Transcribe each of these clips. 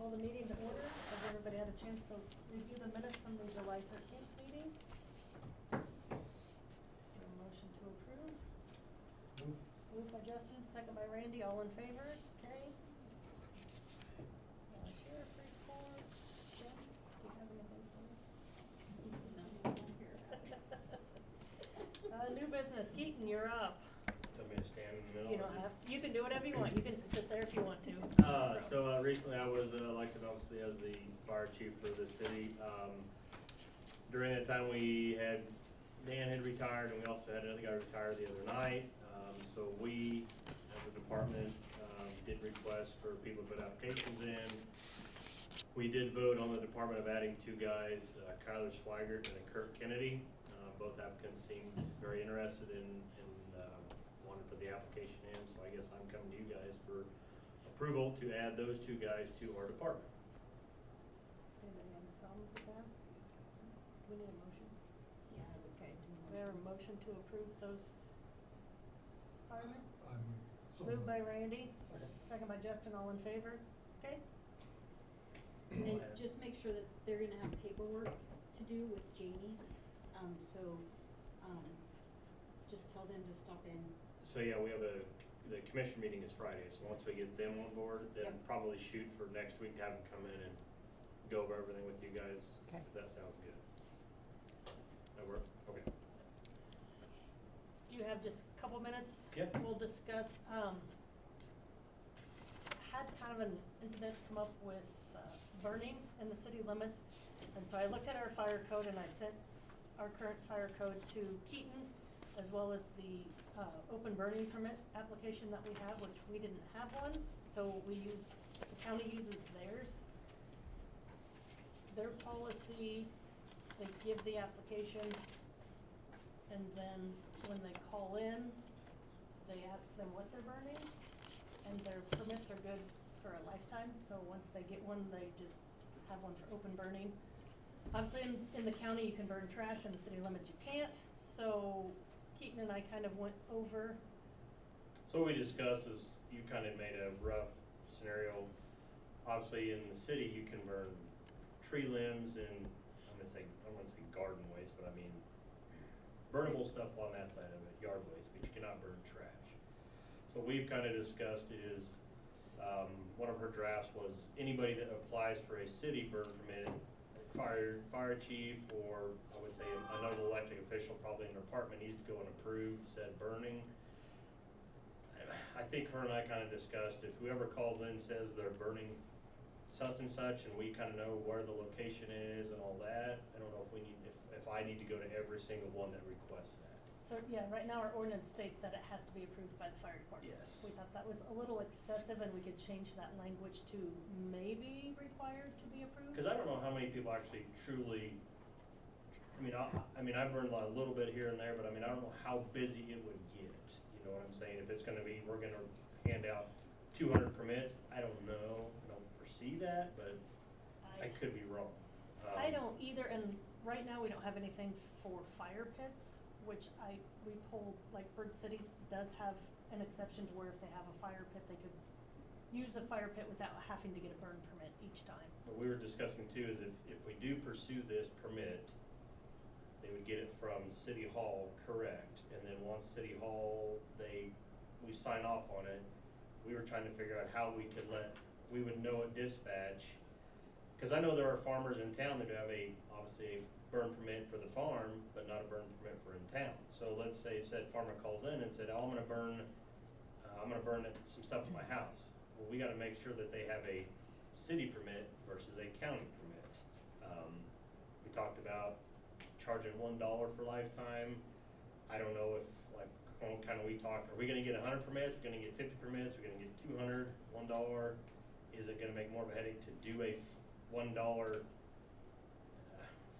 call the meeting to order. Has everybody had a chance to review the minutes from the July 13th meeting? Is there a motion to approve? Move. Moved by Justin, second by Randy, all in favor? Okay. Sheriff report. Jen, do you have anything for us? New business, Keaton, you're up. Tell me to stand in the middle. You don't have, you can do whatever you want. You can sit there if you want to. So recently I was elected obviously as the fire chief for the city. During that time Dan had retired, and we also had another guy retire the other night. So we, as a department, did request for people to put applications in. We did vote on the department of adding two guys, Kyler Swigert and Kurt Kennedy. Both applicants seemed very interested in wanted to put the application in, so I guess I'm coming to you guys for approval to add those two guys to our department. Anybody have any problems with that? Do we need a motion? Yeah. Okay, do we have a motion to approve those firemen? So Moved by Randy, Second. second by Justin, all in favor? Okay? And just make sure that they're gonna have paperwork to do with Jamie, just tell them to stop in. So yeah, we have the commission meeting is Friday, so once we get them on board, then Yep. probably shoot for next week to have them come in and go over everything with you guys. Okay. If that sounds good. That work? Okay. Do you have just a couple minutes? Yeah. We'll discuss, had kind of an incident come up with burning in the city limits. And so I looked at our fire code and I sent our current fire code to Keaton, as well as the open burning permit application that we have, which we didn't have one. So the county uses theirs. Their policy, they give the application, and then when they call in, they ask them what they're burning, and their permits are good for a lifetime. So once they get one, they just have one for open burning. Obviously, in the county, you can burn trash, in the city limits you can't. So Keaton and I kind of went over. So what we discussed is you kind of made a rough scenario. Obviously, in the city, you can burn tree limbs and I don't want to say garden waste, but I mean burnable stuff on that side of it, yard waste, but you cannot burn trash. So we've kind of discussed is one of her drafts was anybody that applies for a city burn permit, fire chief, or I would say another elected official, probably in the department, needs to go and approve said burning. I think her and I kind of discussed if whoever calls in says they're burning such and such, and we kind of know where the location is and all that. I don't know if I need to go to every single one that requests that. So, yeah, right now our ordinance states that it has to be approved by the fire department. Yes. We thought that was a little excessive, and we could change that language to maybe required to be approved. Because I don't know how many people actually truly, I burned a little bit here and there, but I don't know how busy it would get. You know what I'm saying? If it's gonna be, we're gonna hand out 200 permits, I don't know. I don't foresee that, but I could be wrong. I don't either, and right now we don't have anything for fire pits, which we pulled, like Bird Cities does have an exception to where if they have a fire pit, they could use a fire pit without having to get a burn permit each time. What we were discussing too is if we do pursue this permit, they would get it from City Hall, correct? And then once City Hall, we sign off on it, we were trying to figure out how we would know at dispatch. Because I know there are farmers in town that have obviously a burn permit for the farm, but not a burn permit for in town. So let's say said farmer calls in and said, oh, I'm gonna burn some stuff at my house. Well, we gotta make sure that they have a city permit versus a county permit. We talked about charging $1 for lifetime. I don't know if, are we gonna get 100 permits, we're gonna get 50 permits, we're gonna get 200, $1? Is it gonna make more of a headache to do a $1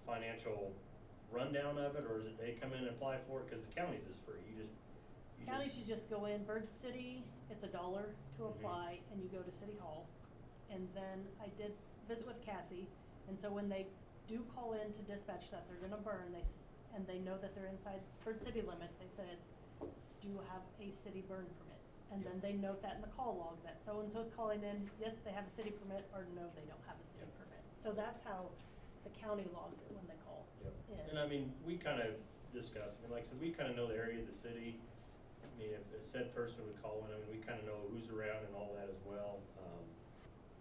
financial rundown of it, or is it they come in and apply for it? Because the county's is free. County should just go in, Bird City, it's $1 to apply, and you go to City Hall. And then I did visit with Cassie, and so when they do call in to dispatch that they're gonna burn, and they know that they're inside Bird City limits, they said, do you have a city burn permit? And then they note that in the call log, that so-and-so's calling in, yes, they have a city permit, or no, they don't have a city Yep. permit. So that's how the county logs it when they call Yep. in. And I mean, we kind of discussed, I mean, like I said, we kind of know the area of the city. I mean, if a said person would call in, I mean, we kind of know who's around and all that as well.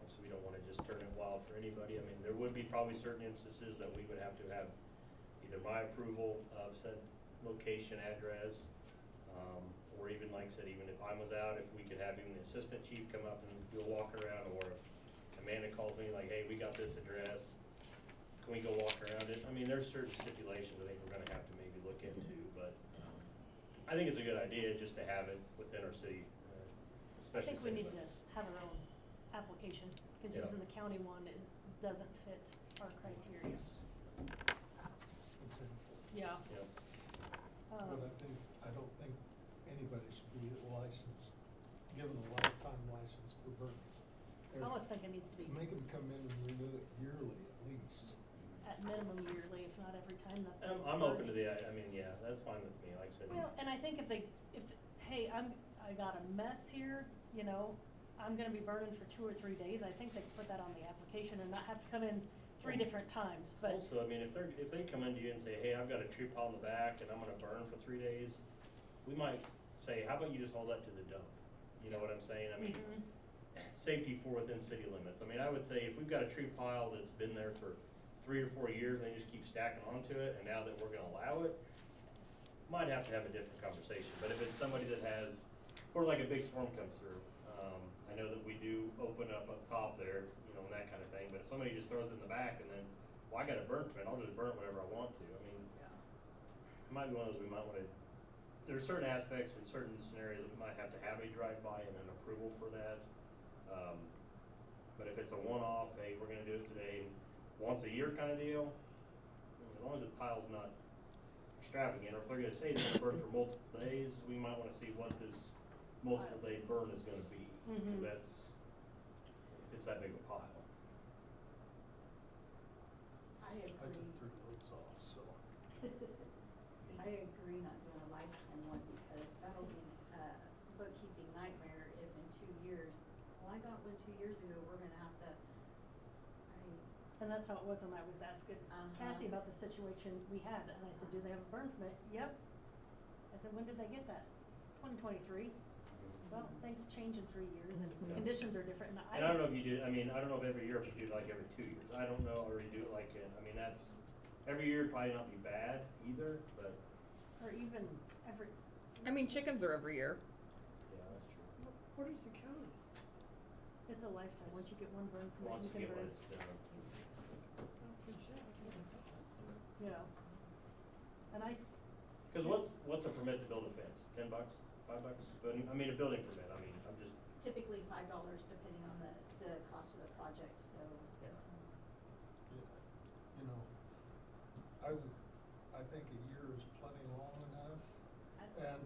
So we don't want to just turn it wild for anybody. I mean, there would be probably certain instances that we would have to have either my approval of said location, address, or even, like I said, even if I was out, if we could have even the assistant chief come up and do a walk around, or if Amanda calls me like, hey, we got this address, can we go walk around it? I mean, there's certain stipulations I think we're gonna have to maybe look into, but, I think it's a good idea just to have it within our city, I especially think we city need to limits. have our own application, cause Yeah. using the county one, it doesn't fit our criteria. Example. Yeah. Yep. But I don't think anybody should be licensed, given a lifetime license for burning. I almost think it needs to be Make them come in and renew it yearly at least. at minimum yearly, if not every time that they're I'm open to burning. I mean, yeah, that's fine with me, like I said. Well, and I think if, hey, I got a mess here, you know, I'm gonna be burning for 2 or 3 days, I think they could put that on the application and not have to come in 3 different times, but. Also, I mean, if they come into you and say, hey, I've got a tree pile in the back and I'm gonna burn for 3 days, we might say, how about you just haul that to the dump? You know what I'm saying? I mean, Mhm. safety for within city limits. I mean, I would say if we've got a tree pile that's been there for 3 or 4 years and they just keep stacking onto it, and now that we're gonna allow it, might have to have a different conversation. But if it's somebody that has, or like a big storm comes through, I know that we do open up top there, you know, and that kind of thing, but if somebody just throws it in the back and then, well, I got a burn permit, I'll just burn it whenever I want to. I mean, it might be one of those we might wanna, there's certain aspects in certain scenarios that we might have to have a drive-by and an approval for that. But if it's a one-off, hey, we're gonna do it today, once a year kind of deal, as long as the pile's not extravagant, or if they're gonna say they're gonna burn for multiple days, we might wanna see what this multiple day burn is gonna be. Cause Mhm. that's, if it's that big a pile. I I took agree. 3 loads off, so. I agree not doing a lifetime one because that'll be a bookkeeping nightmare if in 2 years, well, I got one 2 years ago, we're gonna have to, And that's how it was when I was asking Cassie about the situation we had, and I said, do they have a burn permit? Yep. I said, when did they get that? 2023. Well, things change in 3 years and Yeah. conditions are different, and And I don't know if you do, I mean, I don't know if every year, if you do it like every 2 years, I don't know, or you do it like, I mean, that's, every year would probably not be bad either, but, or even every, I mean, chickens are every year. yeah, that's true. What is the county? it's a lifetime, once you get one burn permit, Once you you can get burn, what it's done. you know. And Cause what's a permit to build a fence, $10, $5? But, I mean, a building permit, I mean, I'm just, typically $5 depending on the cost of the project, so. yeah. Yeah, you know, I think a year is plenty long enough, and,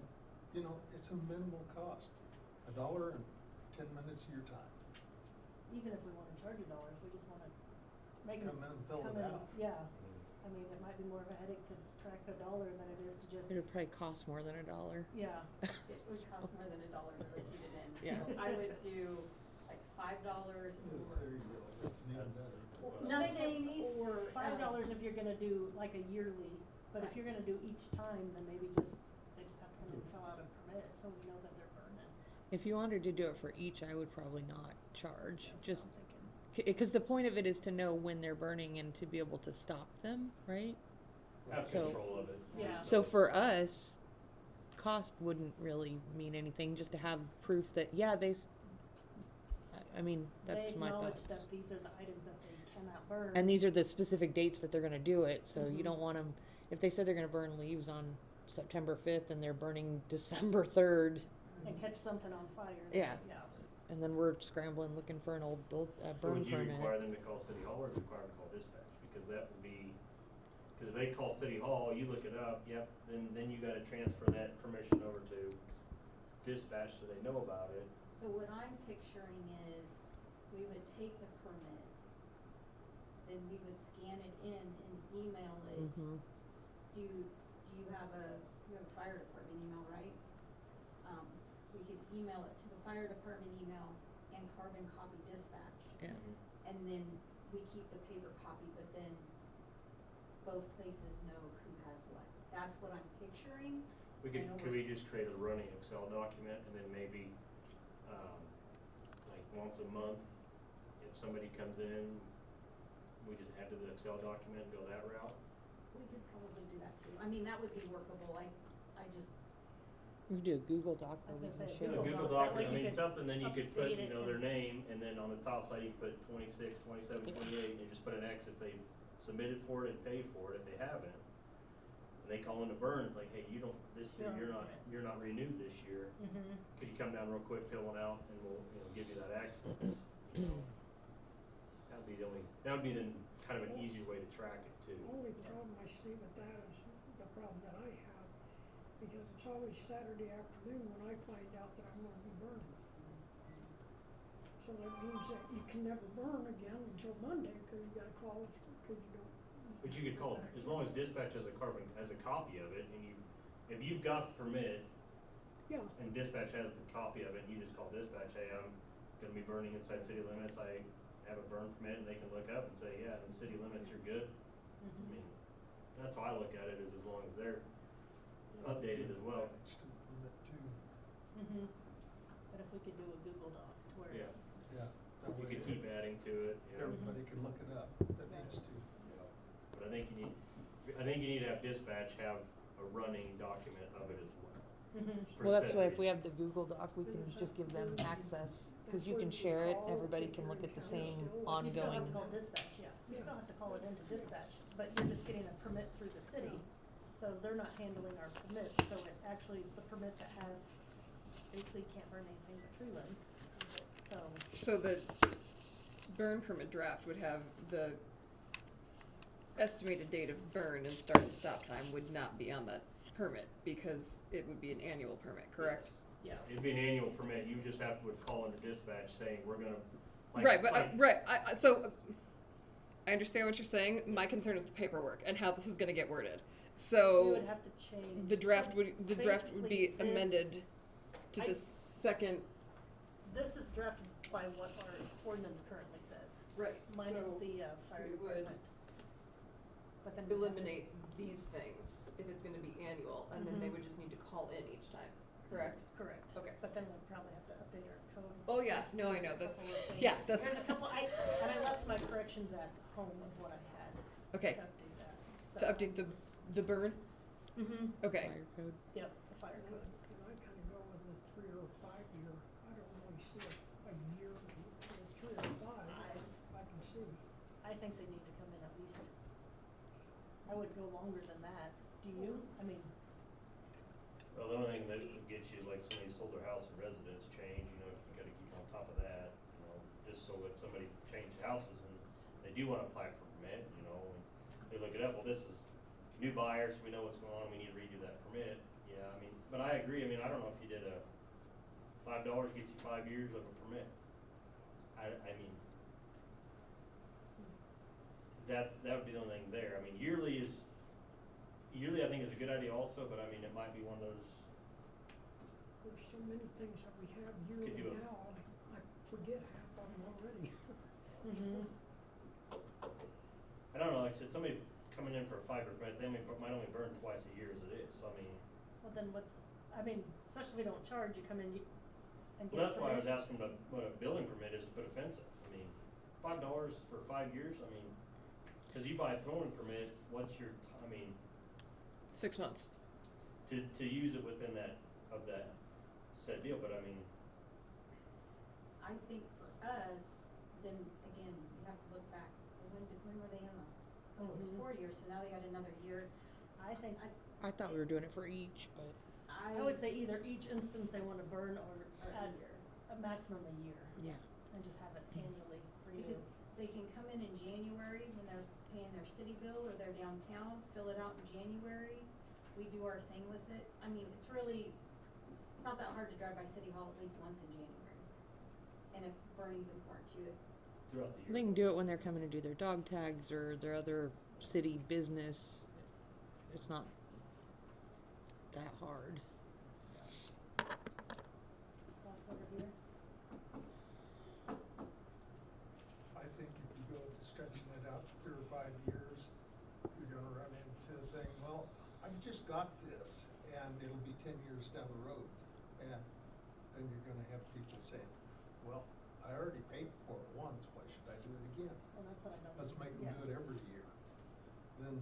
you know, it's a minimal cost, $1 and 10 minutes of your time. even if we wanna charge $1, if we just wanna make them Come in and fill come it in, out. yeah. I mean, it might be more of a headache to track $1 than it is to just, It would probably cost more than $1. yeah. It would cost more than $1 to receive it in. Yeah. So I would do like $5 There or you go, that's even That's- better. Well, Well, make it nothing easy. or. $5 if you're gonna do like a yearly, but if Right. you're gonna do each time, then maybe they just have to come in and fill out a permit, so we know that they're burning. If you wanted to do it for each, I would probably not charge. That's what Just I'm thinking. because the point of it is to know when they're burning and to be able to stop them, right? Have So- control of it. Yeah. So for us, cost wouldn't really mean anything. Just to have proof that I mean, that's my They acknowledge thoughts. that these are the items that they cannot burn. And these are the specific dates that they're going to do it. So you Mhm. don't want them. If they said they're going to burn leaves on September 5th and they're burning December 3rd, And catch something on fire. Yeah. Yeah. and then we're scrambling looking for an old So burn would you permit. require them to call City Hall or require them to call dispatch? Because that would be, cause if they call City Hall, you look it up, yep, then you gotta transfer that permission over to dispatch so they know about it. So what I'm picturing is, we would take the permit, then we would scan it in and email it. Mhm. Do you have a fire department email, right? We could email it to the fire department email and carbon copy dispatch. Yeah. And then we keep the paper copy, but then both places know who has what. That's what I'm picturing. We I could, know could we're- we just create a running Excel document and then maybe, like once a month, if somebody comes in, we just add to the Excel document and go that route? We could probably do that too. I mean, that would be workable. I just, You could do a Google Doc I was where we gonna can say share A Google it. Google Doc, that way document, I you mean, could something, then you could put, update you it know, and- their name, and then on the top side, you put 26, 27, Yeah. 28, and you just put an X if they've submitted for it and paid for it. If they haven't, and they call into Burns, like, hey, you don't, this year, Yeah. you're not renewed this year. Mm-hmm. Could you come down real quick, fill one out, and we'll, you know, give you that access, you know? That'd be the only, that would be the, kind of an easier way to track it too. Only problem I see with that is the problem that I have, because it's always Saturday afternoon when I find out that I'm gonna be burning. So that means that you can never burn again until Monday, cause you gotta call us, cause you don't. But you could call, as long as dispatch has a copy of it, and if you've got the permit, Yeah, and dispatch has the copy of it, you just call dispatch, hey, I'm gonna be burning inside city limits, I have a burn permit, and they can look up and say, yeah, in the city limits, you're good. I mean, that's how I look at it, is as long as they're updated as well. It's to the permit too, Mm-hmm. But if we could do a Google Doc to where Yeah. it's, yeah. That You way could keep adding to it, you know. everybody can look it up that needs to. But I think you need to have dispatch have a running document of it as well. mm-hmm. for Well, that's said why if we reason. have the Google Doc, we can just give them access, cause you can share it, everybody can look at the same You still ongoing. have to call dispatch, yeah. You still have to call it into dispatch, but you're just getting a permit through the city. So they're not handling our permits, so it actually is the permit that has, basically can't burn anything but tree limbs. So, So the burn permit draft would have the estimated date of burn and start and stop time would not be on that permit because it would be an annual permit, correct? yeah. It'd be an annual permit, you just would call into dispatch saying, we're gonna. like- Right, but, like- right, so I understand what you're saying. My concern is the paperwork and how this is gonna get worded. You So would have to change. the draft so would be basically this- amended to I- the second. This is drafted by what our ordinance currently says, Right, minus the, fire we would department. But then we have to- eliminate these things if it's gonna be annual, and then they Mhm. would just need to call in each time, correct? Correct. Okay. But then we'll probably have to update our code. Oh, yeah, no, I There's know, a that's, couple of things. yeah, that's, There's a couple, and I left my corrections at home of what I had okay, to update that, so. to update the burn, Mm-hmm, okay. Fire code. yep, the fire and code. I kinda go with the 3 or 5 year, I don't really see a year, or 3 or 5, I can see. I think they need to come in at least, I would go longer than that. Do you? I mean, Well, the only thing that would get you, like somebody sold their house and residence change, you know, you gotta keep on top of that, you know, just so if somebody changed houses and they do wanna apply for a permit, you know, and they look it up, well, this is new buyers, we know what's going on, we need to redo that permit, yeah, I mean, but I agree, I mean, I don't know if you did a $5 gets you 5 years of a permit. I mean, that would be the only thing there, I mean, yearly I think is a good idea also, but I mean, it might be one of those, There's so many things that we have do yearly a- now, I forget half of them already. mm-hmm, I don't know, like I said, somebody coming in for a 5-year permit, they might only burn twice a year as it is, so I mean, well then I mean, especially if we don't charge, you come in and get a well, that's why I was permit. asking about what a billing permit is to put a fence up. I mean, $5 for 5 years, I mean, cause you buy a towing permit, what's your, I mean, 6 months. to use it within that said deal, but I mean, I think for us, then again, you have to look back. When were they in those? Oh, it was Mhm. 4 years, so now they got another year. I think, I thought we were doing it for each, but I would say either each instance they wanna burn or Or a add year. a maximum a year yeah. and just have it annually renewed. Because they can come in January when they're paying their city bill or they're downtown, fill it out in January. We do our thing with it. I mean, it's not that hard to drive by City Hall at least once in January. And if burning's important to you, throughout the year. They can do it when they're coming to do their dog tags or their other city business. It's not that hard. Well, 5 years, you're gonna run into the thing, well, I've just got this, and it'll be 10 years down the road. And then you're gonna have people saying, well, I already paid for it once, why should I do it again? Well, that's what I don't. Let's make them yeah. do it every year. Then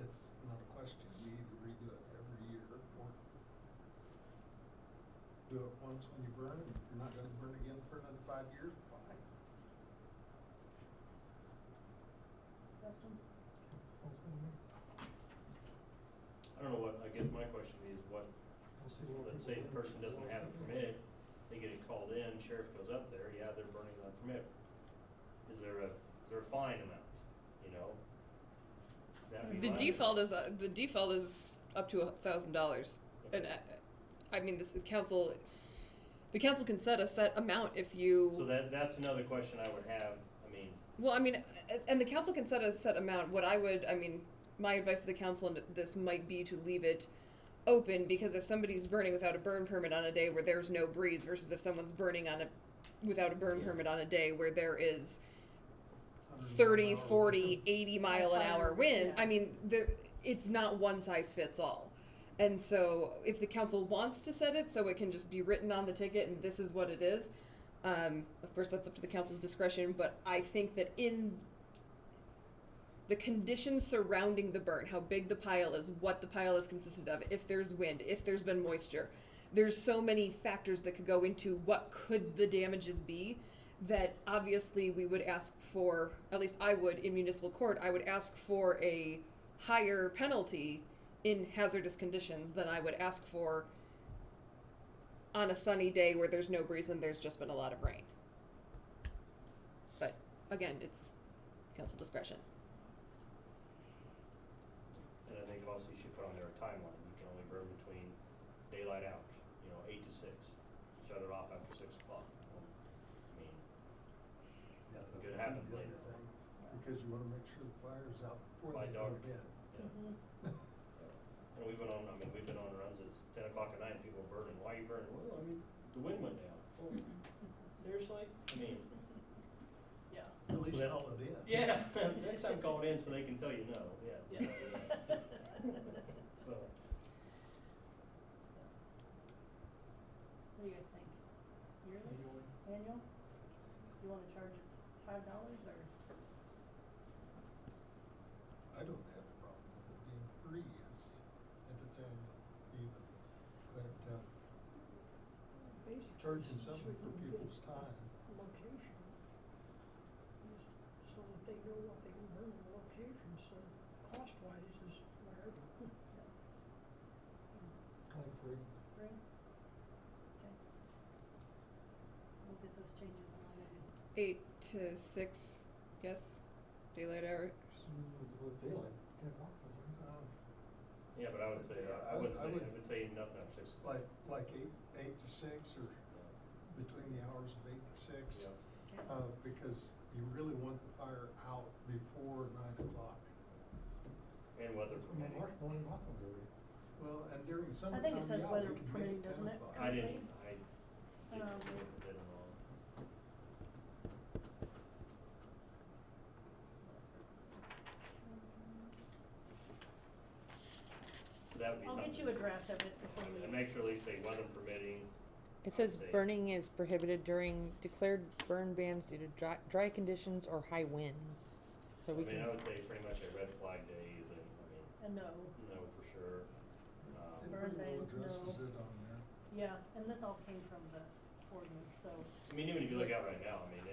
it's not a question, you either redo it every year or do it once when you burn, and if you're not gonna burn again for another 5 years, fine. Justin? I don't know what, I guess my question is what, let's say the person doesn't have a permit, they get it called in, sheriff goes up there, yeah, they're burning that permit. Is there a fine amount, you know? That'd be The my- default is up to $1,000, and I mean the council can set a set amount if you. So that's another question I would have, I mean, Well, I mean, and the council can set a set amount. My advice to the council on this might be to leave it open, because if somebody's burning without a burn permit on a day where there's no breeze versus if someone's burning without a burn permit on a day where there is 30, 40, 80 mile an hour wind, Yeah. I mean, it's not one size fits all. And so if the council wants to set it so it can just be written on the ticket and this is what it is, of course that's up to the council's discretion, but I think that in the conditions surrounding the burn, how big the pile is, what the pile is consisted of, if there's wind, if there's been moisture, there's so many factors that could go into what could the damages be, that obviously we would ask for, at least I would in municipal court, I would ask for a higher penalty in hazardous conditions than I would ask for on a sunny day where there's no breeze and there's just been a lot of rain. But again, it's council discretion. and I think also you should put on there a timeline, you can only burn between daylight hours, 8 to 6, shut it off after 6 o'clock. I mean, Yeah, Could that'd happen be the later. other thing, because you wanna make sure the fire's out before By they go dark. to bed. yeah. Mhm. And we've been on runs, it's 10 o'clock at night, people are burning, why are you burning? Well, I mean, the wind went down. Oh, seriously? I mean, Yeah. At least that- call it in. yeah, next time call it in so they can tell you no, yeah. Yeah. So, What do you guys think? Yearly? Annual? You wanna charge it $5 or? I don't have a problem with it being free if it's annual even, but, Basically, charging it's something so for you can people's get time. location, so that they know what they can burn in the location, so cost-wise is whatever. Like free. Free? Okay. We'll get those changes in on maybe. 8 to 6, yes, daylight hours. Was daylight, 10 o'clock. yeah, but I would say, I I would would- say nothing after 6 o'clock. Like 8 to 6 or between the hours of 8 and 6. Yeah. Okay. Because you really want the fire out before 9 o'clock. And weather That's when my permitting. marsh morning walk will do. Well, and during I summertime, think it says yeah, weather we can make permitting, it 10 doesn't it? o'clock. I didn't Um, know if it did or not. So that would be I'll something. get you a draft of it before we. And make sure they say weather permitting. It says Say- burning is prohibited during declared burn bans due to dry conditions or high winds. So we can. I would say pretty much a red flag day, then, And no, no for sure. It Burn pretty well bans, addresses no. it on there. yeah, and this all came from the ordinance, so, I mean, even if you look out right now, I mean,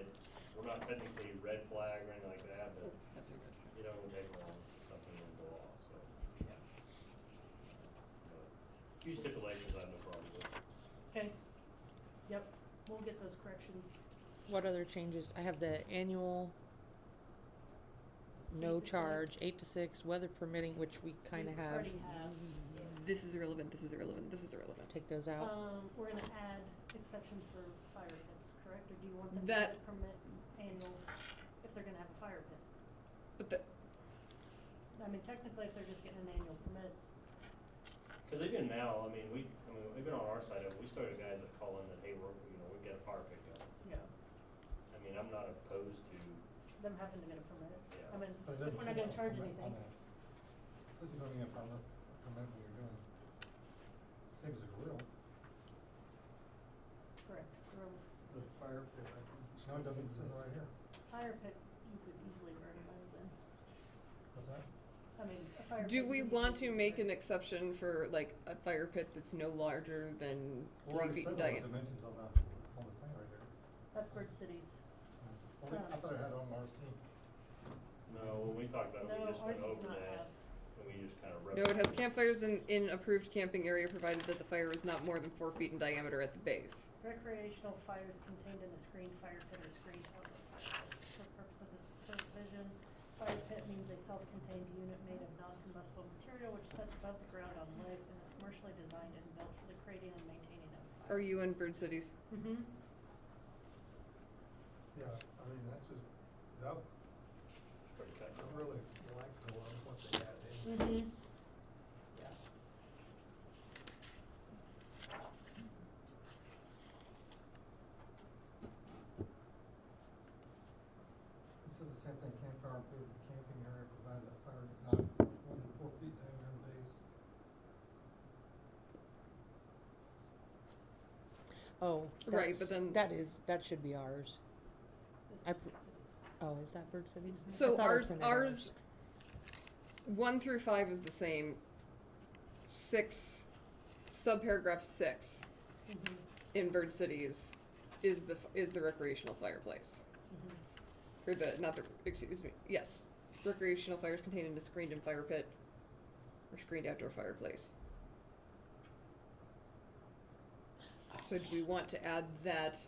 we're not technically red flag or anything like that, but it don't take long, something will go off, so, yeah. But few stipulations I have no problem with. okay. Yep, we'll get those corrections. What other changes? I have the annual, 8 no to charge, 6. 8 to 6, weather permitting, which we kind of We have. already have. This is irrelevant, this is irrelevant, this is irrelevant. Take those out. We're gonna add exceptions for fire pits, correct? Or do you want them to That- permit annual if they're gonna have a fire pit? But the, I mean, technically, if they're just getting an annual permit, Cause even now, even on our side of it, we still have guys that call in that, hey, we get a fire pit going. yeah, I mean, I'm not opposed to them having to get a permit. Yeah. I mean, But it if doesn't we're not say gonna on charge permit anything. on that. It says you don't need a permit when you're doing, same as a grill. Correct. The fire pit, I think. is No, it doesn't, it says it right here. Fire pit, you could easily burn those in. What's that? I mean, a fire pit. Do we you could want to easily make burn. an exception for like a fire pit that's no larger than Well, 3 it feet in says all the diameter? dimensions on the thing right there. That's Bird Cities. Well, I thought it had on ours too. No, when we talked about it, No, we just ours went does over not that, have. and we just kinda No, it has referenced campfires in approved camping area provided that the fire is not more than 4 feet in diameter at the base. Recreational fires contained in a screened fire pit or screened outdoor fireplace. For the purpose of this provision, fire pit means a self-contained unit made of non-combustible material which sits above the ground on legs and is commercially designed and built for the creating and maintaining of fire. Are you in Bird Cities? Mm-hmm. Yeah, I mean, that's just, that, pretty cut I and dry. really like the one, what they had in. Mm-hmm. Yeah. It says the same thing, campfire approved camping area provided that fire not more than 4 feet diameter in base. Oh, Right, that's- but then- that should be ours. This I is pr- Bird Cities. Oh, is that Bird Cities? I So thought I ours, printed ours, 1 through 5 is the same. 6, subparagraph 6 Mm-hmm. in Bird Cities is the recreational fireplace. Mm-hmm. Or the, not the, excuse me, yes. Recreational fires contained in a screened-in fire pit or screened outdoor fireplace. So do we want to add that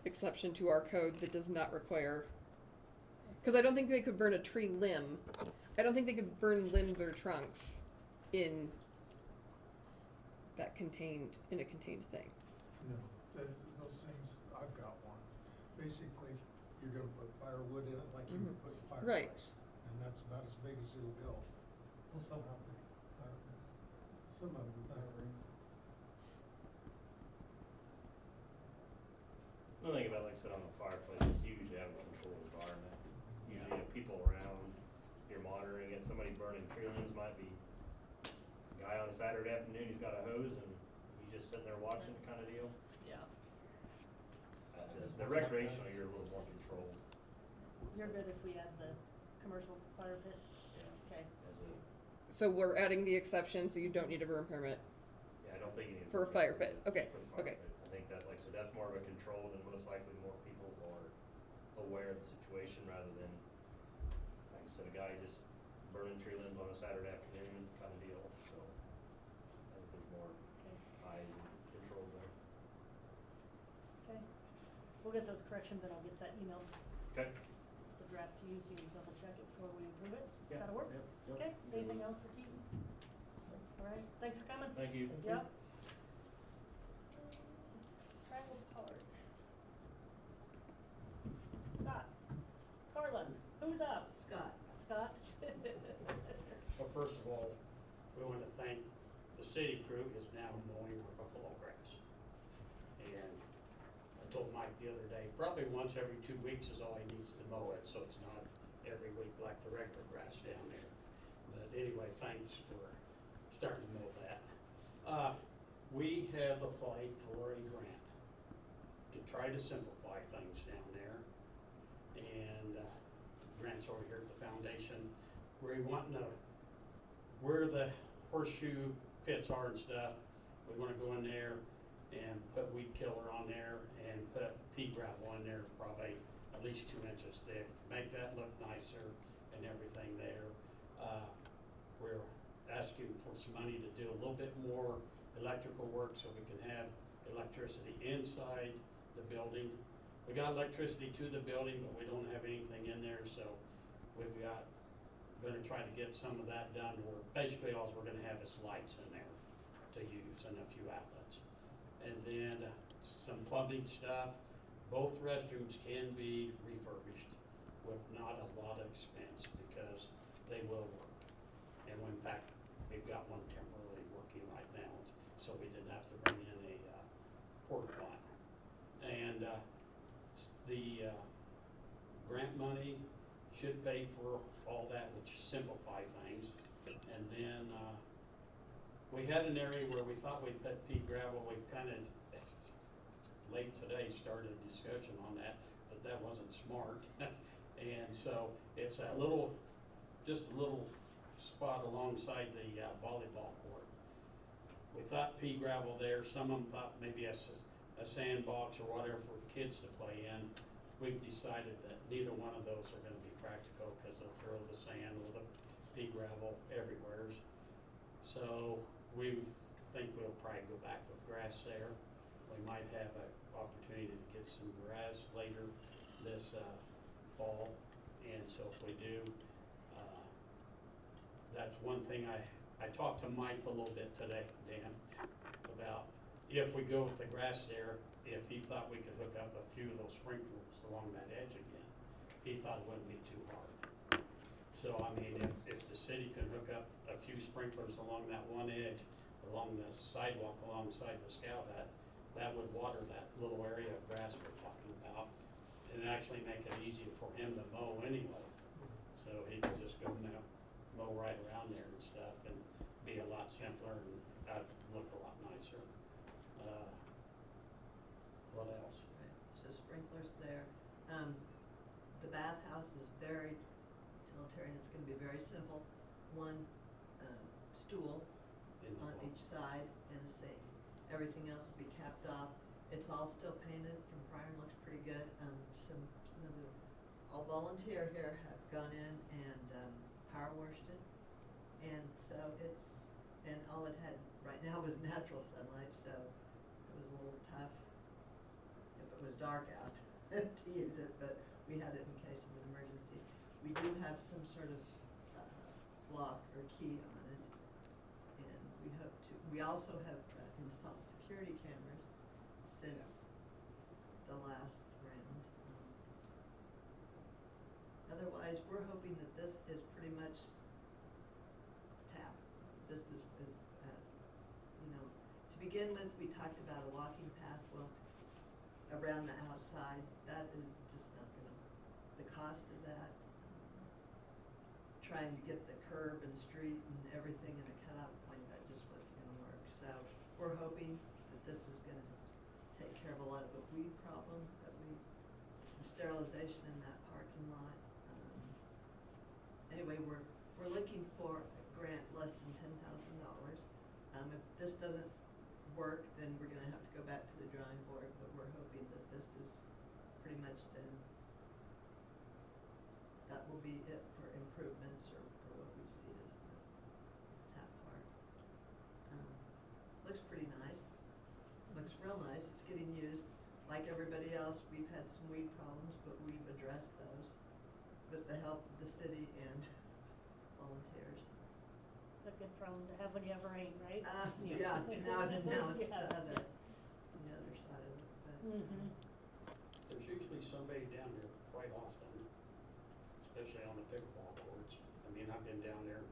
exception to our code that does not require? Because I don't think they could burn a tree limb. I don't think they could burn limbs or trunks in that contained, in a contained thing. No, those things, I've got one. Basically, you're gonna put firewood in it like you would put in a Right. fireplace. And that's about as big as it'll go. Well, some have big fire pits, Some of them, fire rings. The thing about, like I said, on the fireplace, is you usually have a controlled environment. Usually you have people around, you're monitoring it, somebody burning tree limbs might be a guy on a Saturday afternoon, he's got a hose and he's just sitting there watching kinda deal. Yeah. The recreational, you're a little more controlled, You're good if we add the commercial fire pit? yeah, Okay. as a, So we're adding the exception, so you don't need a burn permit. yeah, I don't think you need. For a fire pit, okay, For the fire okay. pit. I think that, like I said, that's more of a controlled and most likely more people are aware of the situation rather than, like I said, a guy just burning tree limbs on a Saturday afternoon kind of deal, so. I think there's more Okay. eyes and control there. Okay. We'll get those corrections and I'll get that email, Okay. the draft to you, so you can double check it before we approve it. Yeah, That'll work? yep, yep. Okay, Good anything with it. else for Keaton? All right, thanks for coming. Thank you. Yep. Travel Park. Scott. Carlin, who's up? Scott. Scott? Well, first of all, we want to thank the city crew is now mowing our buffalo grass. And I told Mike the other day, probably once every 2 weeks is all he needs to mow it, so it's not every week like the regular grass down there. But anyway, thanks for starting to mow that. We have applied for a grant to try to simplify things down there. And, grants over here at the foundation, we're wanting to, where the horseshoe pits are and stuff, we wanna go in there and put weed killer on there and put pea gravel on there, probably at least 2 inches thick, to make that look nicer and everything there. We're asking for some money to do a little bit more electrical work so we can have electricity inside the building. We got electricity to the building, but we don't have anything in there, so we've got, gonna try to get some of that done, where basically all we're gonna have is lights in there to use and a few outlets. And then some plumbing stuff. Both restrooms can be refurbished with not a lot of expense because they will work. And in fact, we've got one temporarily working right now, so we didn't have to bring in a porta potty. And the grant money should pay for all that, which simplify things. And then, we had an area where we thought we'd put pea gravel. We've kind of, late today, started a discussion on that, but that wasn't smart. And so it's a little, just a little spot alongside the volleyball court. We thought pea gravel there. Some of them thought maybe a sandbox or whatever for the kids to play in. We've decided that neither one of those are gonna be practical because they'll throw the sand or the pea gravel everywhere. So we think we'll probably go back with grass there. We might have an opportunity to get some grass later this fall. And so if we do, that's one thing I talked to Mike a little bit today, Dan, about if we go with the grass there, if he thought we could hook up a few of those sprinklers along that edge again. He thought it wouldn't be too hard. So, I mean, if the city can hook up a few sprinklers along that one edge, along the sidewalk alongside the scout hut, that would water that little area of grass we're talking about, and actually make it easier for him to mow anyway. So he could just go mow right around there and stuff, and be a lot simpler and look a lot nicer. What else? Right, so sprinklers there. The bathhouse is very utilitarian, it's gonna be very simple. One, stool In the on hall. each side and a sink. Everything else will be capped off. It's all still painted from prior and looks pretty good. Some of the, all volunteer here have gone in and, power washed it. And so and all it had right now was natural sunlight, so it was a little tough if it was dark out to use it, but we had it in case of an emergency. We do have some sort of lock or key on it, and we also have installed security cameras since the last round. Otherwise, we're hoping that this is pretty much tap. This is to begin with, we talked about a walking path, well, around the outside. That is just not gonna, the cost of that, trying to get the curb and street and everything in a cutoff point, that just wasn't gonna work. So we're hoping that this is gonna take care of a lot of the weed problem, some sterilization in that parking lot. Anyway, we're looking for a grant less than $10,000. If this doesn't work, then we're gonna have to go back to the drawing board, but we're hoping that this is pretty much then, that will be it for improvements or what we see as the tap part. Looks pretty nice, looks real nice, it's getting used. Like everybody else, we've had some weed problems, but we've addressed those with the help of the city and volunteers. It's a good problem to have when you have rain, right? Yeah, now it's Yeah. the other side of it, but. Mm-hmm. There's usually somebody down there quite often, especially on the pickleball courts. I mean, I've been down there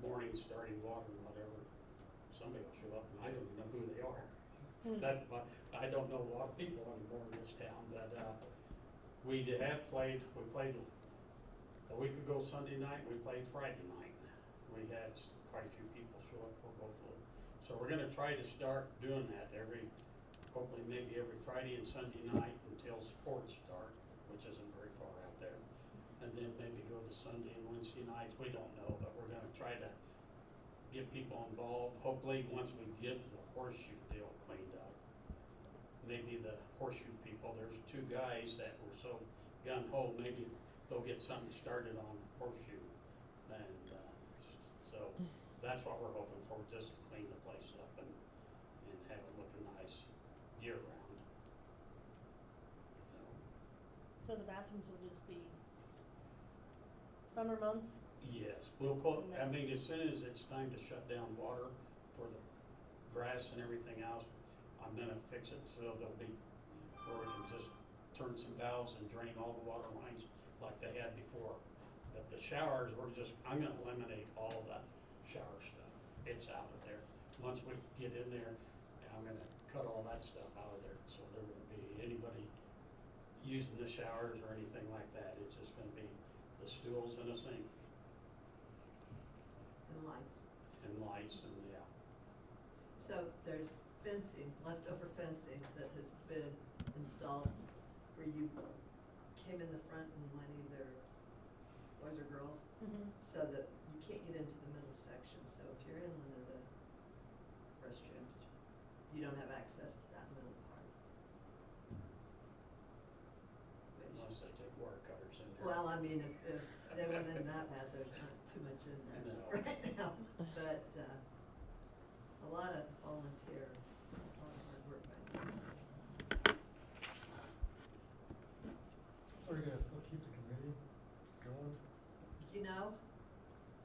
morning, starting water and whatever. Somebody will show up and I don't even know who they are. I don't know a lot of people anymore in this town, but, we played a week ago Sunday night, we played Friday night. We had quite a few people show up for both of them. So we're gonna try to start doing that hopefully maybe every Friday and Sunday night until sports start, which isn't very far out there. And then maybe go to Sunday and Wednesday nights, we don't know, but we're gonna try to get people involved. Hopefully, once we get the horseshoe deal cleaned up, maybe the horseshoe people, there's two guys that were so gung-ho, maybe they'll get something started on horseshoe. And, so that's what we're hoping for, just to clean the place up and have it looking nice year-round. So the bathrooms will just be summer months? Yes, we'll I mean, as soon as it's time to shut down water for the grass and everything else, I'm gonna fix it so there'll be, where we can just turn some valves and drain all the water lines like they had before. But the showers, I'm gonna eliminate all the shower stuff. It's out of there. Once we get in there, I'm gonna cut all that stuff out of there, so there won't be anybody using the showers or anything like that. It's just gonna be the stools and a sink And lights. and lights and, yeah. So there's fencing, leftover fencing that has been installed where you came in the front and went either boys or girls, Mhm. so that you can't get into the middle section. So if you're in one of the restrooms, you don't have access to that middle part. Unless they take wire cutters in there. Well, I mean, if they went in that bad, there's not too much in there No. right now, but, a lot of volunteer, a lot of hard work right now. So are you gonna still keep the committee going? You know,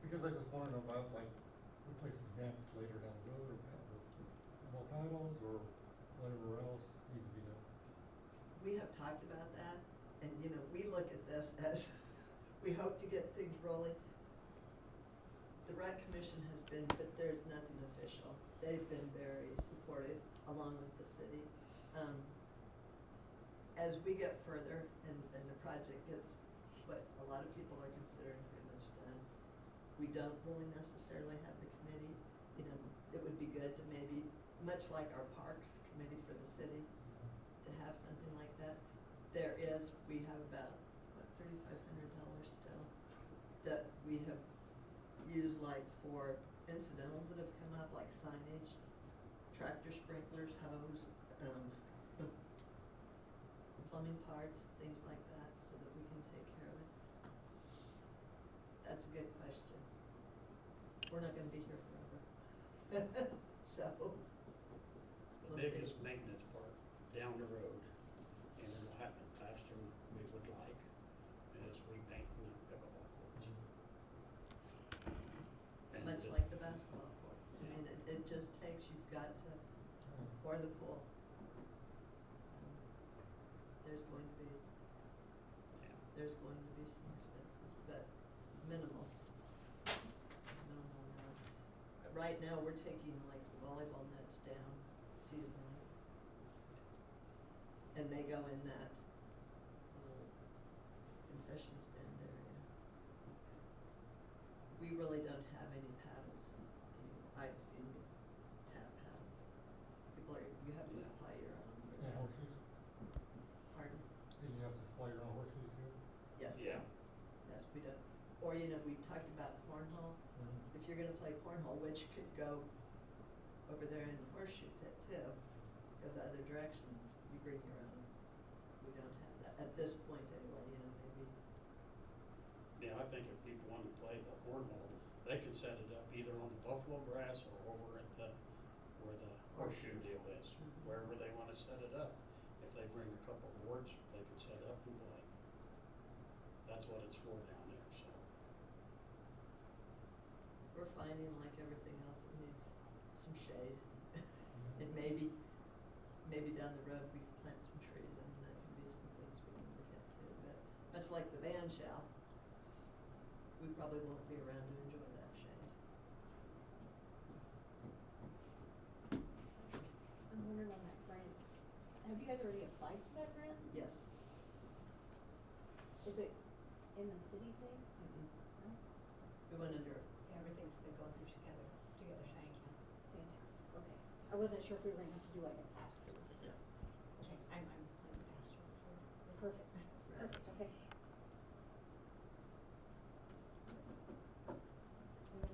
Because I just wanna know about like replacing vents later down the road or more paddles or whatever else needs to be done. we have talked about that, and, you know, we look at this as, we hope to get things rolling. The rec commission has been, but there's nothing official. They've been very supportive, along with the city. As we get further and the project gets what a lot of people are considering pretty much done, we don't really necessarily have the committee. You know, it would be good to maybe, much like our parks committee for the city, to have something like that. We have about, what, $3,500 still that we have used like for incidentals that have come up, like signage, tractor sprinklers, hose, plumbing parts, things like that, so that we can take care of it. That's a good question. We're not gonna be here forever. So, The we'll see. biggest maintenance part down the road, and it'll happen faster than we would like, is repainting the pickleball courts. And Much the- like the basketball courts. I Yeah. mean, it just takes, you've got to, or the pool. There's going to be, Yeah. there's going to be some expenses, but minimal. Minimal amounts. Right now, we're taking like the volleyball nets down seasonally. And they go in that little concession stand area. We really don't have any paddles, tap paddles. People are, you have to Yeah. supply your own. And horseshoes? Pardon? Did you have to supply your own horseshoes too? Yes. Yeah. Yes, we do. Or, you know, we talked about cornhole. If you're gonna play cornhole, which could go over there in the horseshoe pit too, go the other direction, you bring your own. We don't have that, at this point anyway, you know, maybe. Yeah, I think if people want to play the cornhole, they can set it up either on the buffalo grass or over at the, where the horseshoe deal is, Mhm. wherever they want to set it up. If they bring a couple boards, they can set up and play. That's what it's for down there, so. We're finding like everything else, it needs some shade. And maybe down the road, we can plant some trees, and that can be some things we can look at too, but much like the band shell, we probably won't be around to enjoy that shade. I'm wondering on that grant, have you guys already applied for that grant? Yes. Is it in the city's name? No? We went under, Everything's been going through together Cheyenne County. Fantastic, okay. I wasn't sure if we were gonna have to do like a pass-through. Okay, I'm playing pastor for this. Perfect, perfect, okay.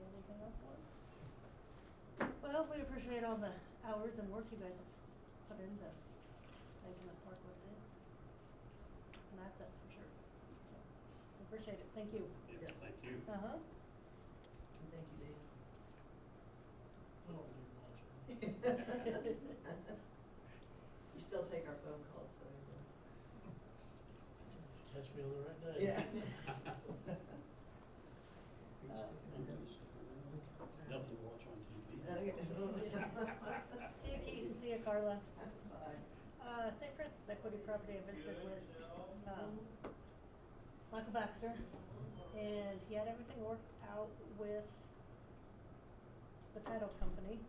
Anything else for it? Well, we appreciate all the hours and work you guys have put into making the park what it is. It's an asset for sure. So, appreciate it, thank you. Yeah, Yes. thank you. Uh-huh. and thank you, Dave. Oh, you're watching. You still take our phone calls, so you know. Catch me on the right day. Yeah. Nothing to watch on TV. Okay. See you, Keith, and see you, Carla. Bye. St. Francis Equity Property, I visited with, Michael Baxter, and he had everything worked out with the title company,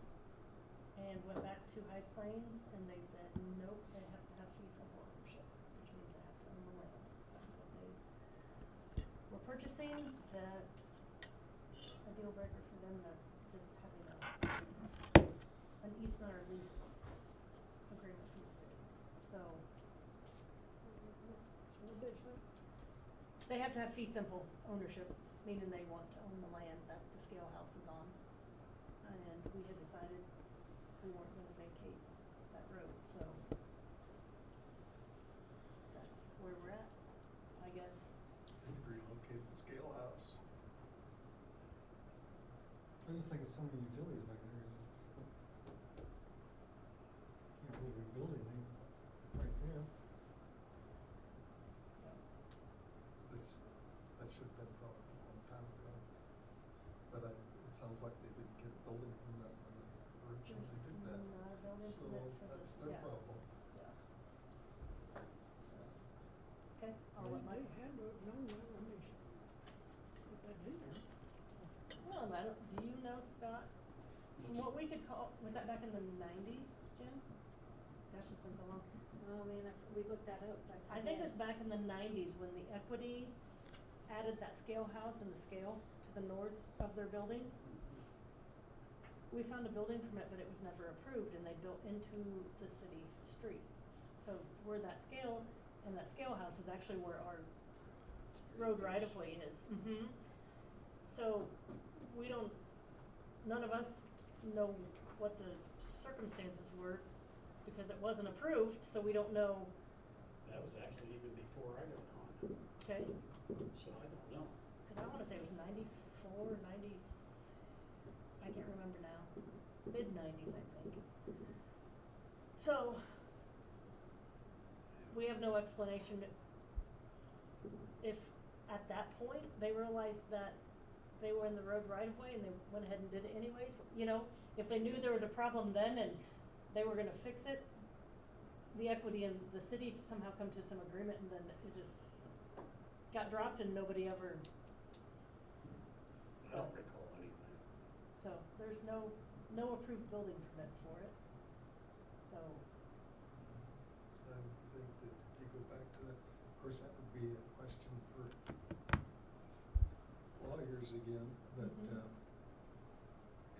and went back to High Plains, and they said, nope, they have to have fee simple ownership, which means they have to purchasing, that's a deal breaker for them, that just having an easement or lease agreement from the city. So, So what they say? they have to have fee simple ownership, meaning they want to own the land that the scale house is on. And we had decided we weren't gonna vacate that road, so that's where we're at, I guess. They could relocate the scale house. I just think it's so many utilities back there, it's just, can't really rebuild anything right there. This, that should have been thought of a long time ago. But it sounds like they didn't get a building permit when they originally did that. There's not a building So permit for that's this, their yeah. problem. Yeah. Okay, I'll let They Mike. had to have known that when they put that in there. Well, I don't, do you know, Scott, from what we could call, was that back in the nineties, Jim? Gosh, it's been so long. Oh, man, we looked that up, but I think it was back in the nineties when the Equity added that scale house and the scale to the north of their building. We found a building permit, but it was never approved, and they built into the city street. So where that scale, and that scale house is actually where our road right-of-way is. Mm-hmm. So we don't, none of us know what the circumstances were because it wasn't approved, so we don't know, That was actually even before I got on, okay? so I don't know. Cause I wanna say it was 94, 90, I can't remember now, mid-90s, I think. So, we have no explanation if at that point they realized that they were in the road right of way and they went ahead and did it anyways, you know? If they knew there was a problem then and they were gonna fix it, the Equity and the city somehow come to some agreement and then it just got dropped and nobody ever, I don't recall anything. so there's no approved building permit for it. So, I think that if you go back to that, of course, that would be a question for lawyers again, but, Mhm.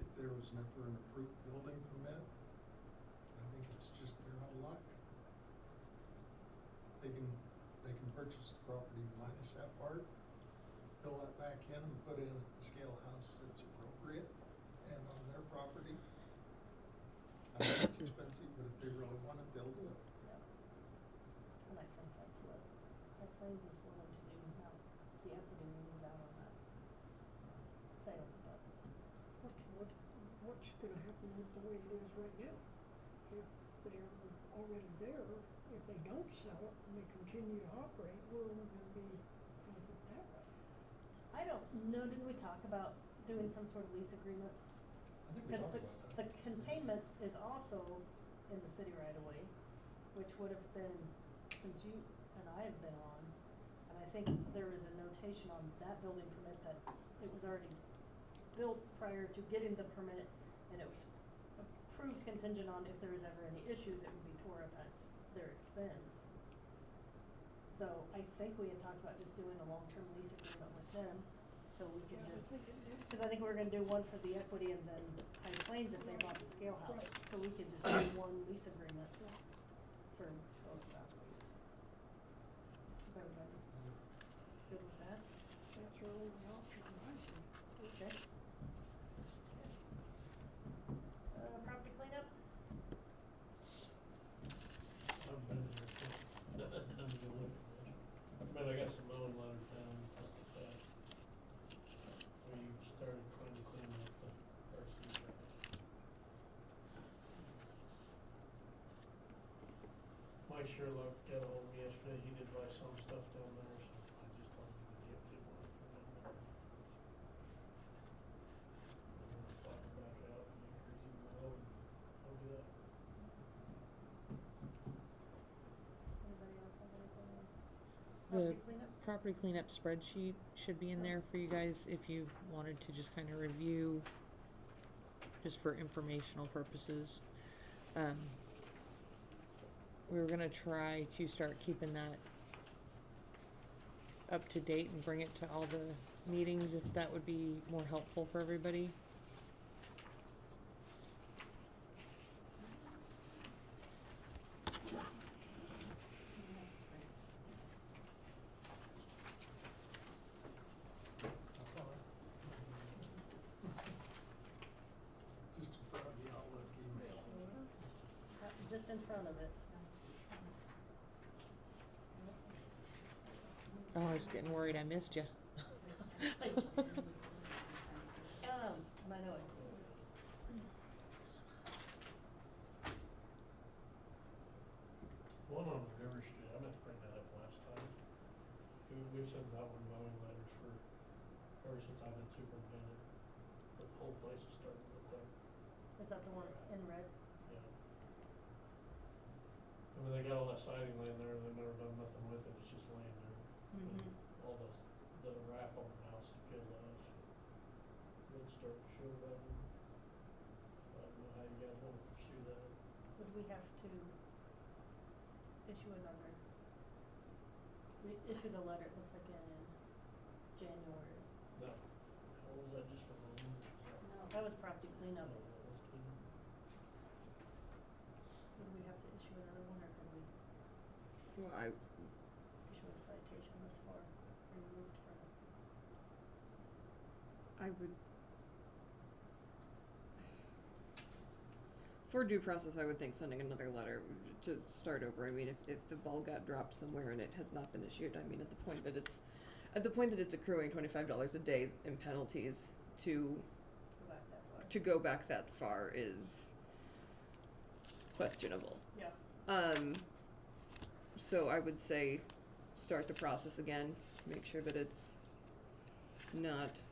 if there was never an approved building permit, I think it's just they're out of luck. They can purchase the property minus that part, fill that back in and put in a scale house that's appropriate and on their property. I know it's expensive, but if they really want it, they'll do it. yeah. And I think that's what Plains is willing to do now, the Equity will lose out on that sale, but. What's gonna happen with the way it is right now? If they're already there, if they don't sell it and they continue to operate, we're only gonna be, gonna put that way. I don't know, didn't we talk about doing some sort of lease agreement? I think we Because talked the, about the that. containment is also in the city right away, which would have been, since you and I have been on, and I think there is a notation on that building permit that it was already built prior to getting the permit, and it was approved contingent on if there was ever any issues, it would be tore up at their expense. So I think we had talked about just doing a long-term lease agreement with them, so we could Yeah, I just, think it did. cause I think we were gonna do one for the Equity and then High Plains if they bought the scale house, so we could just do one lease agreement for both properties. Is everybody good with that? That's our only option, I see. Okay. Property cleanup? I've been there, so, that doesn't go with it. But I got some mowing letters down and stuff like that. Where you've started cleaning up the RC trash. Mike Sherlock got ahold of me yesterday, he did buy some stuff down there, so I just told him to get one from down there. I'm gonna swap it back out and increase my load, I'll do that. Anybody else have anything on The property cleanup? property cleanup spreadsheet should be in there for you guys if you wanted to just kind of review, just for informational purposes. We were gonna try to start keeping that up to date and bring it to all the meetings, if that would be more helpful for everybody. That's all right. Just in front of the Outlook email. Just in front of it. Oh, I was getting worried I missed you. My noise. The one on River Street, I meant to bring that up last time. We've sent out one mowing letters for, ever since I've been superintendent, but the whole place is starting to look like, Is that the one in red? yeah. I mean, they got all that siding laying there, and they've never done nothing with it, it's just laying there. Mm-hmm. All the wrap on the house is peeled off. Would start to show that. I don't know how you guys wanna pursue that. Would we have to issue another? We issued a letter, it looks like in January. No, how was that just for mowing? That was property cleanup. No, that was clean. Would we have to issue another one, or could we Well, I, issue a citation this far, removed from it? I would. For due process, I would think sending another letter to start over. I mean, if the ball got dropped somewhere and it has not been issued, I mean, at the point that it's accruing $25 a day in penalties Go back that far? to go back that far is questionable. Yeah. So I would say start the process again, make sure that it's not,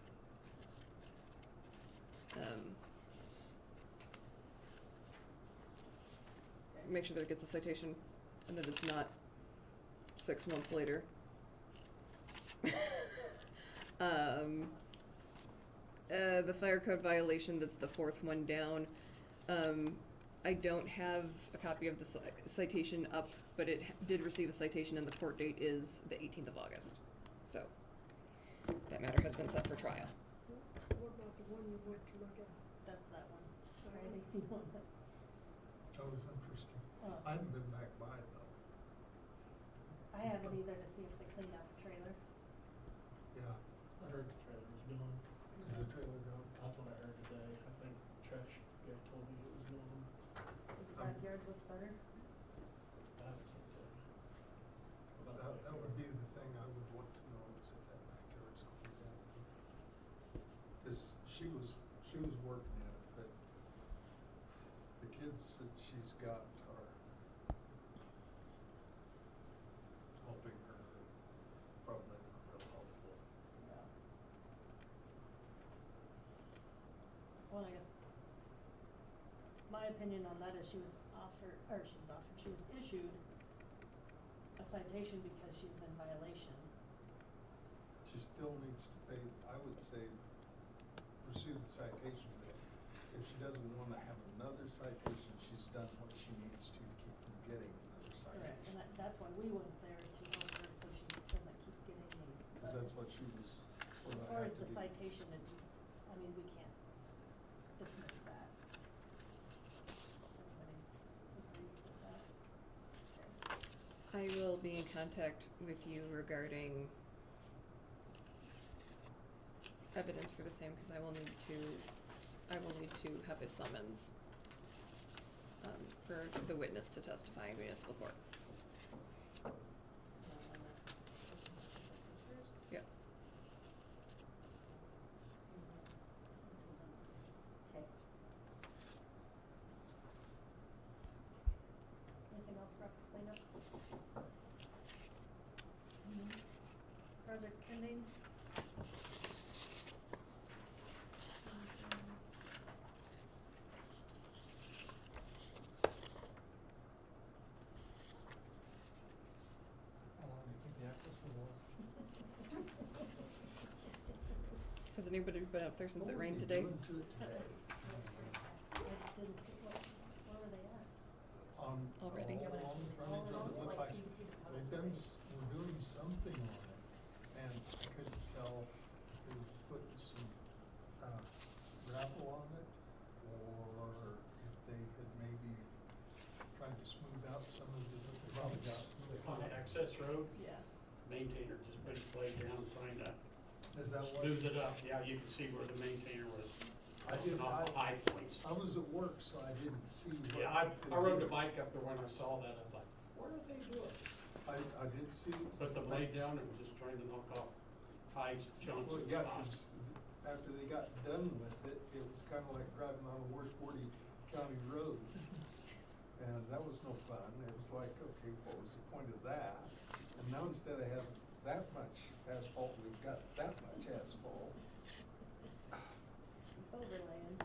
make sure that it gets a citation and that it's not 6 months later. The fire code violation, that's the fourth one down. I don't have a copy of the citation up, but it did receive a citation and the court date is the 18th of August. So, that matter has been set for trial. What about the one you went to look at? That's that one. Riley, do you want that? That was interesting. Oh. I haven't been back by though. I haven't either, to see if they cleaned out the trailer. Yeah, I heard the trailer's gone. is the trailer gone? That's what I heard today. I think trash guy told me it was gone. The backyard looked better. I haven't seen that. About That would be the thing I would want to know is if that backyard's cleaned out. Cause she was working at it, but the kids that she's got are helping her, probably not real helpful. Yeah. Well, I guess my opinion on that is she was issued a citation because she was in violation. She still needs to pay, I would say, pursue the citation, but if she doesn't wanna have another citation, she's done what she needs to keep from getting another citation. Correct, and that's why we went there to help her, so she doesn't keep getting these. Cause that's what she was, what As I far have as to the do. citation, it needs, I mean, we can't dismiss that. Everybody agrees with that? Okay. I will be in contact with you regarding evidence for the same, because I will need to have a summons for the witness to testify in municipal court. Yep. Okay. Anything else for cleanup? Projects pending? How long do you think the access will last? Has anybody been up there since it rained What today? were they doing to it today? I didn't see, where were they at? Already? All along the frontage of it, looked like, you can see the they've done, we're doing something on it, access road, Yeah. maintainer just put his blade down trying to Is that what? smooth it up. Yeah, you can see where the maintainer was I didn't, off the high points. I was at work, so I didn't see. what Yeah, I they rode did. the bike up there when I saw that, I thought, what are they doing? I did see. Put the blade down and just trying to knock off hides, chunks Well, and yeah, spots. 'cause after they got done with it, it was kinda like driving on a Washburn County road. And that was no fun. It was like, okay, what was the point of that? And now instead of having that much asphalt, we've got that much asphalt. Overlaying.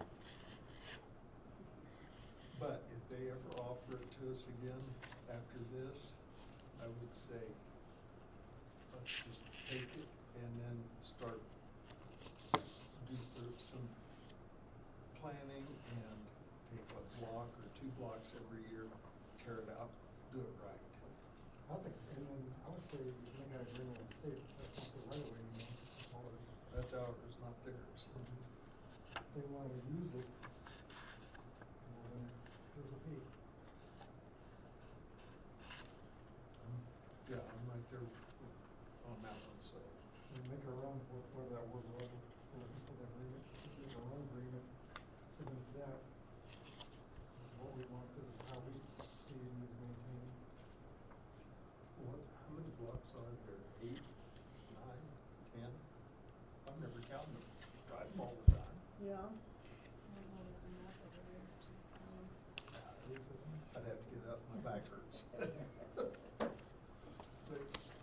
But if they ever offer it to us again after this, I would say, let's just take it and then start some planning and take a block or 2 blocks every year, tear it out, do it right. I think, and then I would say you make an agreement with the state, that's not the right of way anymore, it's ours. That's ours, not theirs. If they wanna use it, well, then here's a fee. Yeah, I'm right there on that one, so. And make our own, whatever that word was, we're looking for the agreement, make our own agreement, submit that. This is what we want, this is how we see it needs maintaining. How many blocks are there? 8, 9, 10? I've never counted them. Drive them all the time. Yeah. I'd have to get up, my back hurts. But,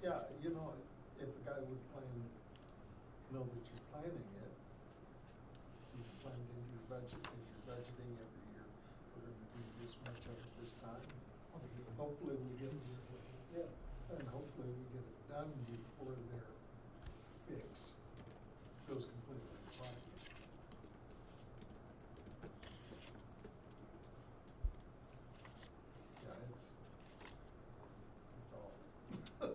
yeah, you know, if a guy would know that you're planning it, you can plan it into your budget, as you're budgeting every year. We're gonna do this much of it this time. Hopefully we get, and hopefully we get it done before their fix goes completely fine. Yeah, it's awful. Well,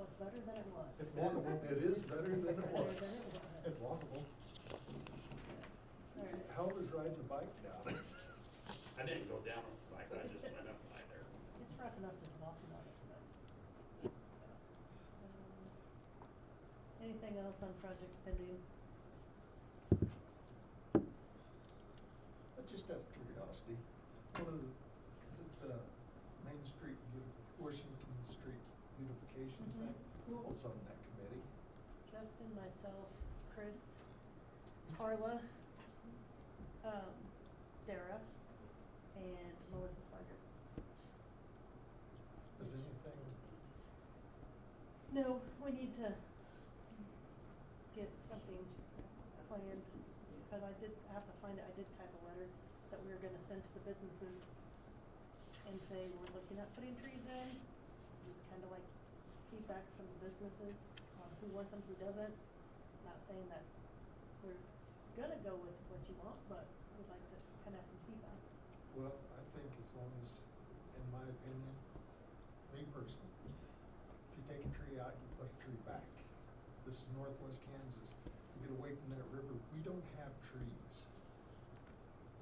it's better than it was. It's walkable. It is better than it Better than was. it was. It's walkable. Alright. How was riding the bike down it? I didn't go down on the bike, I just went up by there. It's rough enough just walking on it, but. Anything else on projects pending? Just out of curiosity, one of the Main Street, Washington Street beautification Mhm. thing, who else on that committee? Justin, myself, Chris, Carla, Dara, and Melissa Sparger. Is anything, No, we need to get something planned, because I did have to find it, I did type a letter that we were gonna send to the businesses and say, we're looking at putting trees in, kinda like feedback from the businesses on who wants them, who doesn't. Not saying that we're gonna go with what you want, but we'd like to kinda have some feedback. well, I think as long as, in my opinion, me personally, if you take a tree out, you put a tree back. This is northwest Kansas. You get away from that river, we don't have trees.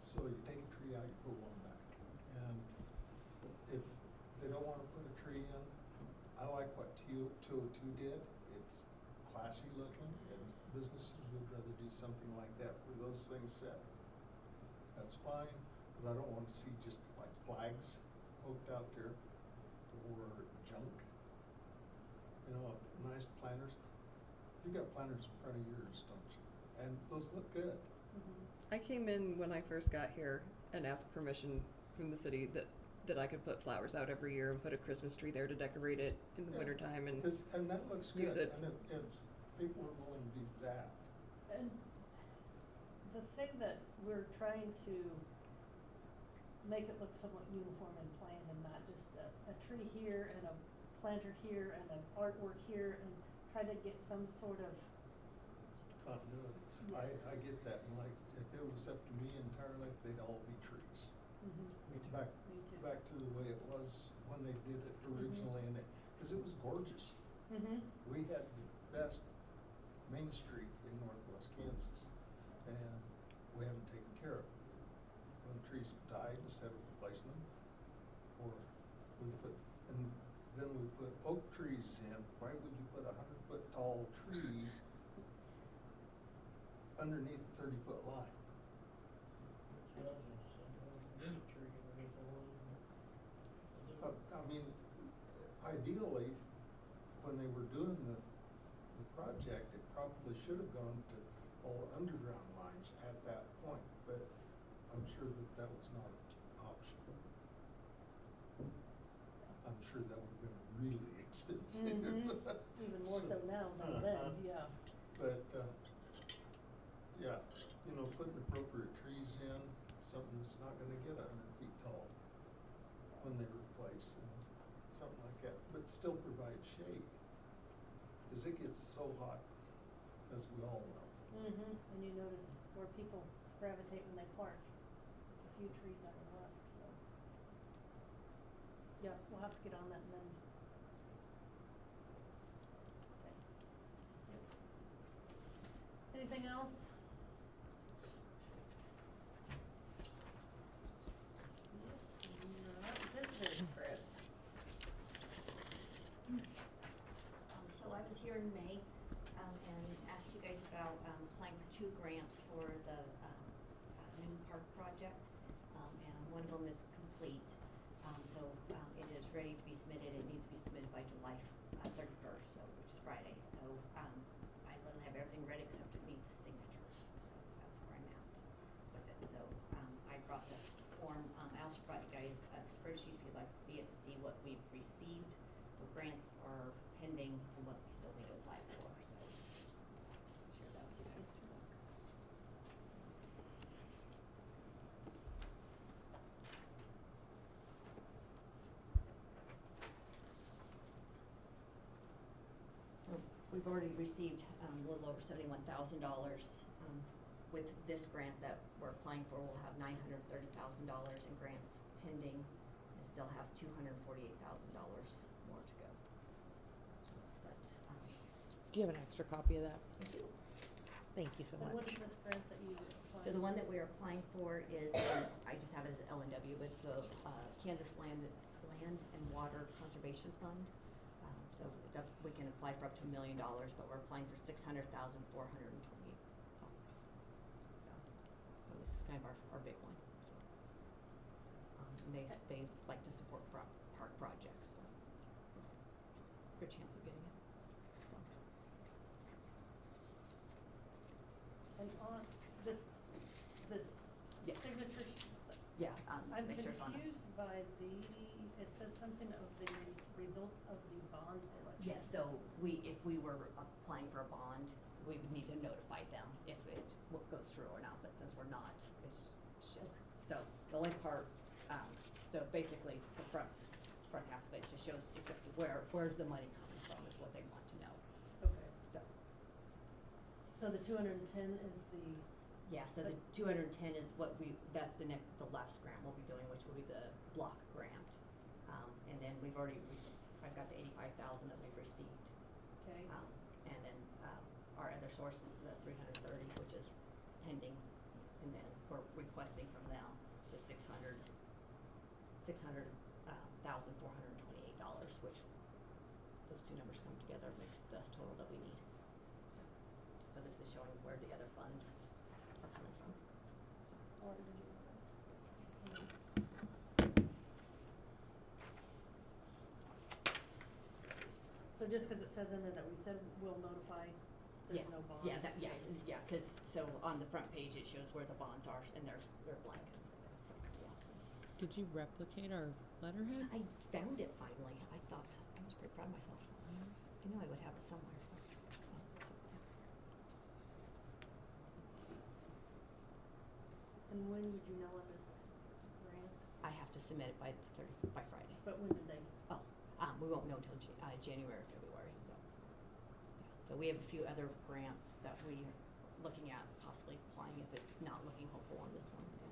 So you take a tree out, you put one back. And if they don't wanna put a tree in, I like what 202 did. It's classy looking, and businesses would rather do something like that where those things set. That's fine, but I don't want to see just like flags poked out there or junk. You know, nice planters. You got planters in front of yours, don't you? And those look good. Mm-hmm. I came in when I first got here and asked permission from the city that I could put flowers out every year and put a Christmas tree there to decorate it in the Yeah, wintertime and 'Cause, and that looks good. use it. And if people are willing to do that, And the thing that we're trying to make it look somewhat uniform and plain and not just a tree here and a planter here and an artwork here and try to get some sort of, continuity. Yes. I get that, and like, if it was up to me entirely, they'd all be trees. me too, Back, me too. back to the way it was when they did it originally, and cause it was gorgeous. Mm-hmm. We had the best Main Street in northwest Kansas, and we haven't taken care of it. When the trees died, instead of replacing them, or we put, and then we why would you put a 100-foot tall tree underneath a 30-foot line? That's what I was gonna say, there's a tree underneath the line. I mean, ideally, when they were doing the project, it probably should have gone to all underground lines at that point, but I'm sure that that was not an option. I'm sure that would have been really expensive. Even more so now than then, yeah. But, yeah, you know, putting appropriate trees in, something that's not gonna get 100 feet tall when they replace, and something like that, but still provide shade. Cause it gets so hot, as we all know. And you notice where people gravitate when they park, a few trees that are left, so. Yeah, we'll have to get on that and then. Okay. Yes. Anything else? Not visitors, Chris. So I was here in May, and asked you guys about, applying for 2 grants for the, new park project. And one of them is complete, so, it is ready to be submitted. It needs to be submitted by July 31st, so, which is Friday. So, I literally have everything ready except it needs a signature, so that's where I'm at with it. So, I brought the form, I also brought you guys a spreadsheet if you'd like to see it, to see what we've received, what grants are pending, and what we still need to apply for, so share that with you guys if you like. We've already received, a little over $71,000, with this grant that we're applying for. We'll have $930,000 in grants pending, and still have $248,000 more to go. So, but, Do you have an extra copy of that? I do. Thank you so And what much. is this grant that you applied? So the one that we're applying for is, I just have it as LNW, it's the, Kansas Land and Water Conservation Fund. So we can apply for up to $1 million, but we're applying for $600,428. So this is kind of our big one, so. And they like to support park projects, so. Good chance of getting it, so. And on, just this Yeah. signature sheet stuff. Yeah, I'm make sure it's on it. confused by it says something of the results of the bond election. Yeah, so if we were applying for a bond, we would need to notify them if it goes through or not, but since we're not, it's just, so the only part, so basically the front half of it just shows exactly where's the money coming from is what they want to know, Okay, so. so the 210 is the, Yeah, so the 210 is that's the last grant we'll be doing, which will be the block grant. And then I've got the 85,000 that we've received. okay, And then, our other source is the 330, which is pending, and then we're requesting from them the $600,428, which those two numbers come together makes the total that we need. So this is showing where the other funds are coming from, so. or did you? So just cause it says in there that we said we'll notify, there's no bonds. Yeah, cause so on the front page it shows where the bonds are and they're blank, so, yeah, so it's- Did you replicate our letterhead? I found it finally. I thought, I was pretty proud of myself. I knew I would have it somewhere, so. And when would you know of this grant? I have to submit it by Friday. But when did they? Oh, we won't know until January or February, so. Yeah, so we have a few other grants that we are looking at possibly applying if it's not looking hopeful on this one, so.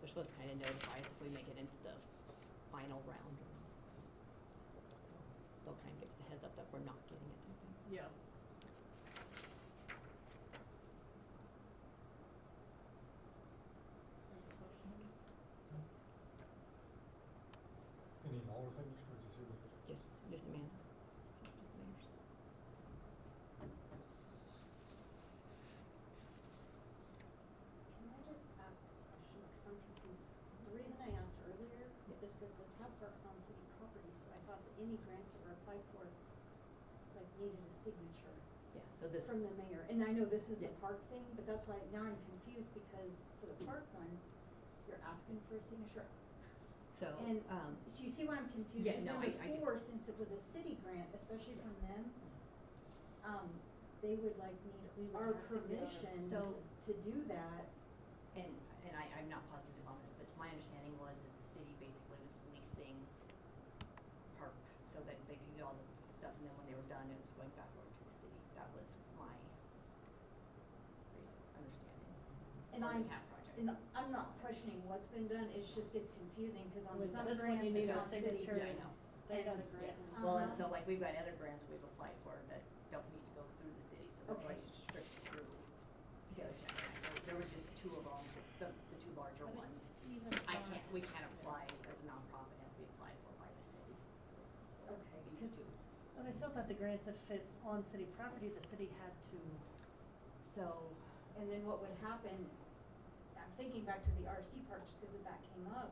They're supposed to kind of notify us if we make it into the final round or not, so. They'll kind of give us a heads up that we're not getting it type thing. Yeah. Any questions? Any dollar signature or just yours? Just the mayor's. So this, from the mayor, and I know this is the Yeah. park thing, but that's why now I'm confused, because for the park one, you're asking for a signature. so, And, so you see why I'm confused, Yeah, cause no, then I do. before, since it was a city grant, especially from them, they would like need We would our have to get our- permission So- to do that. and I'm not positive on this, but my understanding was is the city basically was leasing park so that they could do all the stuff, and then when they were done, it was going back over to the city. That was my basic understanding And of I'm, the TAP project. and I'm not questioning what's been done, it just gets confusing, cause on With some this one, you grants need it's a on city. signature. Yeah, I know. They got a And- grant. Well, and Uh-huh. so like we've got other grants we've applied for that don't need to go through the city, so they're Okay. like strict through together. So there were just two of them, the two larger I mean, ones. even We can't apply as a nonprofit, it has to be applied for by the city. So that's Okay, what 'cause- these two. But I still thought the grants, if it's on city property, the city had to, So, And then what would happen, I'm thinking back to the RC part, just cause of that came up,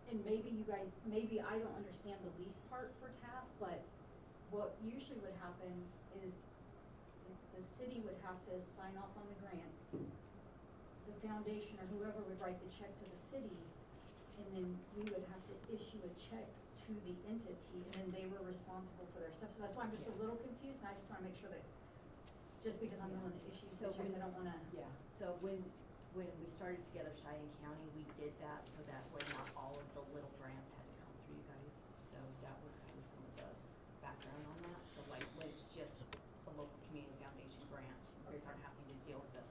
and maybe you guys, maybe I don't understand the lease part for TAP, but what usually would happen is the city would have to sign off on the grant. The foundation or whoever would write the check to the city, and then we would have to issue a check to the entity, and then they were responsible for their stuff, so that's why I'm just a Yeah. little confused, and I just wanna make sure that, just because I'm the one that issues So the checks, I when- don't wanna. yeah, so when we started together Cheyenne County, we did that so that way not all of the little grants had to come through you guys. So that was kind of some of the background on that. So like when it's just a local community foundation grant, you guys aren't having to deal with the,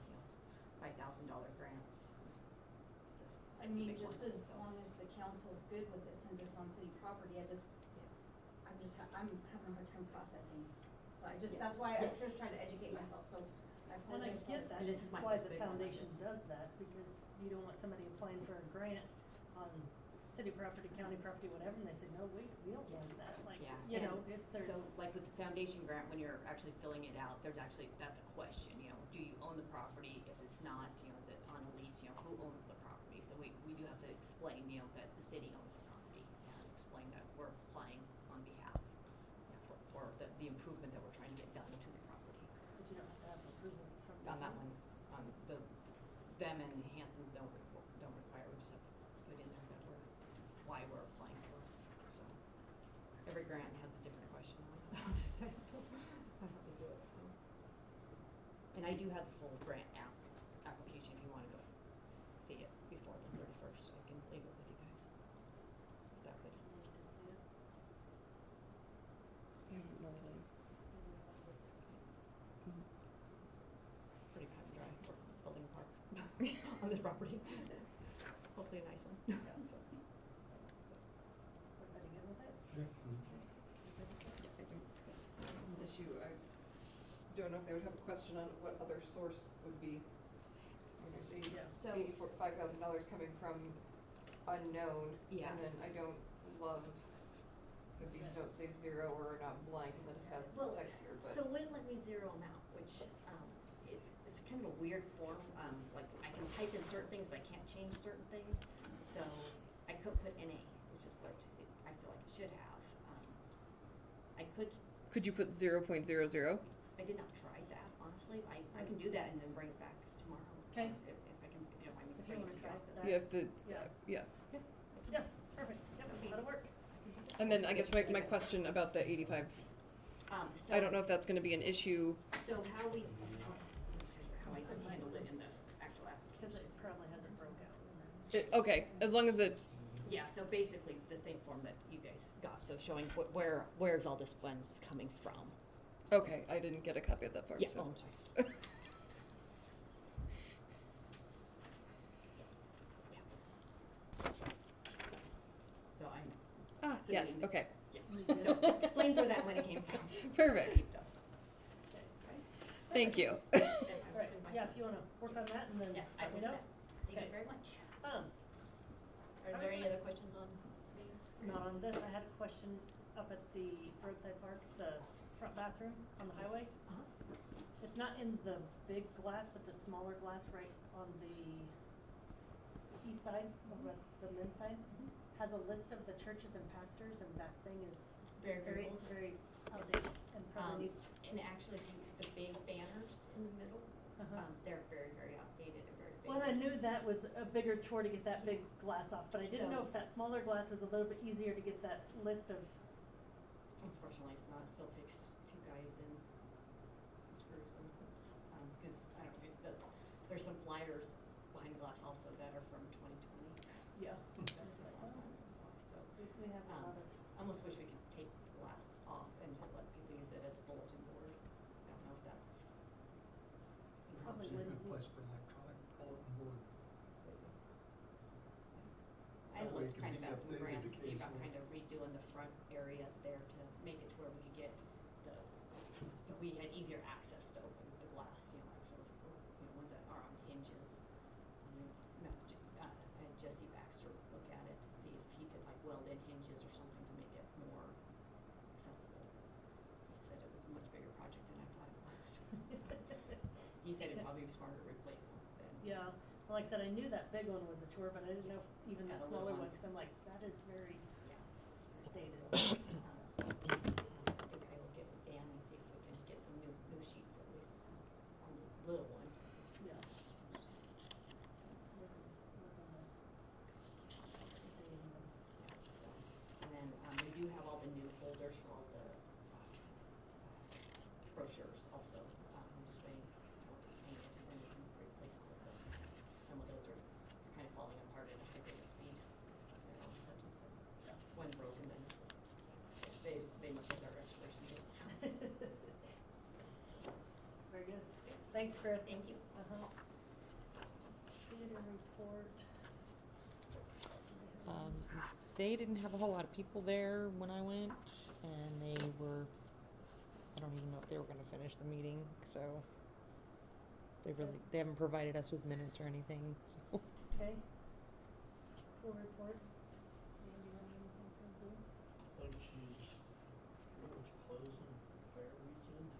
$5,000 grants. It's the I mean, big just ones, as so. long as the council's good with it, since it's on city property, I'm having a hard time processing. So Yeah. that's why I'm Yeah. just trying to educate Yeah. myself, so I and I apologize for get that. that, And this is my why first the big one, I foundation just- does that, because you don't want somebody applying for a grant on city property, county property, whatever, and they say, no, we don't want that, like, Yeah, you know, and if there's. So like with the foundation grant, when you're actually filling it out, that's a question, do you own the property? If it's not, is it on a lease, who owns the property? So we do have to explain, that the city owns the property and explain that we're applying on behalf, for the improvement that we're trying to get done to the property. But you don't have to have approval from the On that city. one, them and the Hansons don't require, we just have to put in there that why we're applying for it, so. Every grant has a different question on it, I'll just say, so, I have to do it, so. And I do have the full grant application, if you wanna go see it before the 31st, I can leave it with you guys. If that would, You need to see it. I don't know that pretty cut and dry for building a park on this property. Hopefully a nice one, Yeah, so. Everybody good with it? Yeah. issue. I don't know if they would have a question on what other source would be. There's So- $5,000 coming from unknown. And then Yes. I don't love that these don't say zero or not blank, and then it has this Well, text here, but. So it wouldn't let me zero them out, which, it's kind of a weird form, like I can type in certain things, but I can't change certain things. So I could put NA, which is what I feel like it should have. I Could you put 0.00? I did not try that, honestly. I can do that and then bring it back tomorrow. Okay. If I can, if you don't mind me If you bringing wanna it to the try office. that. Yeah, if the, Yeah. Yeah, perfect, yep, That'd be that'll easy. work. And then I guess my question about the 85, So. I don't know if that's gonna be an issue. So how we handled it in the actual application. Cause it probably hasn't broke out in there. Okay, as long as it, Yeah, so basically the same form that you guys got, so showing where's all this funds coming from. okay, I didn't get a copy of that form, Yeah, so. oh, I'm sorry. So I'm, Ah, So yes, then- okay, yeah, so explains where that money came from, perfect, so. thank you. Alright, yeah, if you wanna work on that and then Yeah, I let me will do know. that. Thank Okay. you very much. Um, Are there any other questions on these? not on this, I had a question up at the roadside park, the front bathroom on the highway. Uh-huh. It's not in the big glass, but the smaller glass right on the east side, over at the men's side, has a list of the churches and pastors, and that thing is Very, very old. very outdated and Um, probably needs And actually, the big banners in the middle, Uh-huh. they're very, very outdated and very big. Well, I knew that was a bigger chore to get that big glass off, but I didn't know So- if that smaller glass was a little bit easier to get that list of, Unfortunately, it's not, it still takes two guys and some screws and it's, cause I don't know, there's some flyers behind glass also that are from 2020. yeah. That was the last time it was off, so. We have a lot of, I almost wish we could take the glass off and just let people use it as a bulletin board. I don't know if that's. Probably It's a wouldn't good be- place for an electronic bulletin board. I That way it looked can kind of be at some updated grants to see about occasionally. kind of redoing the front area there to make it to where we could get the, so we had easier access to open the glass, you know, actually, ones that are on hinges. I had Jesse Baxter look at it to see if he could like weld in hinges or something to make it more accessible. He said it was a much bigger project than I thought it was. He said it'd probably be smarter to replace them than. yeah, well, like I said, I knew that big one was a chore, but I didn't know if even Yeah, that the little smaller one, ones. cause I'm like, that is very Yeah, it's very dated. So, I think I will get with Dan and see if we can get some new sheets at least on the little one. Yeah. And then, we do have all the new folders for all the, brochures also, I'm just waiting until it's painted and then we can replace all of those. Some of those are kind of falling apart at a bigger speed, they're all such and so, one broke and then it just, they must have their expiration dates. Very good. Thanks, Chris. Thank you. Uh-huh. Theater report. They didn't have a whole lot of people there when I went, and they were, I don't even know if they were gonna finish the meeting, so they haven't provided us with minutes or anything, so. Okay. Pool report. Dan, do you have anything from pool? Like she's pretty much closing fair weekend.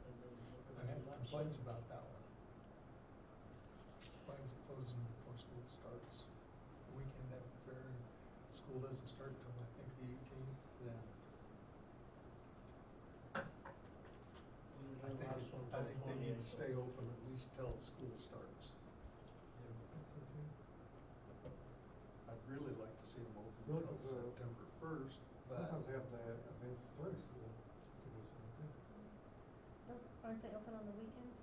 And then I have election. complaints about that one. Why is it closing before school starts? The weekend after fair, school doesn't start till I think the 18th, then I think, I think they need to stay open at least till school starts. Yeah, I think so too. I'd really like to see them open Really, till 'cause, September 1st, but. Sometimes they have the events during school to go through too. Aren't they open on the weekends?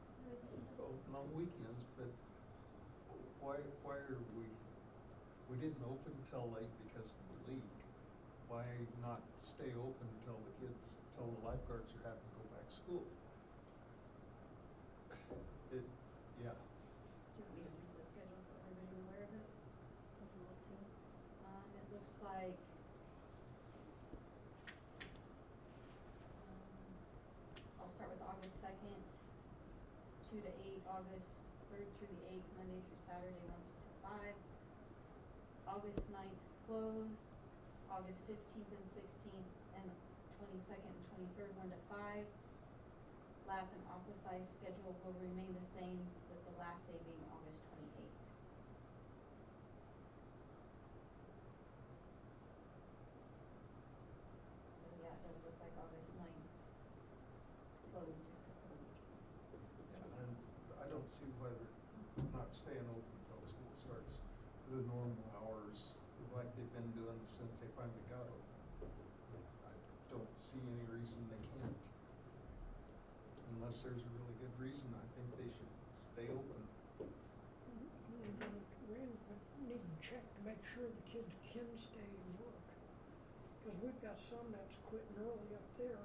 Open on weekends, but why are we didn't open till late because of the league. Why not stay open till the lifeguards are having to go back to school? Yeah, Do you want me to read the schedule so everybody's aware of it? If you want to. It looks like, I'll start with August 2nd, 2 to 8, August 3rd through the 8th, Monday through Saturday, 1 to 5. August 9th closed, August 15th and 16th, and 22nd and 23rd, 1 to 5. Lap and aqua size schedule will remain the same, with the last day being August 28th. So yeah, it does look like August 9th is closed except for the weekends. and I don't see why they're not staying open until school starts the normal hours, like they've been doing since they finally got open. I don't see any reason they can't. Unless there's a really good reason, I think they should stay open. We need to check to make sure the kids can stay and work. Cause we've got some that's quitting early up there,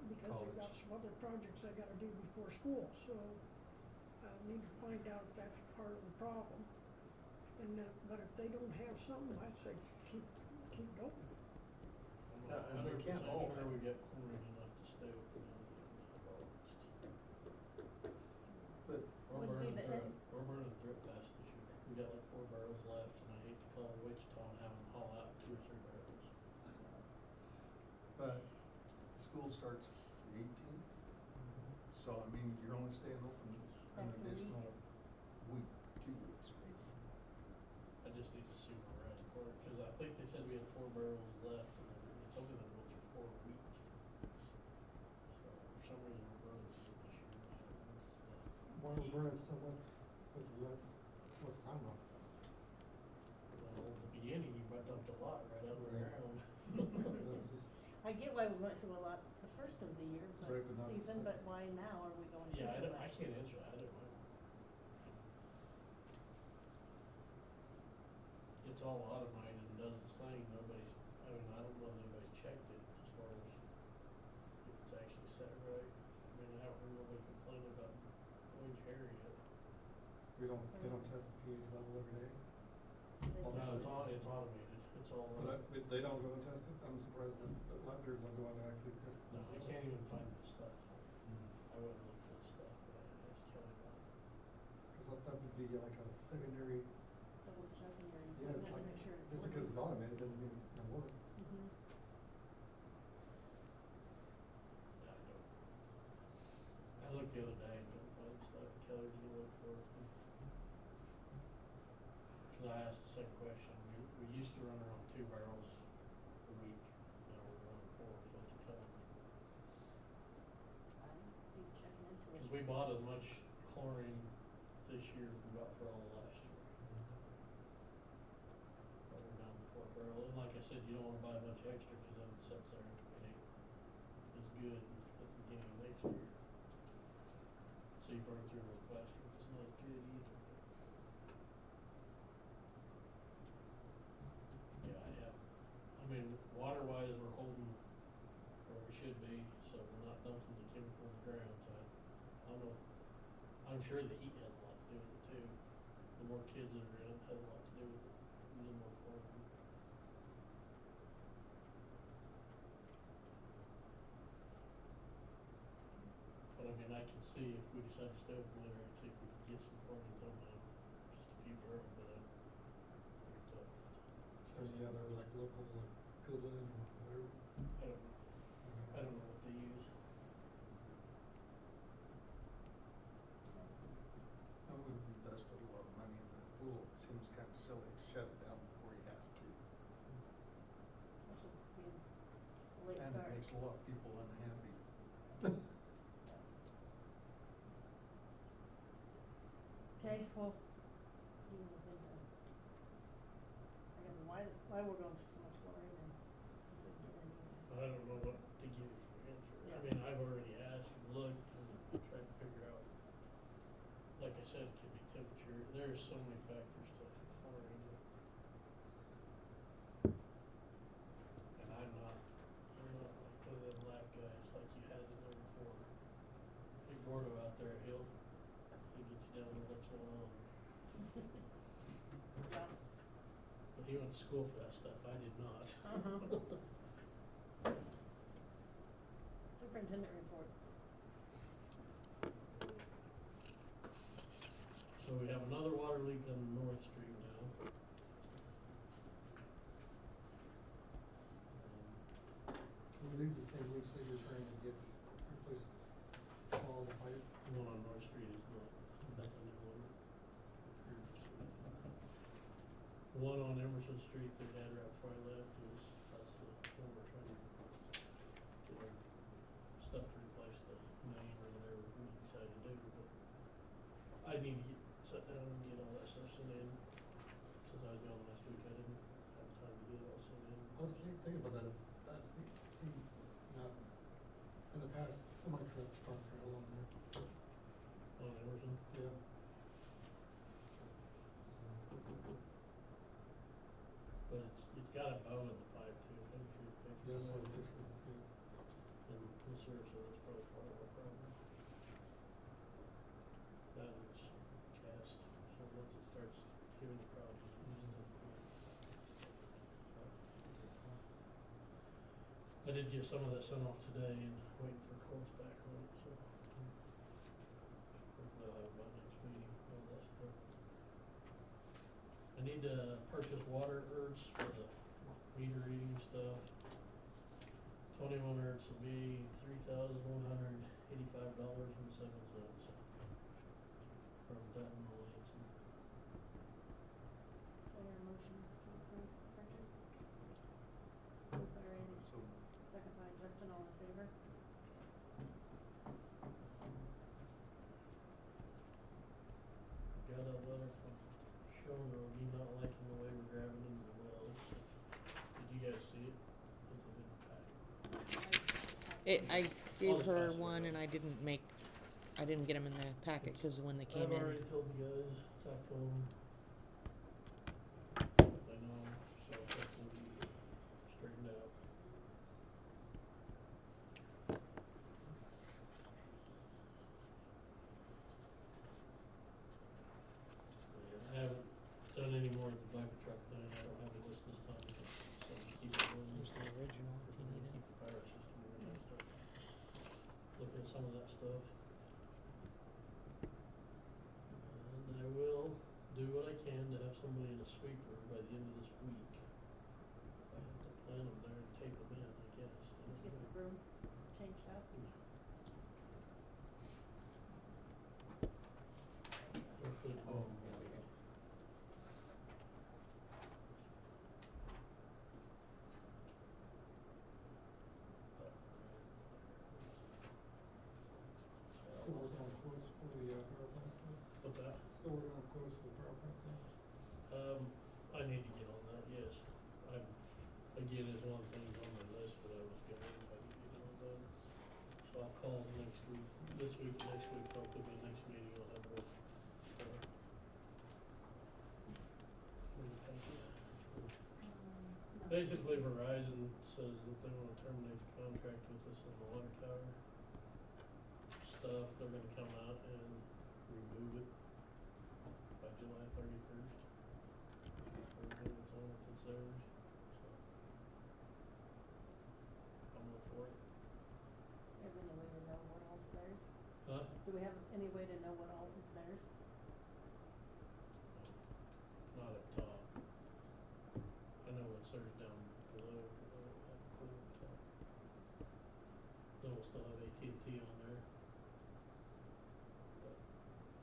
because they've got College. some other projects they gotta do before school, so I need to find out if that's part of the problem. And, but if they don't have something, I'd say keep it open. Yeah, and they can't all I'm have- sure we get chlorine enough to stay open in August. But We're Would be burning the through, end. we're burning through it fast this year. We got like 4 barrels left and I hate to call Wichita and have them haul out 2 or 3 barrels. But school starts the 18th, so I mean, you're only staying open an That's a week. additional week, 2 weeks maybe. I just need to see where we're at, cause I think they said we had 4 barrels left and they told me that it was for 4 weeks. so much with less time on it? Well, at the beginning, you might dump a lot right out of the Right. ground. That's just, I get why we went through a lot the first of the year, Right, but not the season, but second. why now are we going through Yeah, so much? I can't answer that, I don't know. It's all automated and does its thing, nobody's, I mean, I don't know if anybody's checked it as far as if it's actually set right. I mean, I haven't heard nobody complain about Wage area yet. they don't test the pH level every day? They No, just- It's automated, it's all, But they don't go and test it? I'm surprised that the Letters don't go in and actually test it no, I themselves. can't even find this stuff. Mm. I wouldn't look for this stuff, but I asked Kelly about it. Cause that would be like a secondary, Double checking your yeah, it's equipment to like, make sure it's just working. because it's automated doesn't mean it's gonna work. Mhm. Yeah, I don't. I looked the other day and couldn't find the stuff, Kelly didn't look for it. Cause I asked the same question, we used to run around 2 barrels a week, now we're running 4, so it's a ton. I'd be checking into it. Cause we bought as much chlorine this year as we bought for all of last year. But we're down to 4 barrels, and like I said, you don't wanna buy a bunch extra, cause then it sits there and it ain't as good at the beginning of next year. So you burn through real faster, it's not as good either. Yeah. I mean, water wise, we're holding where we should be, so we're not dumping the chemical in the ground, so I don't know. I'm sure the heat has a lot to do with it too. The more kids that are in it has a lot to do with it, using more chlorine. But I mean, I can see if we decide to stay open there, I'd see if we could get some chlorine somehow, just a few barrels, but it's tough. So any other like local, like Goodland or whatever? I don't know what they use. And we've invested a lot of money in that pool. It seems kind of silly to shut it down before you have to. Especially being a late And it start. makes a lot of people unhappy. Okay, well, you can look into, I guess why we're going through so much chlorine and if we can get any. I don't know what to give you for answer. I Yeah. mean, I've already asked and looked and tried to figure out, like I said, it could be temperature, there's so many factors to chlorine. And I'm not like one of them lab guys like you had in there before. Big Gordo out there, he'll get you down to what's going on. Yeah. But he went to school for that stuff, I did not. Superintendent report. So we have another water leak on North Street now. Were these the same leaks that you're trying to get replaced all the pipe? The one on North Street is not, that's a new one. The one on Emerson Street that had right before I left is, that's the one we're trying to get our stuff to replace the main or whatever we decided to do, but I need to sit down and get all that stuff sent in. Since I was gone last week, I didn't have time to get it all sent in. I was thinking about that, I see, not, in the past, semi trucks parked right along there. On Emerson? Yeah. But it's got a bow in the pipe too, I'm sure you think. Yes, I think so, yeah. And the sewer, so that's probably part of our problem. That it's cast, so once it starts giving you problems, you just don't. I did get some of that sent off today and waiting for quotes back on it, so. Hopefully I'll have it by next meeting, all that stuff. I need to purchase water hertz for the meter reading stuff. 21 hertz will be $3,185.07 from Dutton Williamson. Do I hear a motion to approve purchase? Moved by Randy, So second by Justin, all in favor? I I'll gave just her pass it one around. and I didn't get them in the packet, cause when they came I've in. already told the guys, talked to them. They know, so hopefully we get straightened out. Yeah, I haven't done any more of the bucket truck thing, I don't have a list this time, so keep it going. Here's the original, if you need Keep it. the power system, we're gonna start looking at some of that stuff. And I will do what I can to have somebody in a sweeper by the end of this week. I have to plant them there and tape them in, I guess. I Did you get don't the know. room changed out? Hopefully it Oh, won't. Still working on quotes for the, power plant thing? What's that? Still working on quotes for the power plant thing? I need to get on that, yes. Again, it's one thing on my list, but I was gonna, if I can get it all done. So I'll call next week, this week, next week, hopefully by next meeting I'll have both. No. Basically Verizon says that they wanna terminate the contract with us on the water tower stuff, they're gonna come out and remove it by July 31st. Everything that's on it that's theirs, so. I'm all for it. Have any way to know what all's theirs? Huh? Do we have any way to know what all is theirs? Not up top. I know what's theirs down below, but I don't have a clue up top. Then we'll still have AT&T on there. But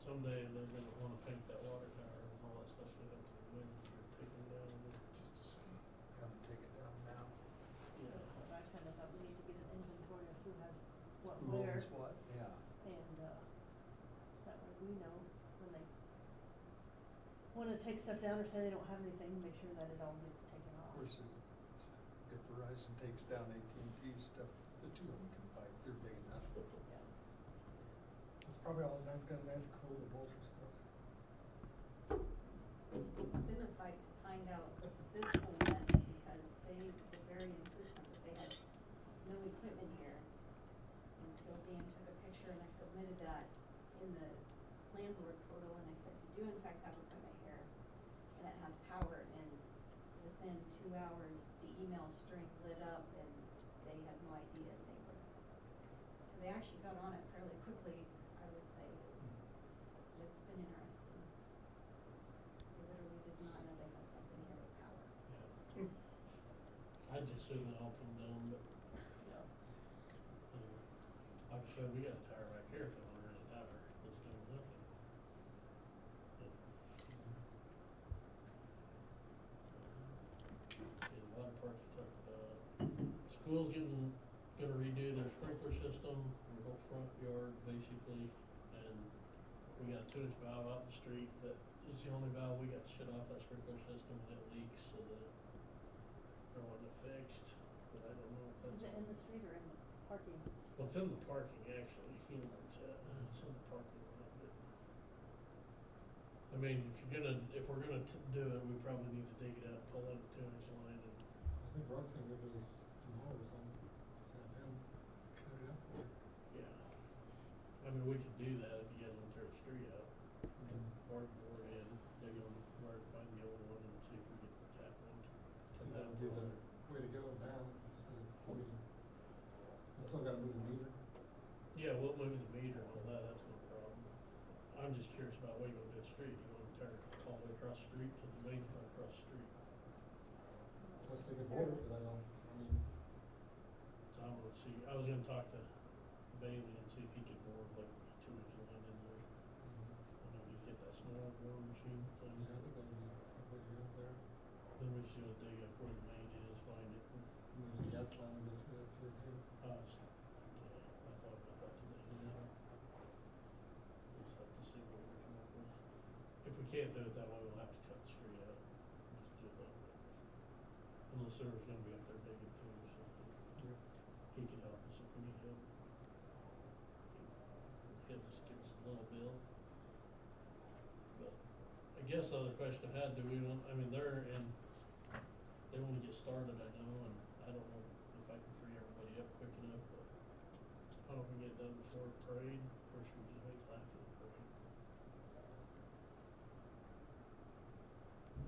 someday they're gonna wanna paint that water tower and all that stuff's gonna have to be moved or taken down. just have them take it down now. Yeah. But I kinda thought we need to get an inventory of who has what Who where, owns what? Yeah. and, that way we know when they wanna take stuff down or say they don't have anything, make sure that it all gets taken Of off. course, if Verizon takes down AT&T stuff, the two of them can fight, they're big enough. Yeah. It's probably all, that's got a nice cool vulture stuff. It's been a fight to find out this whole mess because they were very insistent that they had no equipment here until Dan took a picture and I submitted that in the landlord portal and I said, you do in fact have equipment here and it has power and within 2 hours, the email string lit up and they had no idea they were. So they actually got on it fairly quickly, I would say. It's been interesting. They literally did not know they had something here with power. Yeah. I just assume they all come down, but Yeah. anyway. Like I said, we got a tower back here if they wanna run a tower, that's doing nothing. But, okay, the water park you talked about. School's gonna redo their sprinkler system, their whole front yard basically, and we got a 2-inch valve out in the street that is the only valve we got to shut off that sprinkler system and it leaks, so that they're wanting it fixed, but I don't know if that's. Is it in the street or in the parking? Well, it's in the parking actually, it's in the parking lot, but. I mean, if we're gonna do it, we probably need to dig it out, pull out a 2-inch line and, I think Ross can give us tomorrow or something, just have him cut it out for you. yeah. I mean, we could do that if you guys want to tear the street out, or bore it in, dig on where to find the old one and see if we can tap one. I think that would be the way to go down, instead of waiting. We still gotta move the meter. Yeah, we'll move the meter and all that, that's no problem. I'm just curious about what you gonna do with the street, you wanna tear it all the way across the street, put the main line across the street. Unless they can board it, but I don't, I mean, So I'm gonna see, I was gonna talk to Bailey and see if he could bore like a 2-inch line in there. I know he's got that small boring machine thing. yeah, I think that would be a way to go there. Then we just gotta dig up where the main is, find it. And there's a gas line that goes through that too, too. Yeah, I thought about that today. Yeah. We'll just have to see what we can come up with. If we can't do it that way, we'll have to cut the street out, just do it that way. Unless there was gonna be up there digging too or something. Yeah. he could help us if we need help. He'll just give us a little bill. But I guess the other question I had, do we want, I mean, they wanna get started, I know, and I don't know if I can free everybody up quick enough, but I don't know if we can get it done before parade, or should we just wait till after the parade?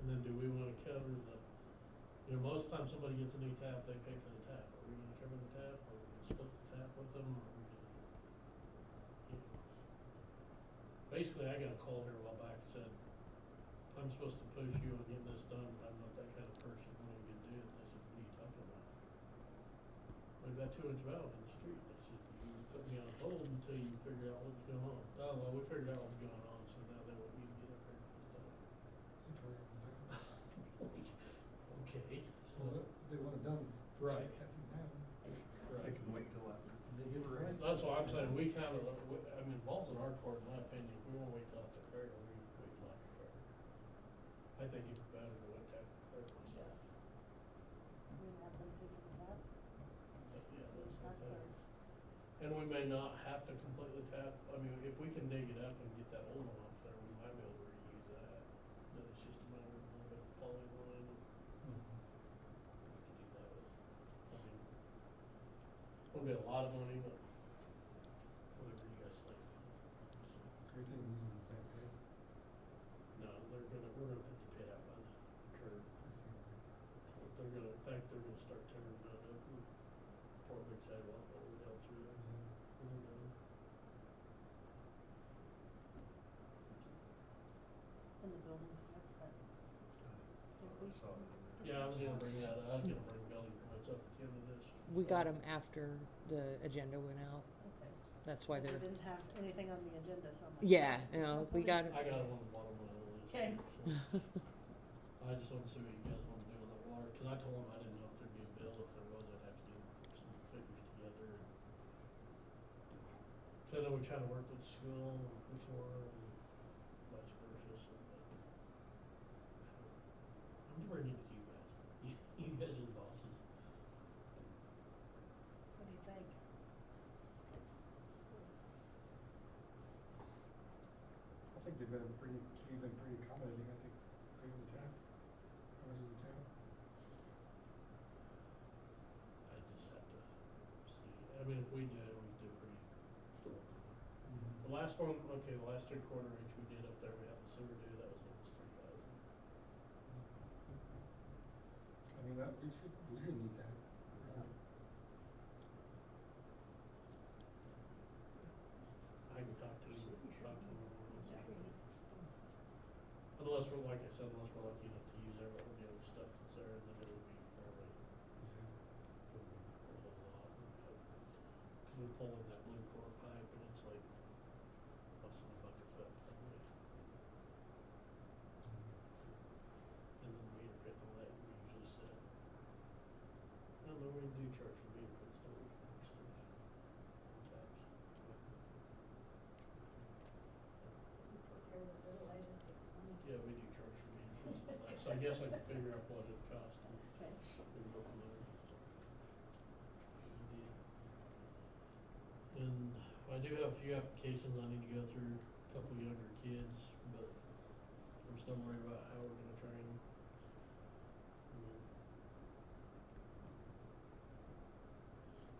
And then do we wanna cover most times somebody gets a new tap, they pay for the tap. Are we gonna cover the tap, or are we gonna split the tap with them, or are we gonna, basically, I got a call here a while back, that said, I'm supposed to push you on getting this done, but I'm not that kind of person, when you can do it. I said, what are you talking about? We've got 2 inch valve in the street. I said, you put me on hold until you figure out what's going on. Oh, well, we figured out what's going on, so now they want me to get up here and stuff. Okay, so, They want it done. right, Half an hour. right. They can wait till after. They give it right. That's why I'm saying, we kind of, I mean, ball's in our court, in my opinion. If we wanna wait till after fair, we wait till after fair. I think it's better to wait till after fair myself. We have them pay for the tap, But yeah, at least that's that's the their, thing. And we may not have to completely tap, I mean, if we can dig it up and get that old one off there, we might be able to reuse that. Then it's just a matter of a little bit of poly line and we can do that with, I mean, won't be a lot of money, but whatever you guys think. Great thing using the same pay. No, we're gonna put the pit out by the curb. I see. They're gonna, in fact, they're gonna start tearing that up and pour a big sidewalk all the way down through there. in the building, that's that. I saw it in there. Yeah, I was gonna bring that, I was gonna bring building permits up at the end of this. We got them after the agenda went out. Okay. That's why We they're, didn't have anything on the agenda, so I'm like. yeah, no, we got it. I got it on the bottom of the list. Okay. So. I just wanted to see what you guys wanna do with that water, cause I told them I didn't know if there'd be a bill, if there was, I'd have to do some figures together and. So I know we kinda worked with school before and vice versa, so but. I'm just bringing it to you guys, you guys are the bosses. What do you think? I think they've been pretty accommodating, I think, pay for the tap. How much is the tap? I just have to see, I mean, if we do it, we do pretty. The last one, okay, the last 3/4 inch we did up there, we had the sewer due, that was almost 3,000. I mean, that, we should need that. I can talk to him once or unless we're, like I said, unless we're lucky enough to use every, the other stuff that's there, then it would be fairly, a little lot. Cause we pull in that blue core pipe and it's like less than a bucket foot probably. And then the meter pit and all that, we usually set. I don't know, we do charge for meter pits, don't we? Taps. You procure the bill, I just take the money. Yeah, we do charge for meters and all that, so I guess I can figure out what it costs and Okay. we can go from there. And I do have a few applications I need to go through, a couple younger kids, but I'm still worried about how we're gonna train them.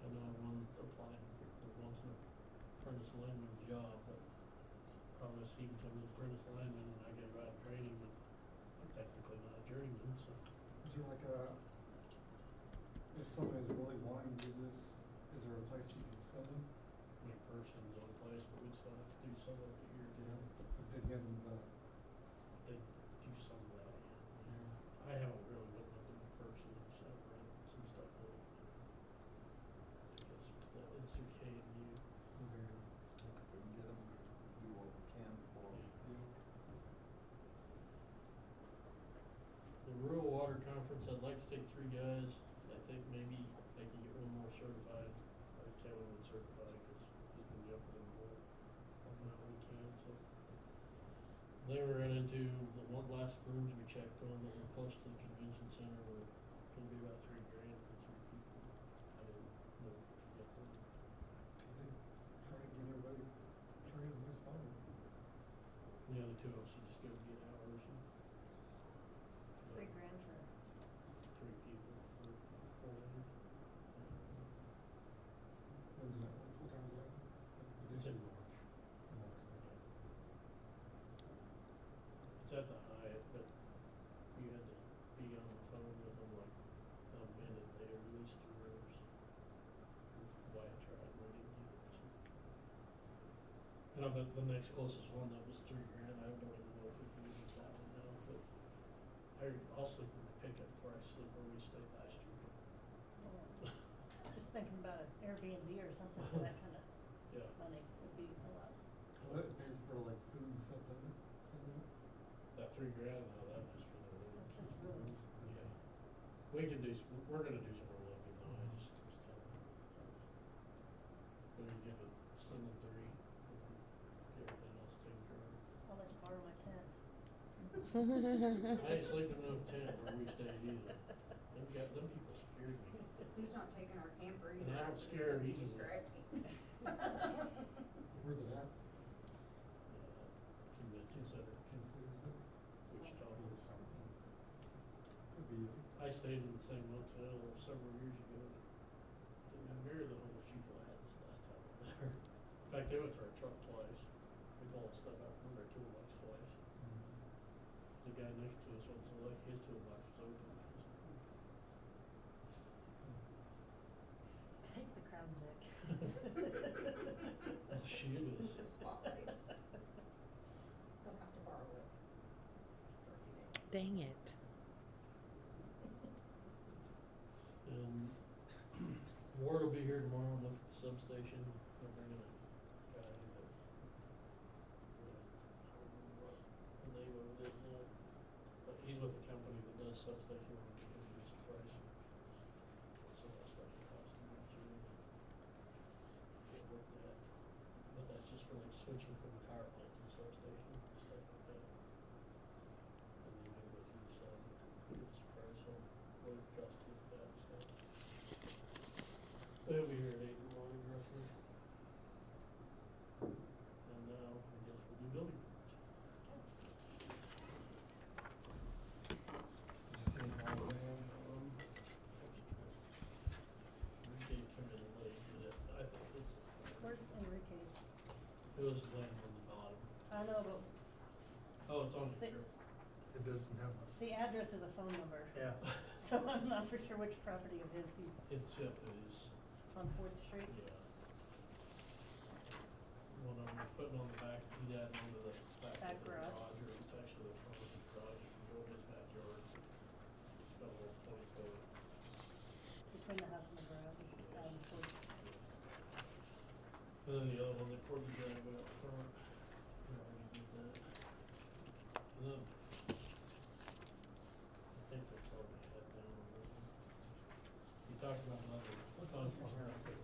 I know one applied, that wants an apprentice lineman job, but promised he becomes an apprentice lineman and I get out training, but I'm technically not a journeyman, so. Is there like if someone is really wanting to do this, is there a place you can send them? McPherson's the only place, but we'd still have to do some of it here too. But they give them the, They do some of that, yeah. yeah. I haven't really looked at the McPherson stuff, read some stuff on it. I guess, but it's through KMU. Okay. Look, if we can get them, do what we can for you. The Rural Water Conference, I'd like to take 3 guys. I think maybe I can get one more certified. Taylor would certify because he's been jumping in the water on that weekend, so. They were run into the one last rooms we checked on that were close to the convention center were gonna be about $3 grand for 3 people. I didn't know And I bet the next closest one that was $3,000, I don't even know if we can use that one now, but I'll sleep in the pickup before I sleep where we stayed last year. Just thinking about an Airbnb or something for that kind of Yeah. money would be a lot. Well, that pays for like food and stuff, doesn't it? That $3,000, no, that was for the room. That's just rooms. Yeah. We can do, we're gonna do some more looking though, I just was telling you. We can give it, send them 3, get everything else taken care of. I'll let you borrow my tent. I ain't sleeping in no tent where we stayed either. Them people scared me. Who's not taking our camper And either? I'm after the scared stuff you easily. described. Where's it at? Convention center, Kansas City, is it? Wichita. Could be. I stayed in the same motel several years ago. Didn't mirror the whole people I had this last time I was there. In fact, they went through our truck twice. We pulled stuff out from their toolbox twice. The guy next to us went to like his toolbox was open. Take the Crown Vic. Well, she is. Spotlight. They'll have to borrow it for a few days. Dang it. And Ward will be here tomorrow and look at the substation. They're bringing a guy that, I don't remember what the name of it is now, but he's with a company that does substation work. He's gonna give us a price. What some of that stuff costs to go through. Get looked at. But that's just for like switching from the power plant to the substation, stuff like that. And then they go through the sub, give us a price on what it costs to do that stuff. They'll be here at 8 in the morning roughly. And now, I guess we'll do building permits. Did you say all the way on? Enrique come in late, but I think it's, Where's Enrique's? it was laying on the bottom. I know, but Oh, it's on They- here. It doesn't have the address is a phone number, yeah. so I'm not for sure which property of his he's It's, yep, it is, on 4th Street. yeah. One of them is putting on the back, he's adding onto the back Back of the garage. garage, or it's actually the front of the garage, you can go in his backyard. It's got a little 20-foot. Between the house and the garage, 4th. And then the other one, they poured the driveway up front. We already did that. And then, I think that's all we had down on this one. You talked about another. What's fund this one here? for-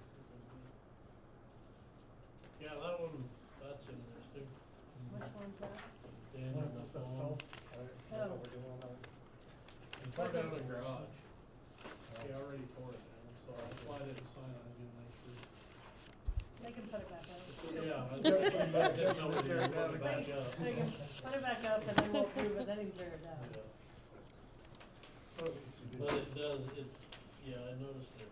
Yeah, that one, that's interesting. Which one's that? Dan One on the that's the phone. south, Oh. what we're doing on our. He tore down the garage. He already tore it down, so that's why I didn't sign it, I was gonna make sure. They can put it back up. Yeah, I didn't know what he was putting back up. They can put it back up and then we'll approve it, then he can tear it down. Yeah. Well, at least you did. But it does, yeah, I noticed it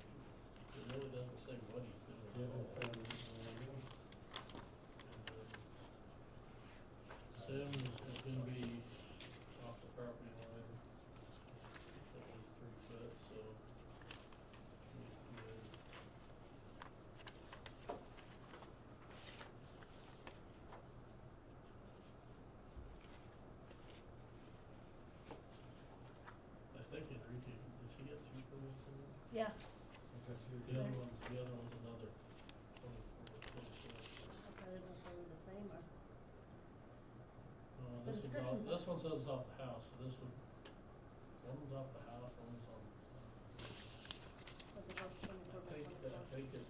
really doesn't say what he's doing. Yeah, that's, Sims is gonna be off the property line, at least 3 foot, so. he's good. I think Enrique, does he get 2 permits in it? Yeah, is that you? The other one's another 24, 26. I didn't know if they were the same or. The This one's description's this one says it's off the house, so this one, one's off the house, one's on, What the both 24 by 24. I think it,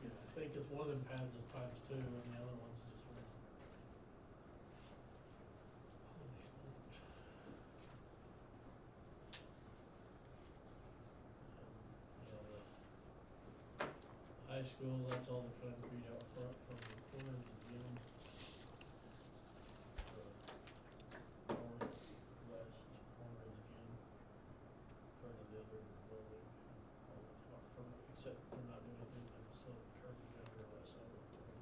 yeah, I think it's one of them pads is times 2 and the other one's just one. Holy smokes. Yeah, the high school, that's all the concrete out front from the corner to the gym. Northwest corner of the gym, front of the other building, all out front, except they're not doing anything like the side curb on the west side of the building.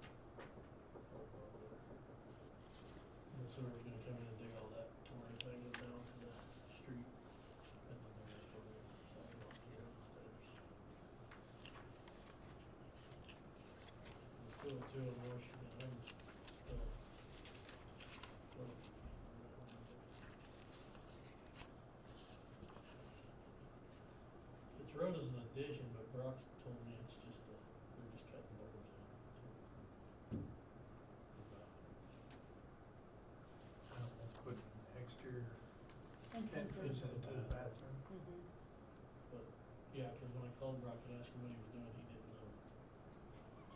The sewer's gonna come in and dig all that torn thing down to the street, and then they're gonna put in sidewalk here and stairs. Let's go to a motion, addition, but Brock told me it's just they're just cutting doors in. Put exterior Entrances. entrance into the bathroom. Mhm. But, yeah, 'cause when I called Brock and asked him what he was doing, he didn't know.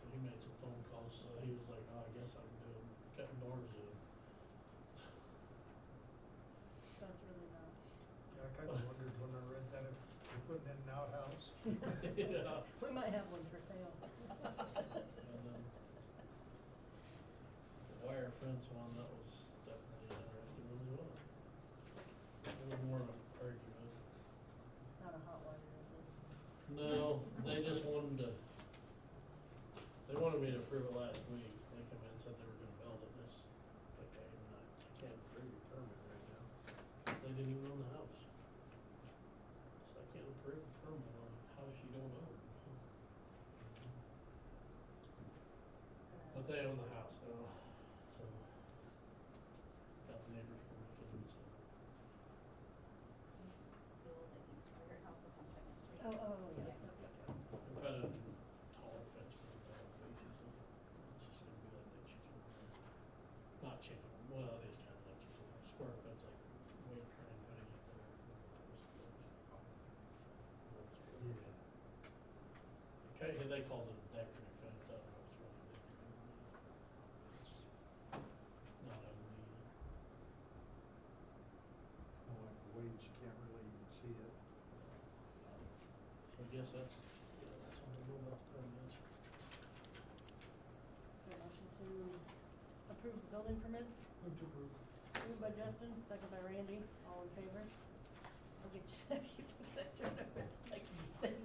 So he made some phone calls, so he was like, oh, I guess I'm doing, cutting doors in. That's really not. Yeah, I kinda wondered when I read that, if you're putting in an outhouse. Yeah. We might have one for sale. And then the wire fence one, that was definitely interesting as well. It was more of an argument. It's not a hot wire, is it? No, they just wanted me to approve it last week. They come in and said they were gonna build it this, okay, and I can't approve your permit right now. They didn't even own the house. So I can't approve a permit on a house you don't own. But they own the house though, so got the neighbors permission, so. The old, I think, Sawyer House up on Second Street. Oh, yeah. Yeah. We put a taller fence for the dog cages, so it's just gonna be like the chicken wire. Not chicken, well, it is kinda like chicken wire, square fence, like weight train putting it there. Yeah. Okay, and they called it a decorative fence, I don't know what's wrong with it. It's not ugly. Well, like the wage, you can't really even see it. So I guess that's all I know about permits. Is there a motion to approve the building permits? Move to approve. Moved by Justin, second by Randy, all in favor? Okay, just you put that tournament, like, this.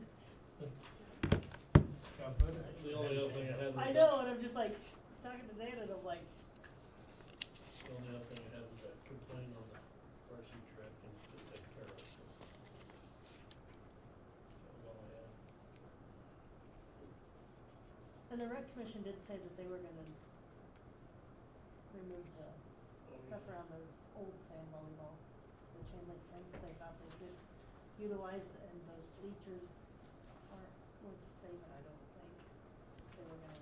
Got put it. The only other thing I had was. I know, and I'm just like, talking to Dan, and I'm like, The only other thing I had was that complaint on the RC track and to take care of, so. That was all I had. and the rec commission did say that they were gonna remove the stuff around the old sand volleyball, the chain link fence, they thought they could utilize, and those bleachers aren't worth saving, I don't think. They were gonna.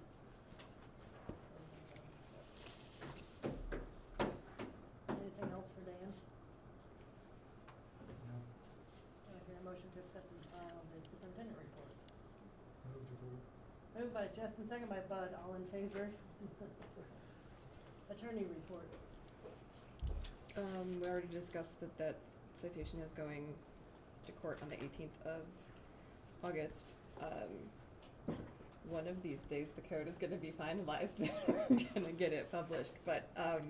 Anything else for Dan? No. Do I hear a motion to accept and file the superintendent report? Move to approve. Moved by Justin, second by Bud, all in favor? Attorney report. We already discussed that citation is going to court on the 18th of August. One of these days, the code is gonna be finalized. We're gonna get it published, but, I've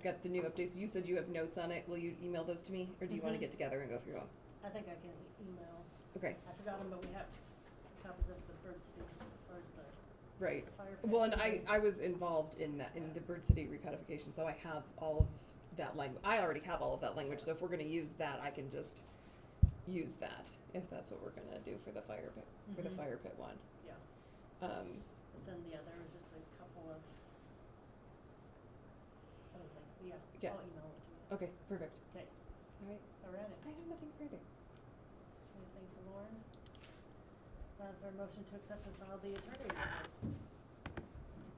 got the new updates. You said you have notes on it. Will you email those to me, or do you wanna Mhm. get together and go through them? I think I can email, Okay, I forgot them, but we have copies of the bird city as far as the right. fire pit. Well, and I was involved in that, in the Bird City recodification, so I have all of that language. I already have all of that language, so if we're gonna use that, I can just use that, if that's what we're gonna do for the fire pit, for the Mhm. fire pit one. Yeah, Um, but then, yeah, there was just a couple of other things, but yeah, Yeah. I'll email it to you. okay, perfect. Okay, Alright, alright, I have nothing further. anything for Lauren? Is there a motion to accept and file the attorney report?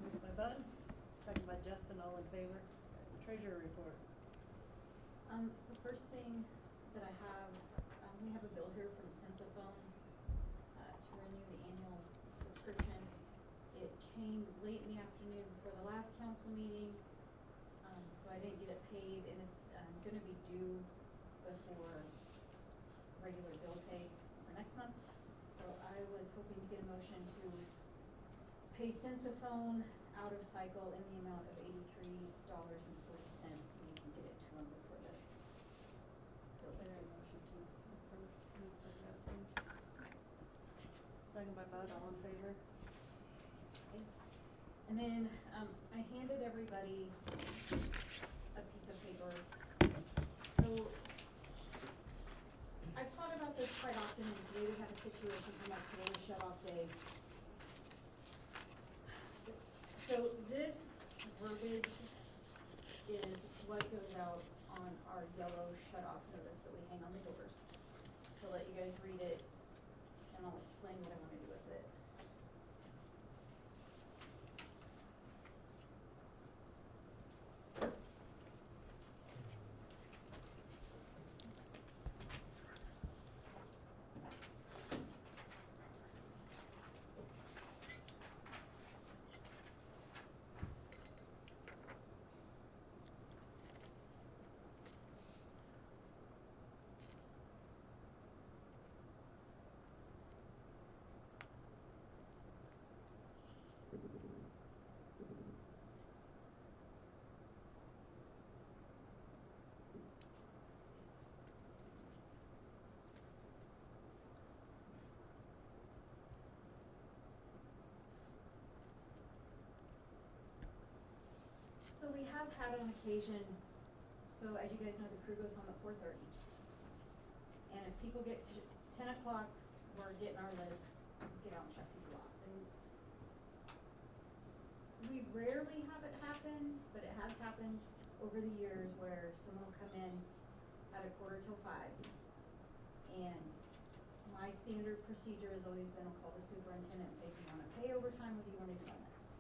Moved by Bud, second by Justin, all in favor. Treasurer report. The first thing that I have, we have a bill here from Sensophone, to renew the annual subscription. It came late in the afternoon before the last council meeting, so I didn't get it paid, and it's, gonna be due before regular bill pay for next month. So I was hoping to get a motion to pay Sensophone out of cycle in the amount of $83.40, so we can get it to them before the bill Is is there a due. motion to approve, move for Justin? Second by Bud, all in favor? Okay. And then, I handed everybody a piece of paper. So, I've thought about this quite often, and today we had a situation come up, today was shut-off day. So this verbiage is what goes out on our yellow shut-off notice that we hang on the doors. To let you guys read it explain what I wanna do with it. So we have had on occasion, so as you guys know, the crew goes home at 4:30. And if people get to 10 o'clock, we're getting our list, get out and shut people off. And we rarely have it happen, but it has happened over the years where someone will come in at 5:15. And my standard procedure has always been to call the superintendent and say, do you wanna pay overtime or do you wanna do on this?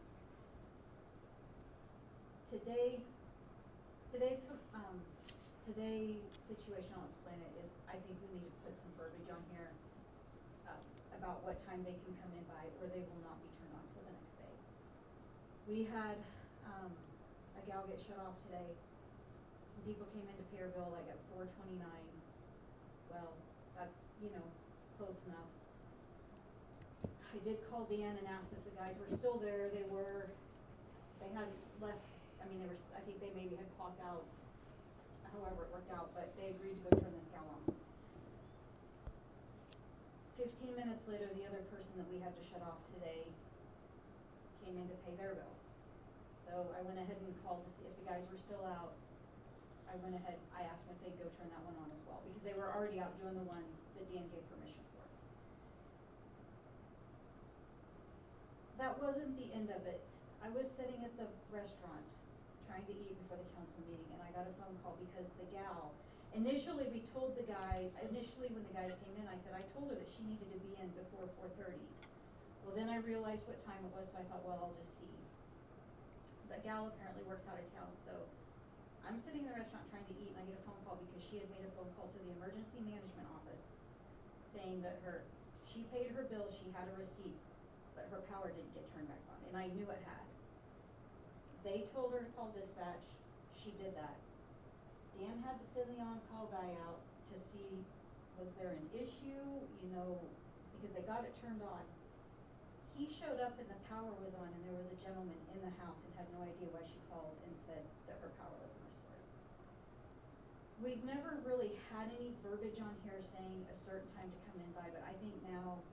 Today's situation, I'll explain it, is I think we need to put some verbiage on here, about what time they can come in by, or they will not be turned on till the next day. We had, a gal get shut off today. Some people came in to pay her bill like at 4:29. Well, that's, close enough. I did call Dan and asked if the guys were still there. They hadn't left, I think they maybe had clocked out, however it worked out, but they agreed to go turn this gal on. 15 minutes later, the other person that we had to shut off today came in to pay their bill. So I went ahead and called to see if the guys were still out. I asked them if they'd go turn that one on as well, because they were already out doing the one that Dan gave permission for. That wasn't the end of it. I was sitting at the restaurant trying to eat before the council meeting, and I got a phone call because the gal, initially when the guys came in, I said, I told her that she needed to be in before 4:30. Well, then I realized what time it was, so I thought, well, I'll just see. The gal apparently works out of town, so I'm sitting in the restaurant trying to eat, and I get a phone call because she had made a phone call to the emergency management office saying that she paid her bill, she had a receipt, but her power didn't get turned back on, and I knew it had. They told her to call dispatch, she did that. Dan had to send the on-call guy out to see, was there an issue, because they got it turned on. He showed up and the power was on, and there was a gentleman in the house and had no idea why she called and said that her power wasn't restored. We've never really had any verbiage on here saying a certain time to come in by, but I think now,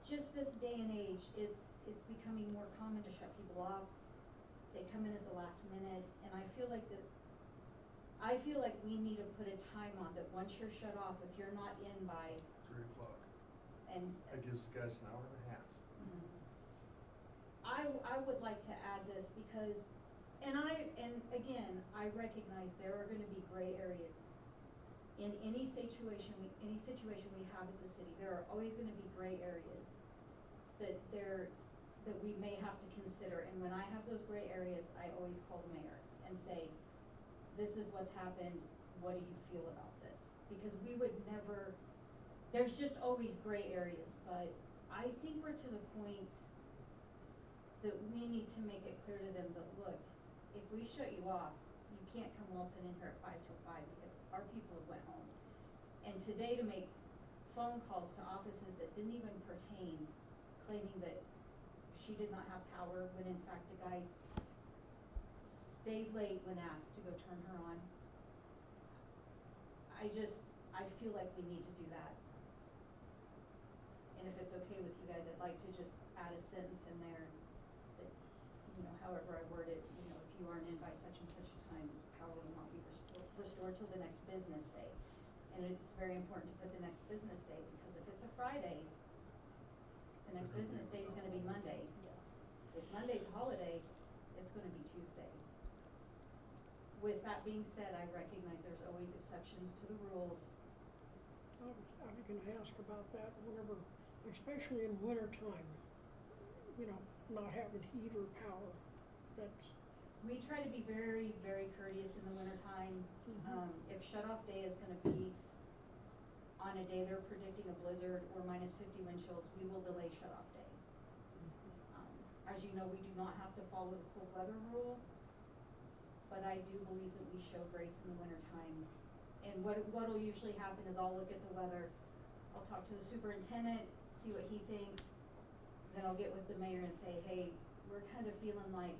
just this day and age, it's becoming more common to shut people off. They come in at the last minute, and I feel like we need to put a time on that. Once you're shut off, if you're not in by 3:00. and That gives the guys an hour and a half. I would like to add this because, and again, I recognize there are gonna be gray areas. In any situation we have at the city, there are always gonna be gray areas that we may have to consider. And when I have those gray areas, I always call the mayor and say, this is what's happened, what do you feel about this? Because we would never, there's just always gray areas, but I think we're to the point that we need to make it clear to them that, look, if we shut you off, you can't come waltzing in here at 5 till 5 because our people have went home. And today to make phone calls to offices that didn't even pertain, claiming that she did not have power, when in fact the guys stayed late when asked to go turn her on. I feel like we need to do that. And if it's okay with you guys, I'd like to just add a sentence in there that, however I word it, if you aren't in by such and such a time, power will not be restored till the next business day. And it's very important to put the next business day, because if it's a Friday, the next business day is gonna be Monday. If Monday's a holiday, it's gonna be Tuesday. With that being said, I recognize there's always exceptions to the rules. I was gonna ask about that whenever, especially in winter time, you know, not having heat or power, that's, We try to be very, very courteous in the wintertime. Mhm. If shut-off day is gonna be on a day they're predicting a blizzard or -50 wind chills, we will delay shut-off day. As you know, we do not have to follow the cold weather rule, but I do believe that we show grace in the wintertime. And what'll usually happen is I'll look at the weather, I'll talk to the superintendent, see what he thinks, then I'll get with the mayor and say, hey, we're kind of feeling like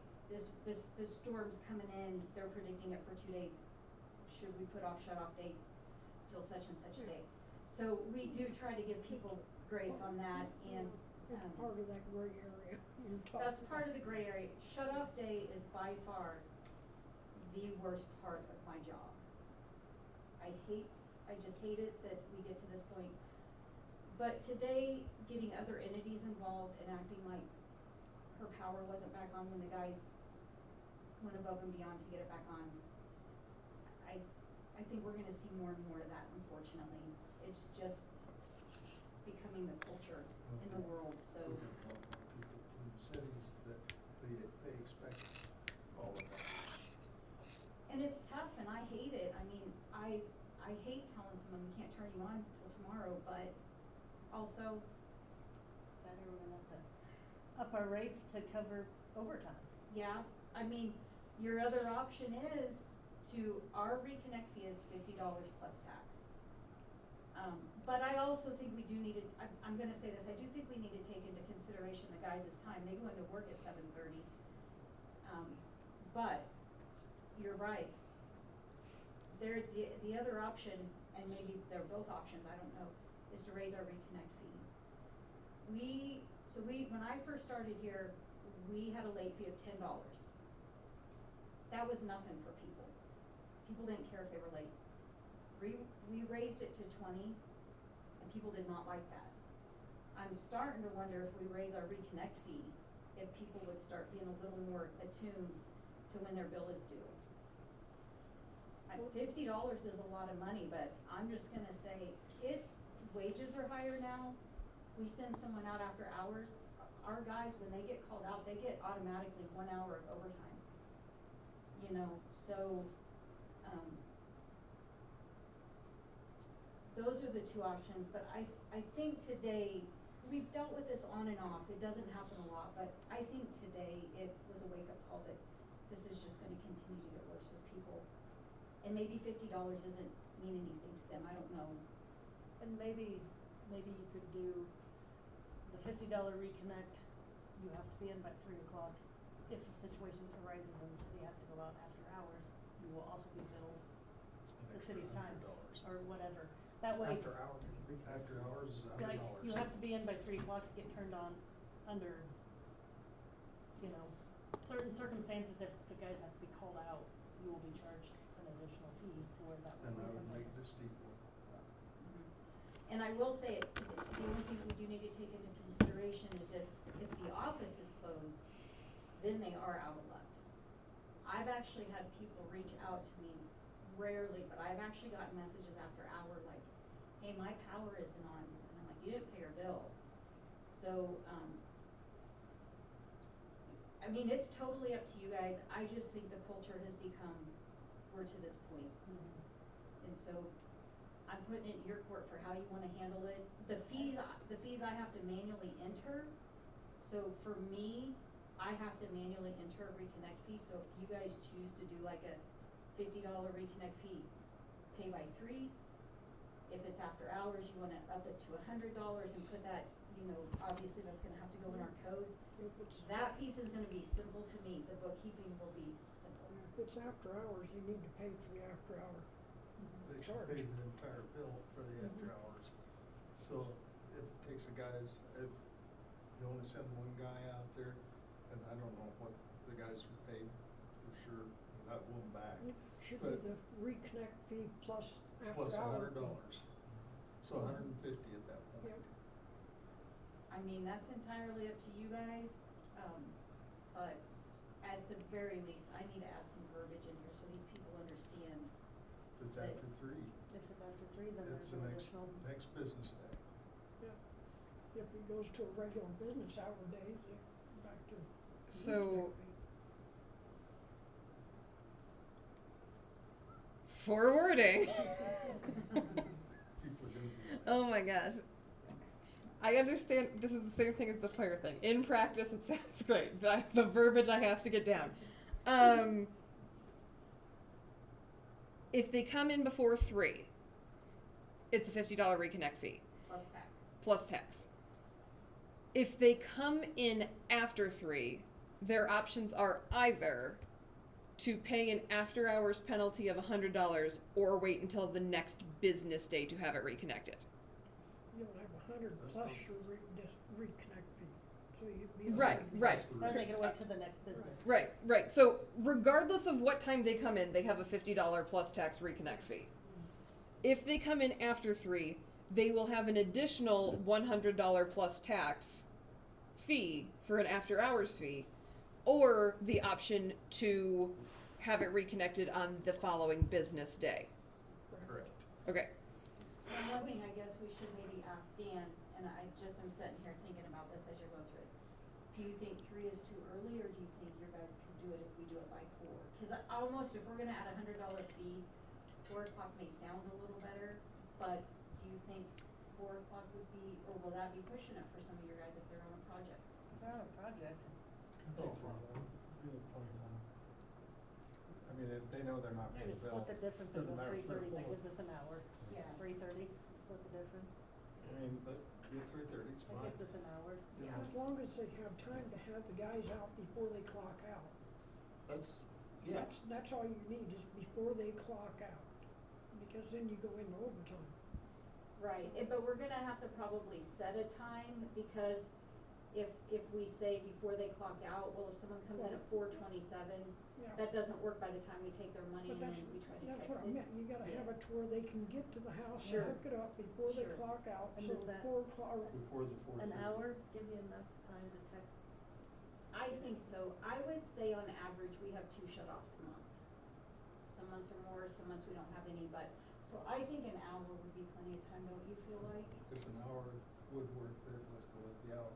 this storm's coming in, they're predicting it for 2 days. Should we put off shut-off date till such and such day? So we do try to give people grace on that, and, it's part of that gray area you're talking that's part of about. the gray area. Shut-off day is by far the worst part of my job. I just hate it that we get to this point. But today, getting other entities involved and acting like her power wasn't back on when the guys went above and beyond to get it back on, I think we're gonna see more and more of that, unfortunately. It's just becoming the culture in the world, so. We have a lot more people in the cities that they expect all of that. And it's tough, and I hate it. I mean, I hate telling someone we can't turn you on till tomorrow, but also, Better we're gonna have to up our rates to cover overtime. yeah, I mean, your other option is our reconnect fee is $50 plus tax. But I also think we do need to, I'm gonna say this, I do think we need to take into consideration the guys' time. They go into work at 7:30. But you're right. The other option, and maybe they're both options, I don't know, is to raise our reconnect fee. When I first started here, we had a late fee of $10. That was nothing for people. People didn't care if they were late. We raised it to 20, and people did not like that. I'm starting to wonder if we raise our reconnect fee, if people would start being a little more attuned to when their bill is due. $50 is a lot of money, but I'm just gonna say, wages are higher now. We send someone out after hours. Our guys, when they get called out, they get automatically 1 hour of overtime. You know, so, those are the two options, but I think today, we've dealt with this on and off, it doesn't happen a lot, but I think today it was a wake-up call that this is just gonna continue to get worse with people. And maybe $50 doesn't mean anything to them, I don't know. And maybe you could do the $50 reconnect, you have to be in by 3:00. If a situation arises and the city has to go out after hours, you will also be billed An the extra city's time, $100. or whatever. That way, After hours is be like, $100. you have to be in by 3:00 to get turned on under, you know, certain circumstances. If the guys have to be called out, you will be charged an additional fee to where that And I will would come make in. this equal. And I will say, the only thing we do need to take into consideration is if the office is closed, then they are out of luck. I've actually had people reach out to me, rarely, but I've actually gotten messages after hour like, hey, my power isn't on, and I'm like, you didn't pay your bill. So, I mean, it's totally up to you guys. I just think the culture has become, we're to this point. Mhm. And so I'm putting it in your court for how you wanna handle it. The fees I have to manually enter, so for me, I have to manually enter a reconnect fee, so if you guys choose to do like a $50 reconnect fee, pay by 3. If it's after hours, you wanna up it to $100 and put that, you know, obviously that's gonna have to go in our code. If it's, That piece is gonna be simple to me, the bookkeeping will be simple. if it's after hours, you need to pay for the after hour. They should Charge. pay the entire bill for the after Mhm. hours. So if it takes the guys, if you only send one guy out there, and I don't know what the guys are paid for sure, without going back, It should be But- the reconnect fee plus after hour. plus fee. $100. So $150 at that point. Yep. I mean, that's entirely up to you guys, but at the very least, I need to add some verbiage in here so these people understand it's They- after 3, If it's after 3, then it's there's the an next, additional. next business day. Yeah. If it goes to a regular business hour days, back to. So forwarding. People are gonna be. Oh my gosh. I understand this is the same thing as the fire thing. In practice, it sounds great. The verbiage I have to get down. If they come in before 3, it's a $50 reconnect fee Plus tax. plus tax. If they come in after 3, their options are either to pay an after-hours penalty of $100 or wait until the next business day to have it reconnected. You'll have 100 That's plus not- your reconnect fee, so you'd be. Right, 100 right. plus the Then they rec- can wait till the next business. Right, right. So regardless of what time they come in, they have a $50 plus tax reconnect fee. If they come in after 3, they will have an additional $100 plus tax fee for an after hours fee, or the option to have it reconnected on the following business day. Correct. Okay. And one thing I guess we should maybe ask Dan, and I just am sitting here thinking about this as you're going through it. Do you think 3 is too early, or do you think your guys can do it if we do it by 4? Cause almost, if we're gonna add a $100 fee, 4 o'clock may sound a little better, but do you think 4 o'clock would be, or will that be pushing it for some of your guys if they're on a project? If they're on a project, I think for them, be the point on. I mean, if they know they're not paying maybe the bill. split the difference and doesn't go matter if 3:30, they're that full. gives us an hour. Yeah. 3:30, split the difference, I mean, but be at 3:30, it's that fine. gives us an hour. Yeah. As long as they have time to have the guys out before they clock out. That's, yeah, That's all you need, is before they clock out, because then you go into overtime. Right, but we're gonna have to probably set a time, because if we say before they clock out, well, if someone comes in at 4:27, Yeah. that doesn't work by the time we take their money But and then that's- we try to That's text what I it. meant, you gotta have Yeah. it to where they can get to the house Sure. and hook it up before they Sure. clock out, And so is that- 4 o'clock, before the 4:30. An hour, give you enough time to text. I think so. I would say on average, we have 2 shut-offs a month. Some months are more, some months we don't have any, but, so I think an hour would be plenty of time, don't you feel like? If an hour would work, then let's go with the hour.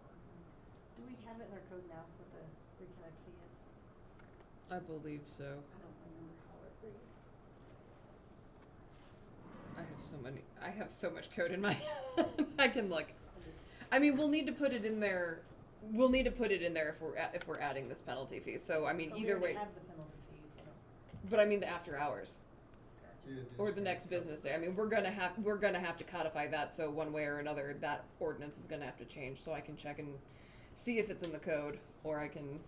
Do we have it in our code now, what the reconnect fee is? I believe so. I don't remember how it reads. I have so much code in my head. I can look. I just, I mean, we'll need to put it in there. We'll need to put it in there if we're adding this penalty fee. So I mean, but we either already way. have the penalty fees, we don't. But I mean the after hours It or is the next covered. business day. I mean, we're gonna have to codify that. So one way or another, that ordinance is gonna have to change. So I can check and see if it's in the code, or I can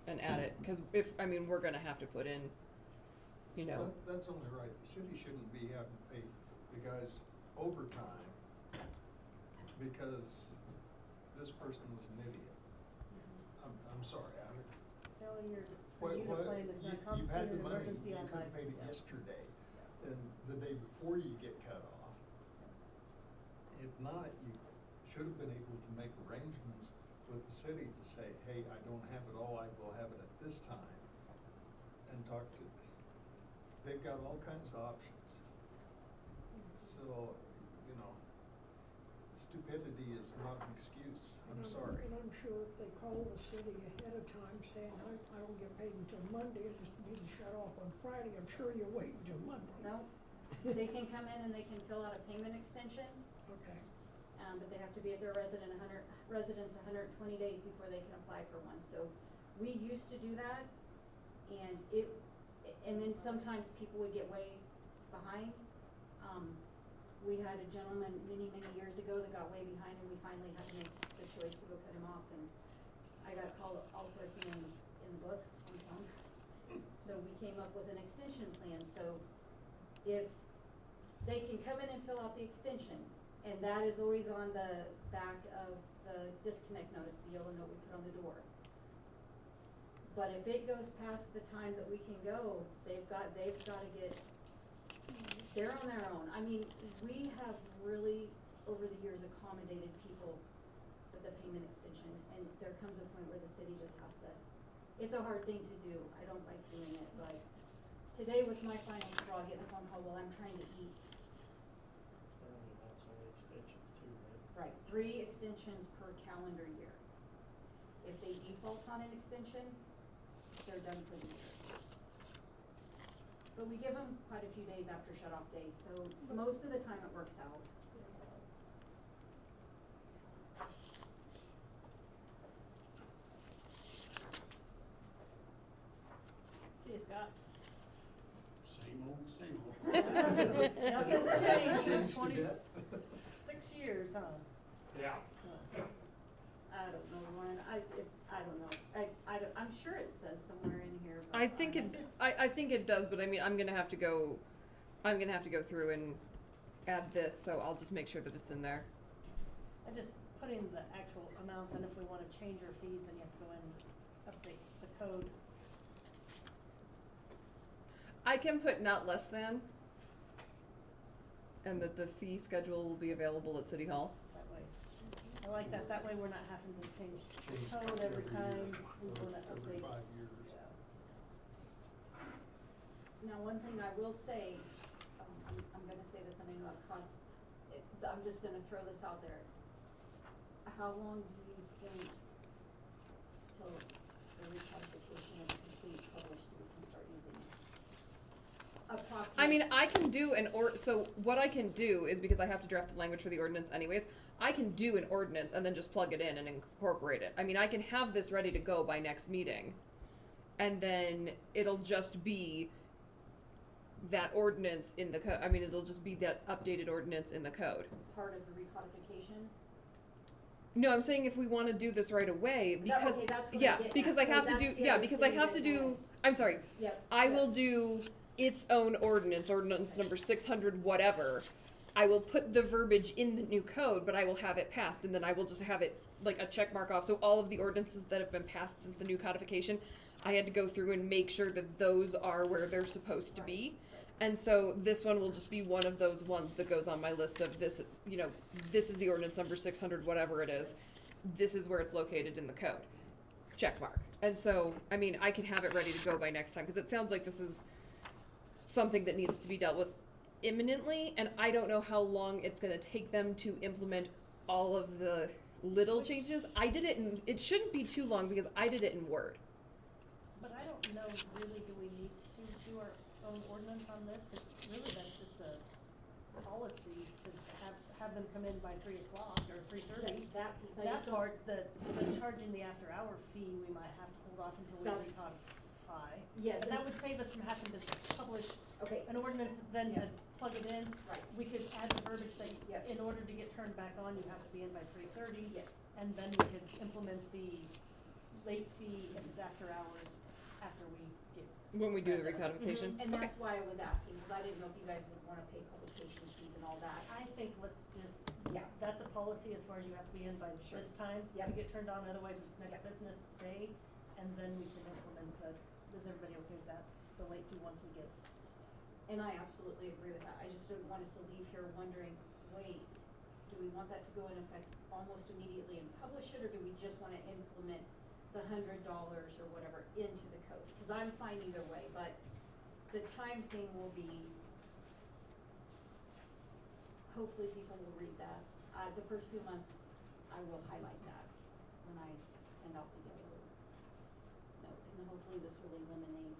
add it. Because we're gonna have to put in, you know. That's only right. The city shouldn't be having to pay the guys overtime because this person is an idiot. I'm sorry, Failure for you to what, claim is not you've had the constitute an money, emergency you on could have paid it yeah. yesterday, and the day before you get cut off. If not, you should have been able to make arrangements with the city to say, hey, I don't have it all, I will have it at this time, and talk to, they've got all kinds of options. So, you know, stupidity is not an excuse, I'm sorry. And I'm sure if they call the city ahead of time saying, I don't get paid until Monday, it's being shut off on Friday, I'm sure you'll wait until Monday. No, they can come in and they can fill out a payment extension, Okay. but they have to be at their residence 120 days before they can apply for one. So we used to do that, and then sometimes people would get way behind. We had a gentleman many years ago that got way behind, and we finally had to make the choice to go cut him off, and I got called all sorts of names in the book on the phone. So we came up with an extension plan, so if they can come in and fill out the extension, and that is always on the back of the disconnect notice, the yellow note we put on the door. But if it goes past the time that we can go, they've gotta get, they're on their own. I mean, we have really, over the years, accommodated people with the payment extension, and there comes a point where the city just has to, it's a hard thing to do, I don't like doing it, but Today with my final straw, getting a phone call while I'm trying to eat. That's only extensions too, right? Right, 3 extensions per calendar year. If they default on an extension, they're done for the year. But we give them quite a few days after shut-off day, so most of the time it works out. See you, Scott. Same old, same old. Nothing's changed in 26 years, huh? Yeah. I don't know, Lauren, I don't know, I'm sure it says somewhere in here, but. I think it, just- I think it does, but I mean, I'm gonna have to go through and add this, so I'll just make sure that it's in there. I just put in the actual amount, and if we wanna change our fees, then you have to go in and update the code. I can put not less than, and that the fee schedule will be available at City Hall. That way, I like that, that way we're not having to change code every time we wanna Every update. 5 years. Yeah. Now, one thing I will say, I'm gonna say this, and I know it costs, I'm just gonna throw this out there. How long do you think till the recodification is complete, published, so we can start using it? Approximately. I mean, I can do so what I can do is, because I have to draft the language for the ordinance anyways, I can do an ordinance and then just plug it in and incorporate it. I mean, I can have this ready to go by next meeting. And then it'll just be that ordinance in the code. I mean, it'll just be that updated ordinance in the code. Part of the recodification? No, I'm saying if we want to do this right away, because okay, that's what I'm yeah, getting because at. I So have to that's do the yeah, other because I thing have to that do. I'm sorry. Yep. I yep. will do its own ordinance number 600 whatever. I will put the verbiage in the new code, but I will have it passed, and then I will just have it like a check mark off. So all of the ordinances that have been passed since the new codification, I had to go through and make sure that those are where they're supposed to be. And so this one will just be one of those ones that goes on my list of this, this is the ordinance number 600 whatever it is. This is where it's located in the code. Check mark. And so, I mean, I can have it ready to go by next time, because it sounds like this is something that needs to be dealt with imminently, and I don't know how long it's going to take them to implement all of the little changes. It shouldn't be too long, because I did it in Word. But I don't know, really, do we need to do our own ordinance on this? Cause really that's just a policy to have them come in by 3 o'clock or 3:30. That piece, I That just don't. part, the charging the after-hour fee, we might have to hold off until we That's- recodify. Yes, And that it's- would save us from having to publish Okay, an ordinance, then to Yeah. plug it in. right, We could add the verbiage that Yep. in order to get turned back on, you have to be in by 3:30. yes. And then we could implement the late fee if it's after hours, after we get. When we do the Right. recodification. And Okay. that's why I was asking, because I didn't know if you guys would wanna pay publication fees and all that. I think let's just, Yeah. that's a policy as far as you have to be in by Sure. this time Yep. to get turned on, otherwise it's next Yep. business day. And then we can implement is everybody okay with that, the late fee once we get. And I absolutely agree with that. I just didn't want us to leave here wondering, wait, do we want that to go in effect almost immediately and publish it, or do we just wanna implement the $100 or whatever into the code? Cause I'm fine either way, but the time thing will be, hopefully people will read that. The first few months, I will highlight that when I send out the other note, and then hopefully this will eliminate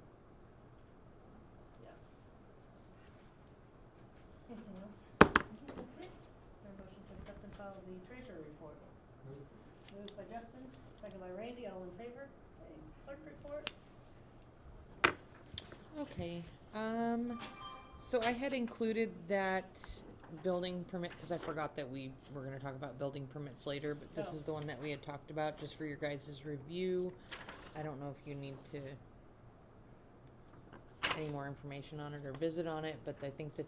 some of this. Yeah. Anything else? I think that's it. Is there a motion to accept and file the treasurer report? Move. Moved by Justin, second by Randy, all in favor? Okay, clerk report? Okay, so I had included that building permit, cause I forgot that we were gonna talk about building permits later, but this Oh. is the one that we had talked about, just for your guys' review. I don't know if you need to, any more information on it or visit on it, but I think the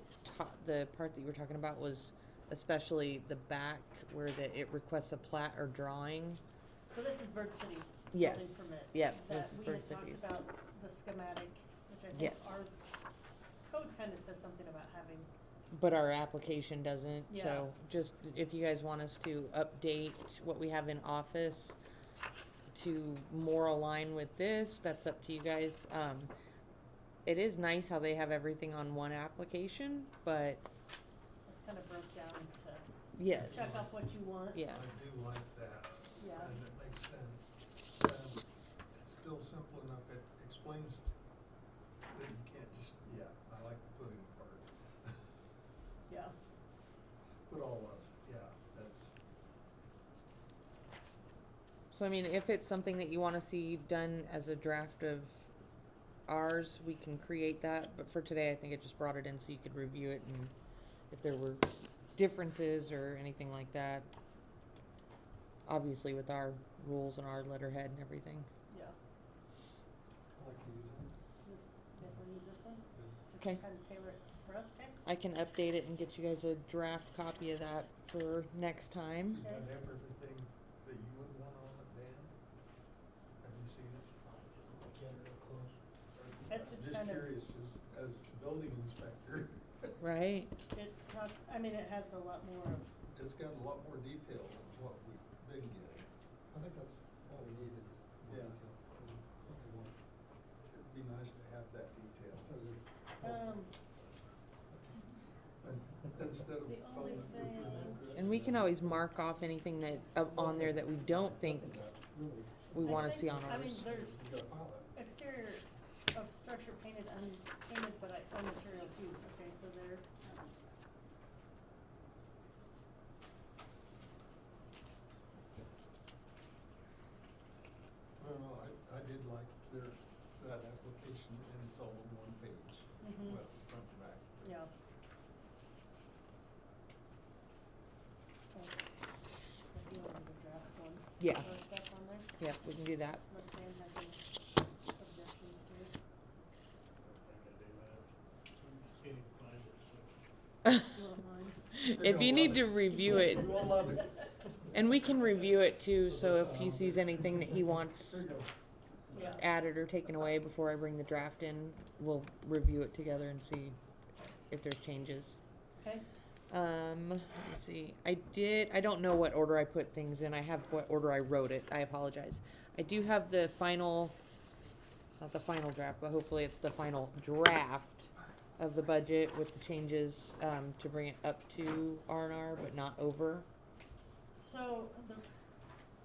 part that you were talking about was especially the back where it requests a plat or drawing. So this is Bird City's building Yes, permit. yep, That this is we Bird had Cities. talked about the schematic, which I think Yes. our code kinda says something about having, But our application doesn't, Yeah. so just if you guys want us to update what we have in office to more align with this, that's up to you guys. it is nice how they have everything on one application, but It's kind of broke down to yes. check off what you want. Yeah. I do like that, Yeah. and it makes sense. It's still simple enough, it explains that you can't just, yeah, I like the footing part. Yeah. But all of it, yeah, that's, So I mean, if it's something that you wanna see done as a draft of ours, we can create that, but for today, I think it just brought it in so you could review it, and if there were differences or anything like that, obviously with our rules and our letterhead and everything. Yeah. I like to use it. This, you guys wanna use this one? Okay. Kind of tailor it for us, okay? I can update it and get you guys a draft copy of that for next time. you got everything that you would want on it, Dan? Have you seen it? I can't real close. It's just I'm kind of- curious, as the building inspector, Right? It talks, I mean, it has a lot more of, it's got a lot more detail than what we've been getting. I think that's all we need is more Yeah. detail. What we want. It'd be nice to have that detail. So just. Instead of The only phoning thing- And we can always mark off anything that, on there that we don't think Really, we I wanna think- see on I mean, ours. there's You gotta file that. exterior of structure painted, unpainted, but own materials used, okay, so there, I don't know, I did like that application, and it's all on one page, mhm, well, front to back. yeah. Okay. If you want me to draft one, Yeah, throw stuff on there, yeah, we can do that. unless Dan has any objections to it. I think I do that. Can't even find it, so. You want mine? If you need to review it, We all love it. and we can review it too, so if he sees anything that he wants There you go. Yeah, added or taken away before I bring the draft in, we'll review it together and see if there's changes. okay, Let me see. I don't know what order I put things in. I have what order I wrote it. I apologize. I do have the final, it's not the final draft, but hopefully it's the final draft of the budget with the changes, to bring it up to R&R, but not over. so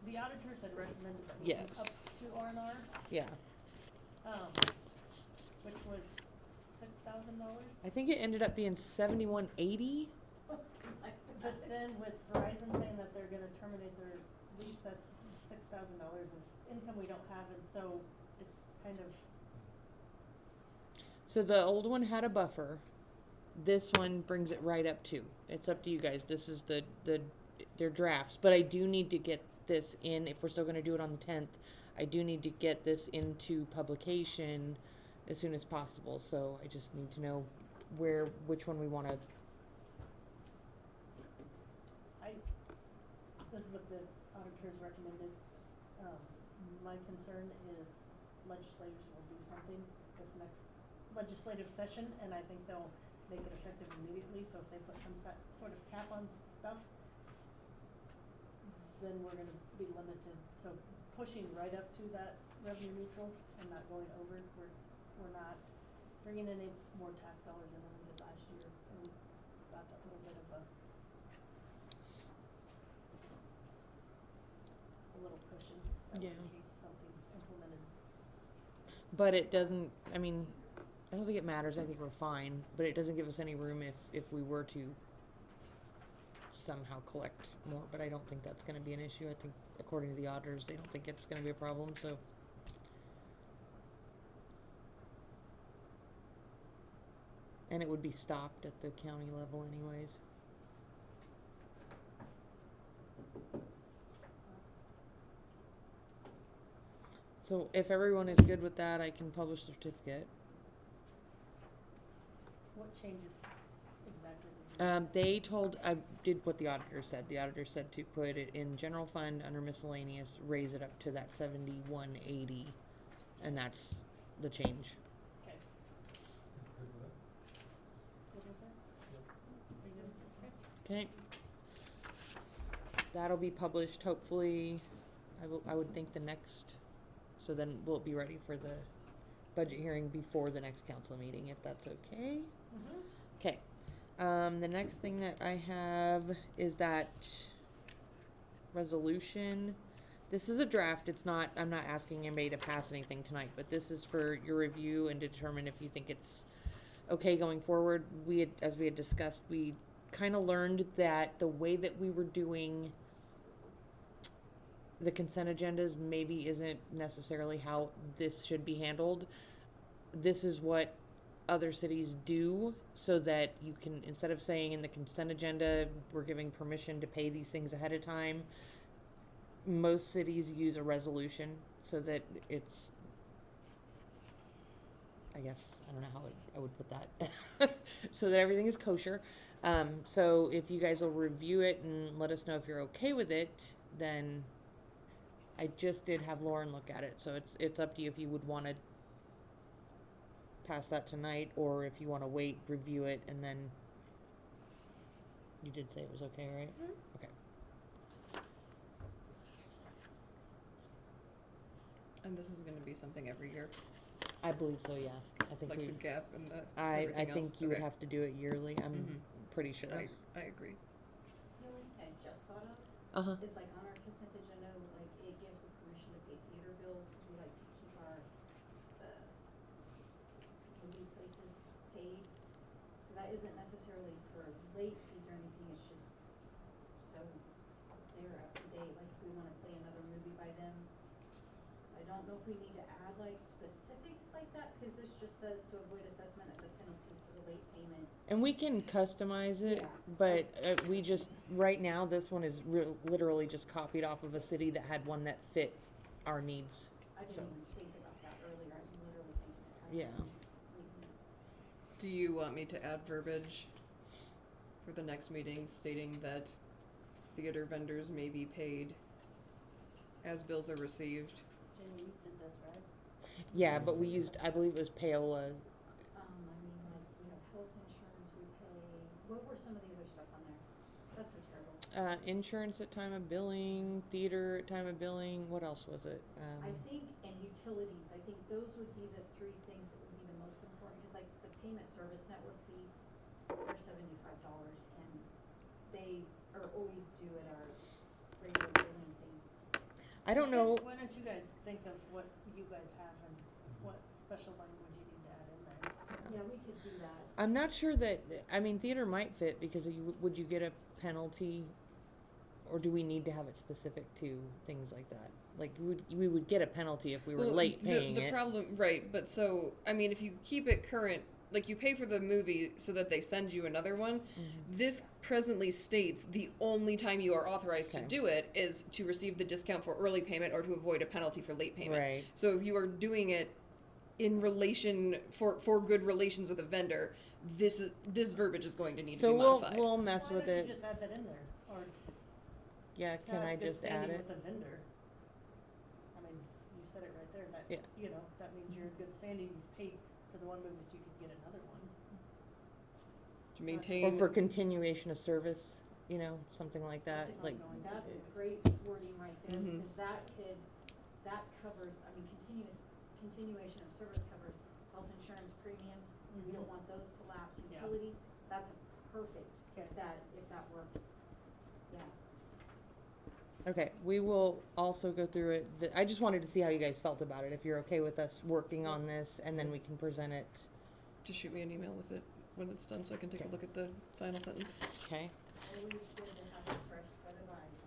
the auditors had recommended that we Yes. up to R&R, Yeah. which was $6,000. I think it ended up being 7180. But then with Verizon saying that they're gonna terminate their lease, that's $6,000 is income we don't have, and so it's kind of, So the old one had a buffer. This one brings it right up to. It's up to you guys. This is their drafts, but I do need to get this in if we're still going to do it on the 10th. I do need to get this into publication as soon as possible. So I just need to know which one we want to. this is what the auditors recommended. My concern is legislators will do something this next legislative session, and I think they'll make it effective immediately, so if they put some sort of cap on stuff, then we're gonna be limited, so pushing right up to that revenue neutral and not going over, we're not bringing in any more tax dollars in than we did last year, and we got that little bit of a little cushion, in Yeah. case something's implemented. But it doesn't. I mean, I don't think it matters. I think we're fine. But it doesn't give us any room if we were to somehow collect more. But I don't think that's going to be an issue. I think according to the auditors, they don't think it's going to be a problem. So. And it would be stopped at the county level anyways. So if everyone is good with that, I can publish the certificate. What changes exactly did you? They told, I did what the auditor said. The auditor said to put it in general fund under miscellaneous, raise it up to that 7180, and that's the change. Okay, Good with that? good with that? Are you good? Okay. Okay. That'll be published hopefully, I would think the next, so then we'll be ready for the budget hearing before the next council meeting, if that's okay. Mm-hmm. Okay. The next thing that I have is that resolution. This is a draft. It's not, I'm not asking anybody to pass anything tonight, but this is for your review and determine if you think it's okay going forward. As we had discussed, we kind of learned that the way that we were doing the consent agendas maybe isn't necessarily how this should be handled. This is what other cities do, so that you can, instead of saying in the consent agenda, we're giving permission to pay these things ahead of time, most cities use a resolution so that it's, I guess, I don't know how I would put that, so that everything is kosher. So if you guys will review it and let us know if you're okay with it, then I just did have Lauren look at it, so it's up to you if you would want to pass that tonight, or if you want to wait, review it, and then you did say it was okay, right? Mm-hmm. Okay. And this is gonna be something every year, I believe so, yeah. I think like we, the gap and the I everything else. think you would Okay. have to do it yearly. I'm Mhm. pretty sure. I agree. The only thing I just thought of Uh-huh. is like on our consent agenda, like it gives the permission to pay theater bills, cause we like to keep our, movie places paid. So that isn't necessarily for late fees or anything, it's just so they're up to date, like if we wanna play another movie by them. So I don't know if we need to add like specifics like that, cause this just says to avoid assessment of the penalty for the late payment. And we can customize it, Yeah. but we just, right now, this one is literally just copied off of a city that had one that fit our needs. I didn't So. even think about that earlier, I'm literally thinking of Yeah. making Do you want me to add verbiage for the next meeting stating that theater vendors may be paid as bills are received? Jamie, you did this, right? Yeah, but we used, I believe it was Paola. I mean, like, we have health insurance, we pay, what were some of the other stuff on there? That's so terrible. Insurance at time of billing, theater at time of billing, what else was it? I think, and utilities, I think those would be the three things that would be the most important, cause like the payment service network fees, they're $75, and they are always due at our regular billing thing. I don't know. Why don't you guys think of what you guys have and what special language you need to add in there? Yeah, we could do that. I'm not sure that, I mean, theater might fit because would you get a penalty, or do we need to have it specific to things like that? Like, we would get a penalty if we were Well, late paying the it. problem, right, but so, I mean, if you keep it current, like you pay for the movie so that they send you another one, Mm-hmm. this presently states the only time you are authorized Okay. to do it is to receive the discount for early payment or to avoid a penalty for late payment. Right. So if you are doing it in relation, for good relations with a vendor, this verbiage is going to need So to be modified. we'll mess with Why don't it. you just add that in there, or Yeah, to can have I good just add standing it? with the vendor? I mean, you said it right there, that, Yeah. you know, that means you're in good standing, you've paid for the one movie, so you could get another one. To Or maintain. for continuation of service, you know, something like that, Something like, ongoing. That's great wording right there, Mhm. because that covers, I mean, continuation of service covers health insurance premiums, we don't Mhm. want those to lapse, Yeah. utilities, that's a perfect, Okay. if that works, yeah. okay, we will also go through it. I just wanted to see how you guys felt about it, if you're okay with us working on this, and then we can present it, Just shoot me an email with it when it's done so I can take a Okay. look at the final sentence. okay? Always good to have a fresh set of eyes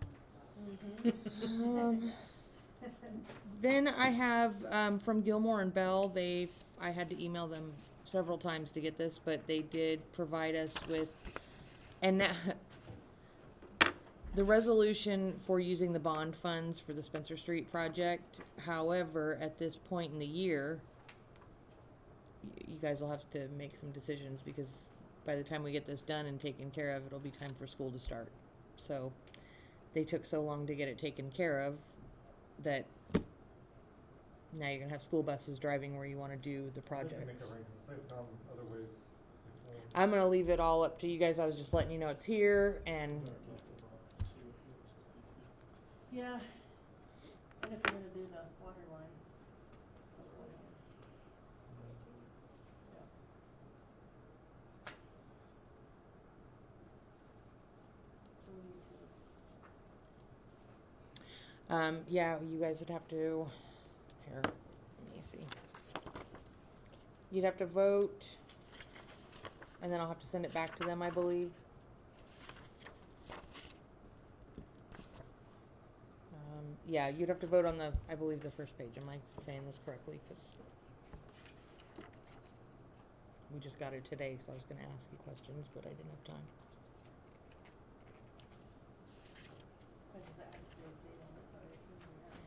on stuff. Mm-hmm. Then I have, from Gilmore and Bell, I had to email them several times to get this, but they did provide us with, and that, the resolution for using the bond funds for the Spencer Street project. However, at this point in the year, you guys will have to make some decisions, because by the time we get this done and taken care of, it'll be time for school to start. So they took so long to get it taken care of that now you're gonna have school buses driving where you wanna do the They can make projects. arrangements, they've found other ways before. I'm gonna leave it all up to you guys. I was just letting you know it's here, and Yeah, and if you're gonna do the water line beforehand. Yeah, you guys would have to, here, let me see. You'd have to vote, and then I'll have to send it back to them, I believe. Yeah, you'd have to vote on the, I believe, the first page. Am I saying this correctly? 'Cause we just got it today, so I was gonna ask you questions, but I didn't have time. Because that has to be a date on it, so I assume we have.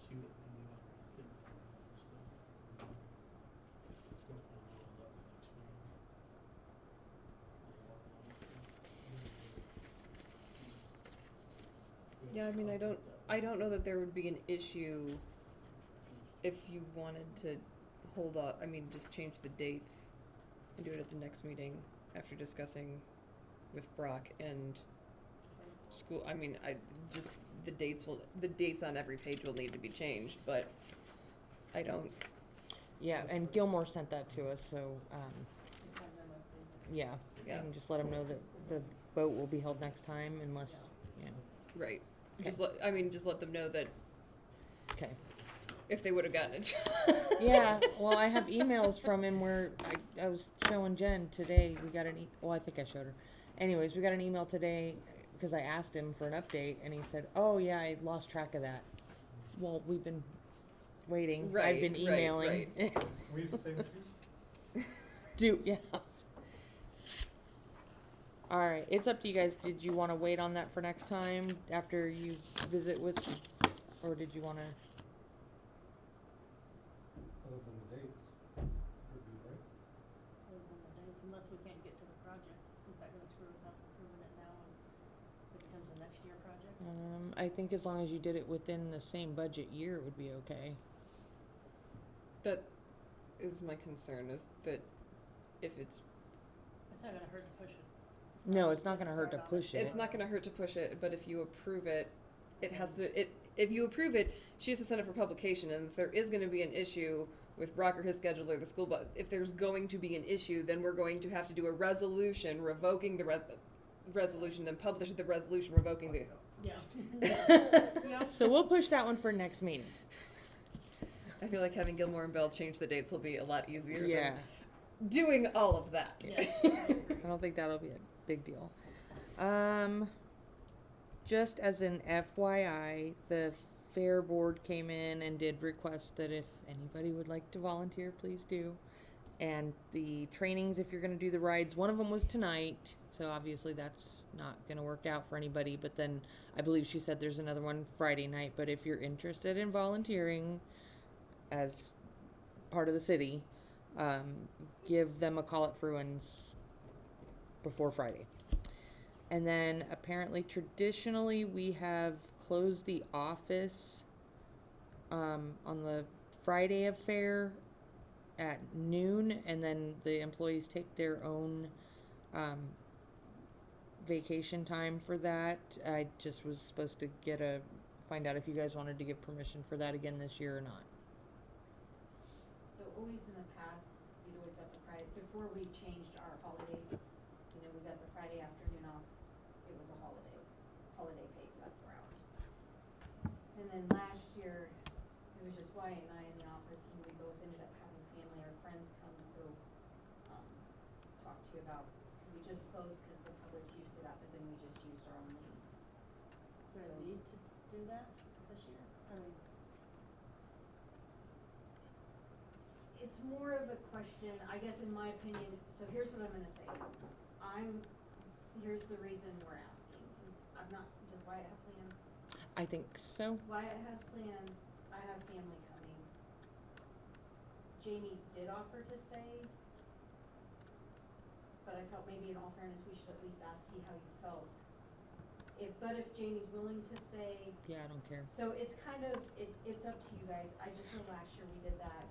See what we do. We'll find out about next meeting. Yeah, I mean, I don't know that there would be an issue if you wanted to hold up, I mean, just change the dates and do it at the next meeting after discussing with Brock and school. I mean, the dates on every page will need to be changed, but I don't, Yeah, and Gilmore sent that to us, so, Just have them updated. yeah. Yeah. And just let them know that the vote will be held next time unless, you know, right. Okay. Just let them know that okay. if they would have gotten it. Yeah, well, I have emails from him where I was showing Jen today, we got well, I think I showed her. Anyways, we got an email today, because I asked him for an update, and he said, oh, yeah, I lost track of that. Well, we've been waiting, I've Right, been right, emailing. We use the same shoes? Yeah. Alright, it's up to you guys, did you wanna wait on that for next time, after you visit with, or did you wanna? Other than the dates, would be right. Other than the dates, unless we can't get to the project, is that gonna screw us up approving it now and it becomes a next year project? I think as long as you did it within the same budget year, it would be okay. That is my concern, is that if it's It's not gonna hurt to push it. No, it's not gonna hurt to Start on push it. It's not gonna hurt to push it, but if you approve it, it has to, if you approve it, she has to send it for publication, and if there is gonna be an issue with Brock or his schedule or the school, but if there's going to be an issue, then we're going to have to do a resolution revoking the resolution, then publish the resolution revoking the. Yeah. So we'll push that one for next meeting. I feel like having Gilmore and Bell change the dates will be a lot easier Yeah, than doing all of that. Yeah, I agree. I don't think that'll be a big deal. Just as an FYI, the fair board came in and did request that if anybody would like to volunteer, please do. And the trainings, if you're gonna do the rides, one of them was tonight, so obviously that's not gonna work out for anybody, but then I believe she said there's another one Friday night, but if you're interested in volunteering as part of the city, give them a call at Fruins before Friday. And then apparently traditionally we have closed the office on the Friday of fair at noon, and then the employees take their own vacation time for that. I just was supposed to find out if you guys wanted to give permission for that again this year or not. So always in the past, we'd always got the Friday, before we changed our holidays, you know, we got the Friday afternoon off. It was a holiday pay for that 4 hours. And then last year, it was just Wyatt and I in the office, and we both ended up having family or friends come, so, talk to you about, we just closed because the public's used to that, but then we just used our own leave. Is there a need to do that this year? I mean, It's more of a question, I guess in my opinion, so here's what I'm gonna say. Here's the reason we're asking, is does Wyatt have plans? I think so. Wyatt has plans, I have family coming. Jamie did offer to stay, but I felt maybe in all fairness, we should at least ask, see how you felt. But if Jamie's willing to stay, Yeah, I don't care. so it's kind of, it's up to you guys. I just know last year we did that,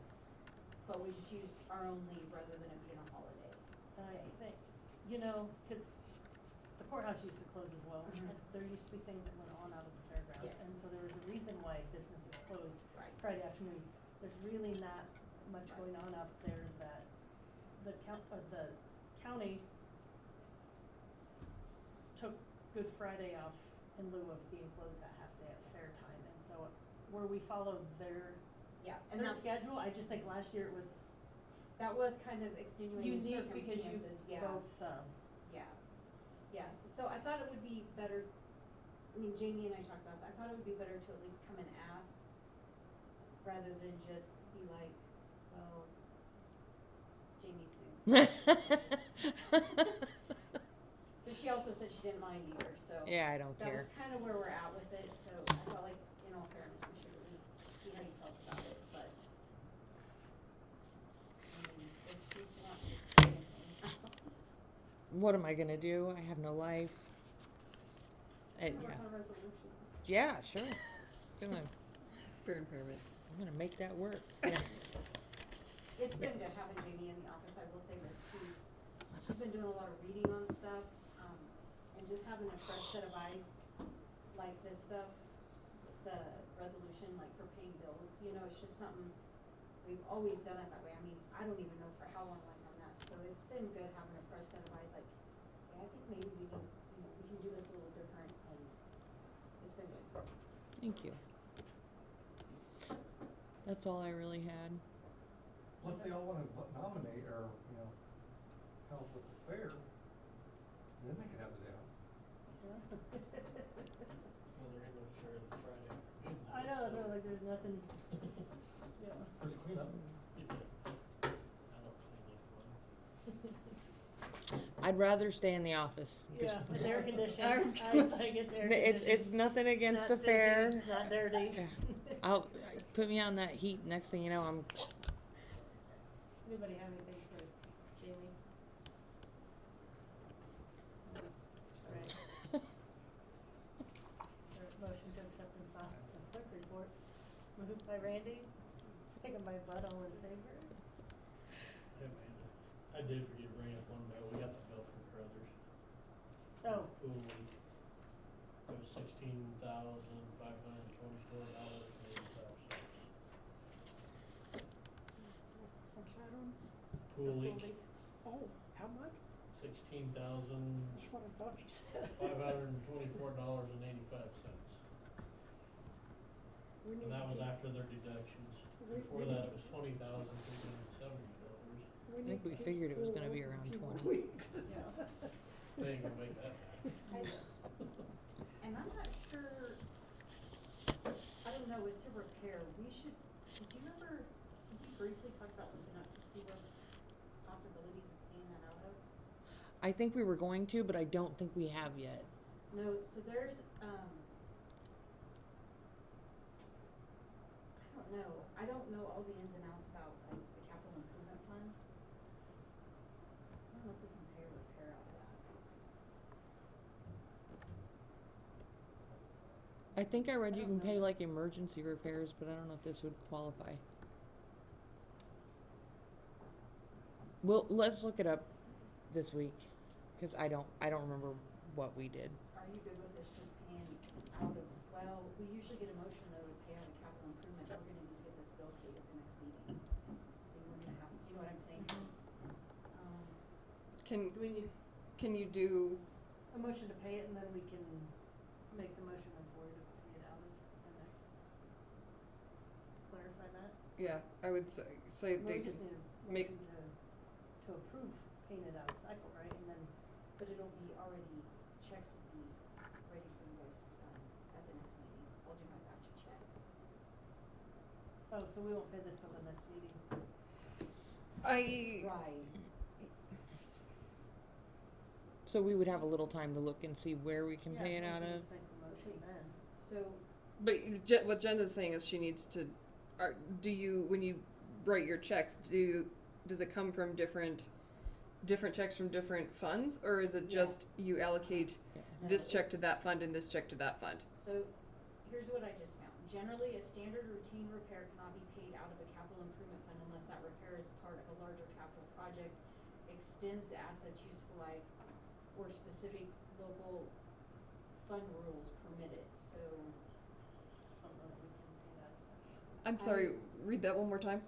but we just used our own leave rather than it being a holiday. And I think, you know, cause the courthouse used to close as well, Mhm. and there used to be things that went on out of the fairgrounds, Yes. and so there was a reason why businesses closed Right. Friday afternoon. There's really not much going on out there that the county took Good Friday off in lieu of being closed that half day at fair time, and so where we followed their Yeah, and their that's, schedule, I just think last year it was that was kind of extenuating unique because you circumstances, yeah. both, Yeah, yeah, so I thought it would be better, I mean, Jamie and I talked about this, I thought it would be better to at least come and ask, rather than just be like, well, Jamie's doing stuff. But she also said she didn't mind either, so. Yeah, I don't That care. was kind of where we're at with it, so I felt like, in all fairness, we should at least see how you felt about it, but. I mean, if she's not saying anything. What am I gonna do? I have no life. Work Yeah. on resolutions. Yeah, sure. Gonna, Burn permits. I'm gonna make that work. Yes. It's been good Yes. having Jamie in the office, I will say this, she's been doing a lot of reading on stuff, and just having a fresh set of eyes, like this stuff, the resolution, like for paying bills, you know, it's just something, we've always done it that way, I mean, I don't even know for how long I've done that, so it's been good having a fresh set of eyes, like, yeah, I think maybe we need, you know, we can do this a little different, and it's been good. Thank you. That's all I really had. Unless they all wanna nominate or, you know, help with the fair, then they could have the day off. Well, there ain't no fair the Friday afternoon. I know, that's why, like, there's nothing, yeah. There's cleanup. You do. I don't clean up one. I'd rather stay in the office. Yeah, it's air conditioned, I I was was gonna like, it's air It's conditioned. nothing It's against not the fair. stinky, it's not dirty. Yeah. I'll put me on that heat. Next thing you know, I'm. Anybody have anything for Jamie? No. Alright. Alright, motion to accept and file the clerk report, moved by Randy, second by Bud, all in favor? Hey, Amanda, I did forget to bring up one bill, we got the bill from Carruthers. Oh, Pool leak. It was $16,524.85. What's that on? Pool the leak, leak. Oh, how much? $16,524.85. That's what I thought you said. We need And that to was keep- after their deductions. we- Before we- that, it was $20,370. we I think need to we keep figured it was pool gonna be open a around few more 20. weeks. Yeah. They ain't gonna make that. And I'm not sure, I don't know, it's a repair, we should, did you ever, did we briefly talk about looking up to see what possibilities of paying that out of? I think we were going to, but I don't think we have yet. No, so there's, I don't know all the ins and outs about like the capital improvement fund. I don't know if we can pay a repair out of that. I think I read I you don't can pay know. like emergency repairs, but I don't know if this would qualify. Well, let's look it up this week, cause I don't remember what we did. Are you good with us just paying out of, well, we usually get a motion though to pay out of capital improvement, we're gonna need to get this bill paid at the next meeting. And we're gonna have, you know what I'm saying? Can Do we need can you do a motion to pay it and then we can make the motion then for you to pay it out of the next? Clarify that? yeah, I would say No, they we could just need a make- motion to approve paying it out of cycle, right, and then, But it'll be already, checks will be ready for you guys to sign at the next meeting. I'll do my batch of checks. oh, so we won't pay this till the next meeting. I Right. So we would have a little time to look and see where we can Yeah, pay it we out can of. just make the motion then. So, But what Jen is saying is she needs to. Do you when you write your checks, does it come from different checks from different funds, or is it Yeah. just you allocate No, this check it's- to that fund and this check to that fund? So, here's what I just found. Generally, a standard routine repair cannot be paid out of a capital improvement fund unless that repair is part of a larger capital project, extends the asset's useful life, or specific local fund rules permit it, so. I don't know that we can pay that. I'm sorry, read that one more time.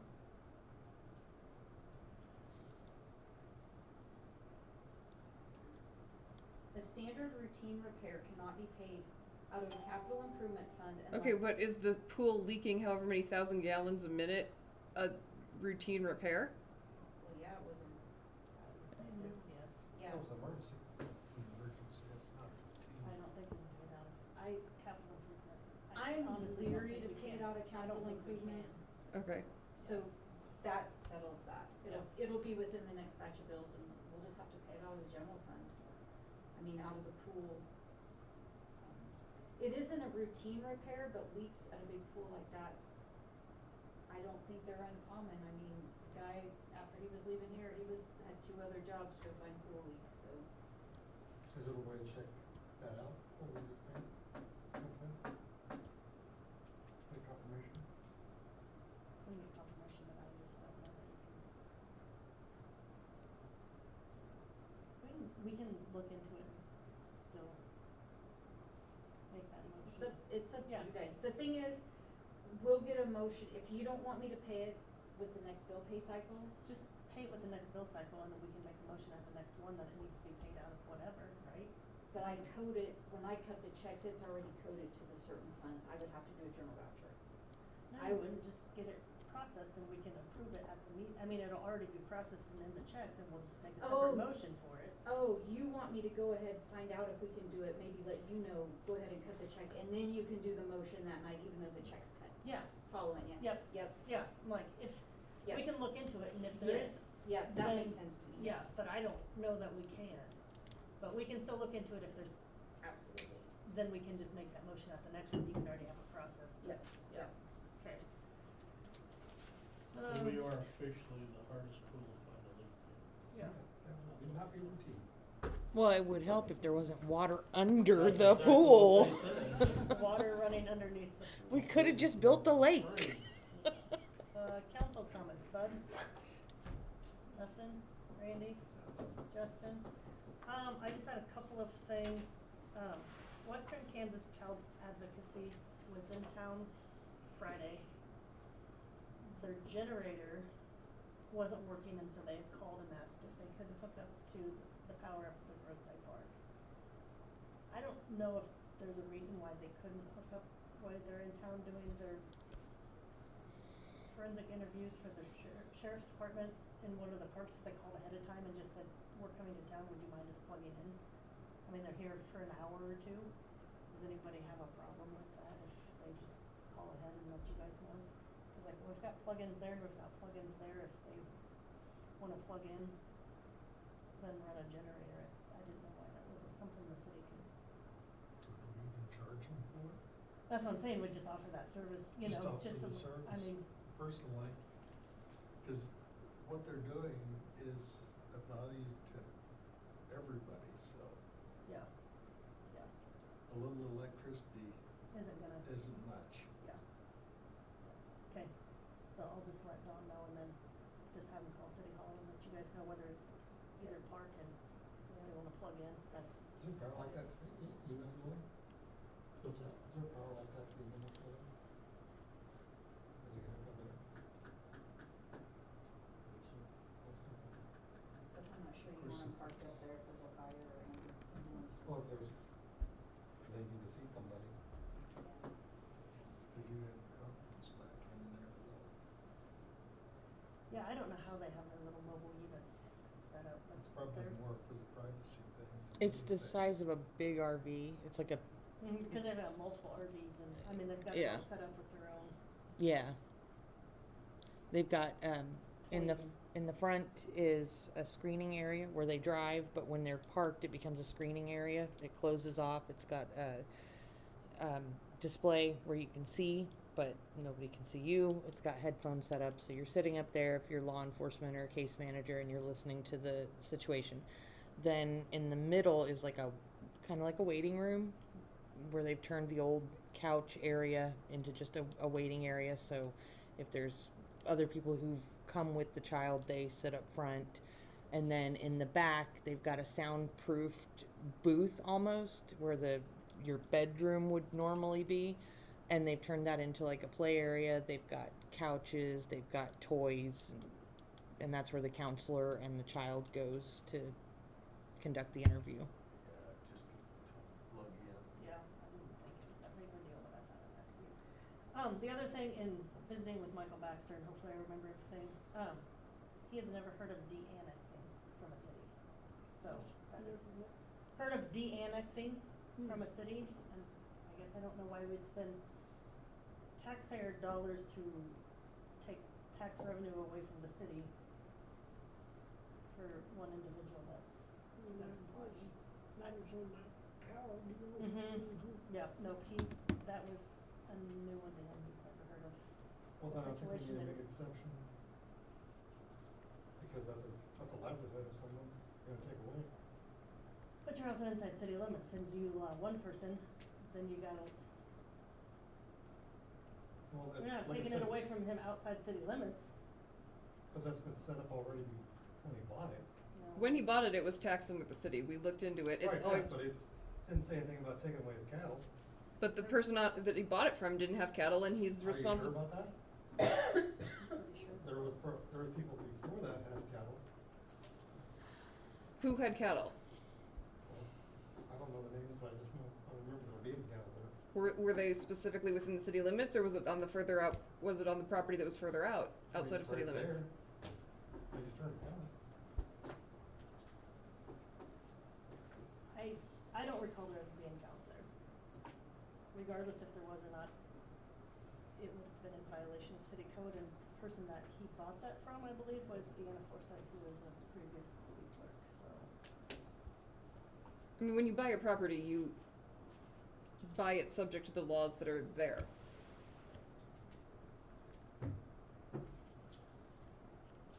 A standard routine repair cannot be paid out of a capital improvement fund unless. Okay, but is the pool leaking however many thousand gallons a minute a routine repair? Well, yeah, it was a, I would say it is, yes. yeah, That was emergency. It's an emergency, it's not routine. I don't think we can pay it out of I, capital improvement. I I'm honestly don't leery think to we pay it can. out of I don't capital think we improvement. can. Okay. So that settles that. It'll be within the next batch of bills and we'll just have to pay it out of the general fund. I mean, out of the pool. It isn't a routine repair, but leaks at a big pool like that, I don't think they're uncommon. I mean, the guy, after he was leaving here, had 2 other jobs to go find pool leaks, so. Is there a way to check that out, what we just paid? Someplace? Get confirmation? We get confirmation, but I just don't know that you can. We can look into it and still make that motion. It's up to Yeah. you guys. The thing is, we'll get a motion, if you don't want me to pay it with the next bill pay cycle, Just pay it with the next bill cycle and then we can make a motion at the next one that it needs to be paid out of whatever, right? but I code it, when I cut the checks, it's already coded to the certain funds. I would have to do a journal voucher. No, I I wouldn't just get it processed and we can approve it at the I mean, it'll already be processed and in the checks and we'll just make a Oh. separate motion for it. Oh, you want me to go ahead, find out if we can do it, maybe let you know, go ahead and cut the check, and then you can do the motion that night, even though the check's cut. Yeah, Following you? Yep. Yep, yeah, like if, yep. we can look into it and if there is, Yes, yep, that then- makes sense to me, yeah, yes. but I don't know that we can. But we can still look into it if there's, Absolutely. then we can just make that motion at the next one, you can already have it processed. Yep, Yeah, okay. So we are officially the hardest pool to find a leak in. Yeah. That would not be routine. Well, it would help if there wasn't water under That's the exactly pool. what they said. Water running underneath the pool. We could have just built a lake. Right. Council comments, Bud? Nothing? Randy? Justin? I just had a couple of things. Western Kansas Child Advocacy was in town Friday. Their generator wasn't working, and so they had called and asked if they could hook up to the power up at the roadside park. I don't know if there's a reason why they couldn't hook up while they're in town doing their forensic interviews for the sheriff's department in one of the parks. They called ahead of time and just said, we're coming to town, would you mind us plugging in? I mean, they're here for an hour or two. Does anybody have a problem with that if they just call ahead and let you guys know? Cause like, we've got plugins there, we've got plugins there, if they wanna plug in, then run a generator. I didn't know why that wasn't something the city could. Do we even charge them for it? That's what I'm saying, we just offer that service, you Just know, offer just the I service. mean, Personally, cause what they're doing is a value to everybody, so yeah, yeah, a little electricity isn't gonna. isn't much. Yeah. Okay, so I'll just let Dawn know and then just have him call City Hall and let you guys know whether it's either park and they wanna plug in, that's. Is there power like that to the EMS building? What's that? Is there power like that to the EMS building? Are they gonna go there? Guess I'm not sure Of you course want them it's- parked up there if there's a fire or any ambulance. Well, if there's, they need to see somebody. Yeah. They do have the conference back in there though. Yeah, I don't know how they have their little mobile units set up, but It's probably they're. more for the privacy thing. than It's the anything. size of a big RV. It's like a, Cause they've got multiple RVs and, I mean, they've got Yeah. it all set up with their own. yeah. They've got, in the, Poison. in the front is a screening area where they drive, but when they're parked, it becomes a screening area. It closes off. It's got a, display where you can see but nobody can see you. It's got headphones set up, so you're sitting up there if you're law enforcement or a case manager and you're listening to the situation. Then in the middle is like a kind of like a waiting room where they've turned the old couch area into just a waiting area. So if there's other people who've come with the child, they sit up front. And then in the back, they've got a soundproofed booth almost where your bedroom would normally be. And they've turned that into like a play area. They've got couches, they've got toys, and that's where the counselor and the child goes to conduct the interview. Yeah, just to plug in. Yeah, I didn't think it was that big of a deal, but I thought I'd ask you. The other thing in visiting with Michael Baxter, and hopefully I remember everything, he has never heard of de-annexing from a city. So, that is, heard of de-annexing from a city, and I guess I don't know why we'd spend taxpayer dollars to take tax revenue away from the city for one individual that is That unemployed. was on that cow, you know. Yeah, no, that was a new one to him, he's never heard of. Well, then I think we Situation need to in- make exception, because that's a livelihood of someone you're gonna take away. But you're also inside city limits, and you allow one person, then you gotta, Well, you're not like I taking it said, away from him outside city limits, but that's been set up already when he bought it. you know. When he bought it, it was taxed under the city. We looked into it. It's Right, always, but it didn't say anything about taking away his cattle. but the person that he bought it from didn't have cattle, and he's responsible. Are you sure about that? Pretty sure. There were people before that had cattle. Who had cattle? I don't know the names, but I remember there being cattle there. Were they specifically within the city limits, or was it on the further out? Was it on the property that was further out, outside of It's city right limits? there. They just turned it down. I don't recall there being cows there. Regardless if there was or not, it would have been in violation of city code, and the person that he bought that from, I believe, was Deanna Forsythe, who was a previous city clerk, so. I mean, when you buy a property, you buy it subject to the laws that are there.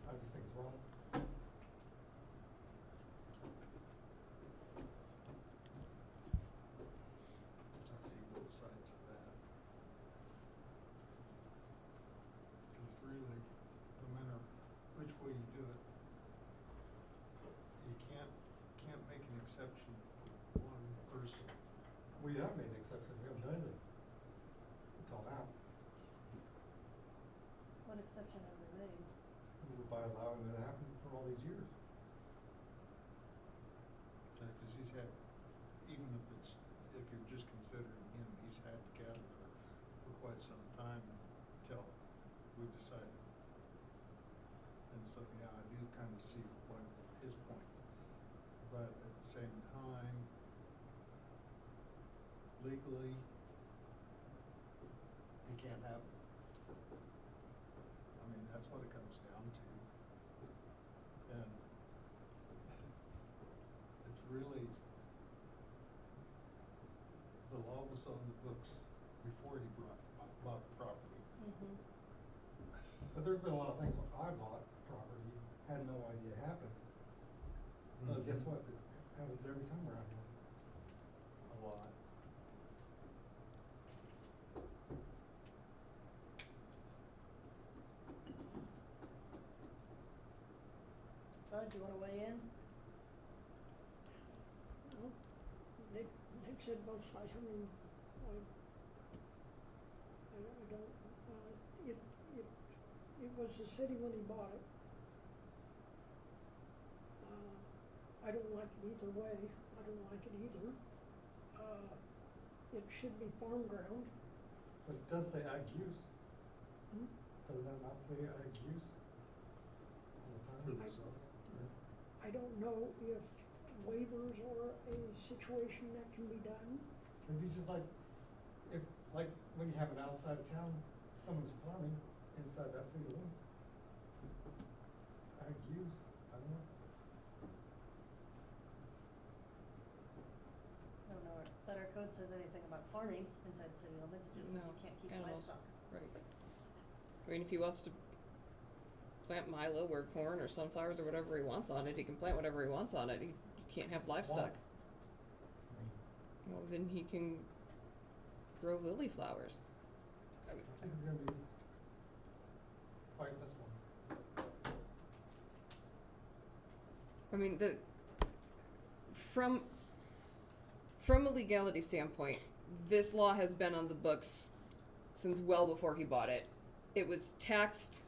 I just think it's wrong. I see both sides of that. Cause really, no matter which way you do it, you can't make an exception for one person. We have made an exception, we haven't done anything. Until now, What exception have we made? by allowing it to happen for all these years. Cause he's had, even if you're just considering him, he's had cattle there for quite some time until we decided. And so, yeah, I do kinda see his point, but at the same time, legally, it can't happen. I mean, that's what it comes down to. And it's really, the law was on the books before he bought the property. Mm-hmm. But there's been a lot of things when I bought property, had no idea happened. But guess what, it happens every time around here. A lot. Bud, do you wanna weigh in? Well, they've said both sides, I mean, I don't, it was the city when he bought it. I don't like it either way, I don't like it either. It should be farm ground. But it does say ag use, Hmm? does that not say ag use? All the time? For the zone. I don't know if waivers are a situation that can be done. It'd be just like, like when you have an outside of town, someone's farming inside that city limit. It's ag use, I don't know. I don't know that our code says anything about farming inside city limits, it just says No, you can't keep animals. livestock. Right. I mean, if he wants to plant milo or corn or sunflowers or whatever he wants on it, he can plant whatever he wants on it. You can't have livestock. Swamp. Well, then he can grow lily flowers. I mean, I think we're gonna be, fight this one. I mean, from a legality standpoint, this law has been on the books since well before he bought it. It was taxed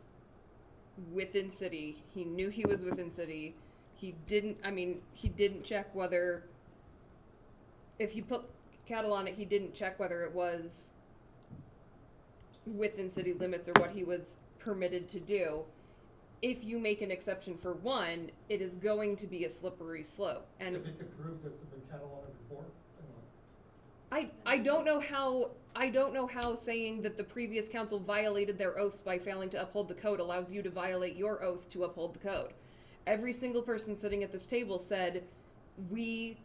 within city. He knew he was within city. He didn't check whether, if he put cattle on it, he didn't check whether it was within city limits or what he was permitted to do. If you make an exception for one, it is going to be a slippery slope. And If he could prove there's been cattle on it before, I don't know how saying that the previous council violated their oaths by failing to uphold the code allows you to violate your oath to uphold the code. Every single person sitting at this table said, we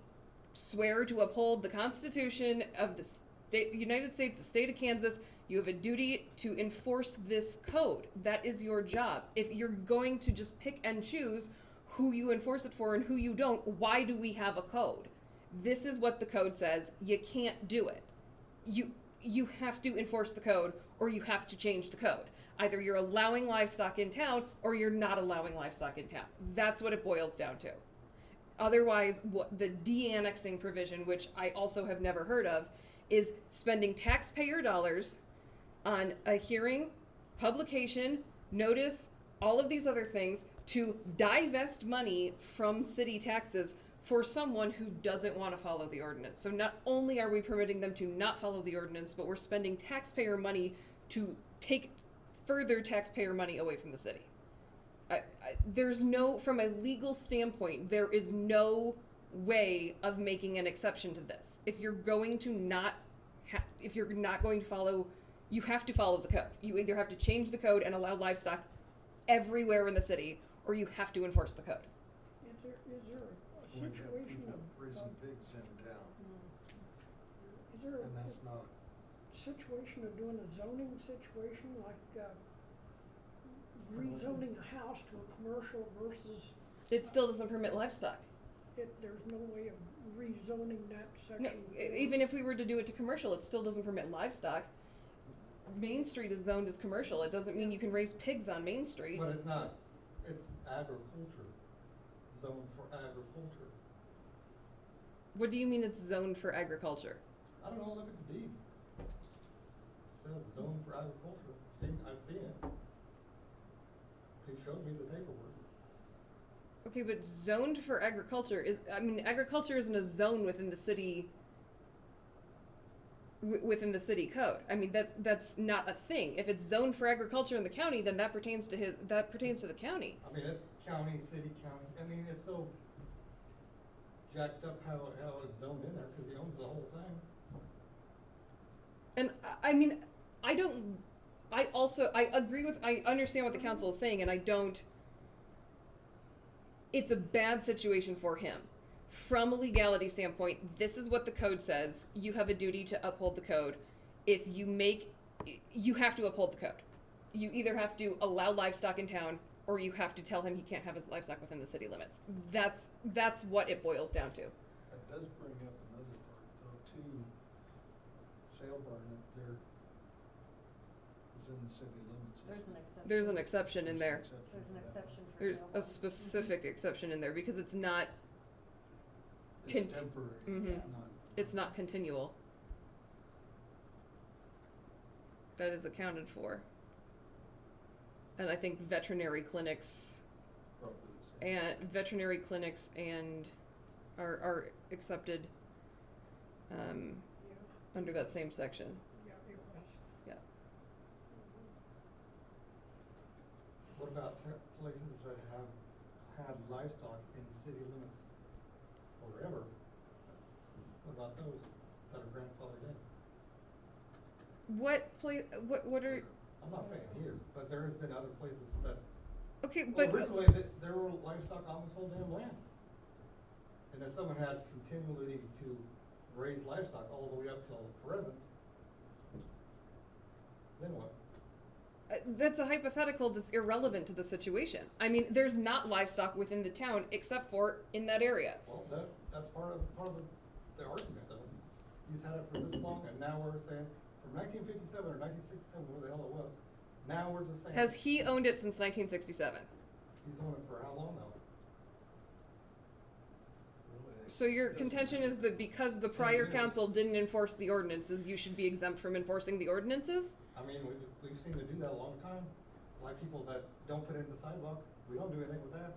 swear to uphold the Constitution of the United States, the state of Kansas. You have a duty to enforce this code. That is your job. If you're going to just pick and choose who you enforce it for and who you don't, why do we have a code? This is what the code says. You can't do it. You have to enforce the code, or you have to change the code. Either you're allowing livestock in town or you're not allowing livestock in town. That's what it boils down to. Otherwise, what the de-annexing provision, which I also have never heard of, is spending taxpayer dollars on a hearing, publication, notice, all of these other things to divest money from city taxes for someone who doesn't want to follow the ordinance. So not only are we permitting them to not follow the ordinance, but we're spending taxpayer money to take further taxpayer money away from the city. There's no, from a legal standpoint, there is no way of making an exception to this. If you're going to not, if you're not going to follow, you have to follow the code. You either have to change the code and allow livestock everywhere in the city, or you have to enforce the code. Is there a We have situation people of, raising pigs in town, is there and that's not, situation of doing a zoning situation, like, rezoning a house to a commercial versus, It still doesn't permit livestock. there's no way of rezoning that section? No, even if we were to do it to commercial, it still doesn't permit livestock. Main Street is zoned as commercial. It doesn't mean you can raise pigs on Main Street. but it's not, it's agriculture, zoned for agriculture. What do you mean it's zoned for agriculture? I don't know, look at the deed. It says zoned for agriculture, I see it. They showed me the paperwork. Okay, but zoned for agriculture is, agriculture isn't a zone within the city, within the city code. I mean, that's not a thing. If it's zoned for agriculture in the county, then that pertains to the county. I mean, it's county, city, county, I mean, it's so jacked up how it's zoned in there, cause he owns the whole thing. And I understand what the council is saying, and it's a bad situation for him. From a legality standpoint, this is what the code says. You have a duty to uphold the code. You have to uphold the code. You either have to allow livestock in town, or you have to tell him he can't have his livestock within the city limits. That's what it boils down to. that does bring up another part though, too. Sale barn up there is in the city limits. There's an exception. There's an exception in there. There's an exception for There's sale a barns. specific exception in there because it's not It's temporary, Mhm. it's not. it's not continual. That is accounted for. And I think veterinary clinics Probably the same. and are accepted Yeah, under that same section. yeah, it was. What about places that have had livestock in city limits forever? What about those that are grandfathered in? What are, I'm not saying here, but there has been other places that, okay, well, but, originally, there were livestock on this whole damn land. And if someone had continually to raise livestock all the way up till present, then what? That's a hypothetical that's irrelevant to the situation. I mean, there's not livestock within the town except for in that area. Well, that's part of the argument though. He's had it for this long and now we're saying from 1957 or 1967, where the hell it was, now we're just saying. Has he owned it since 1967? He's owned it for how long now? So your contention is that because the prior council didn't enforce the ordinances, you should be exempt from enforcing the ordinances? I mean, we've seen to do that a long time. Like people that don't put in the sidewalk, we don't do anything with that.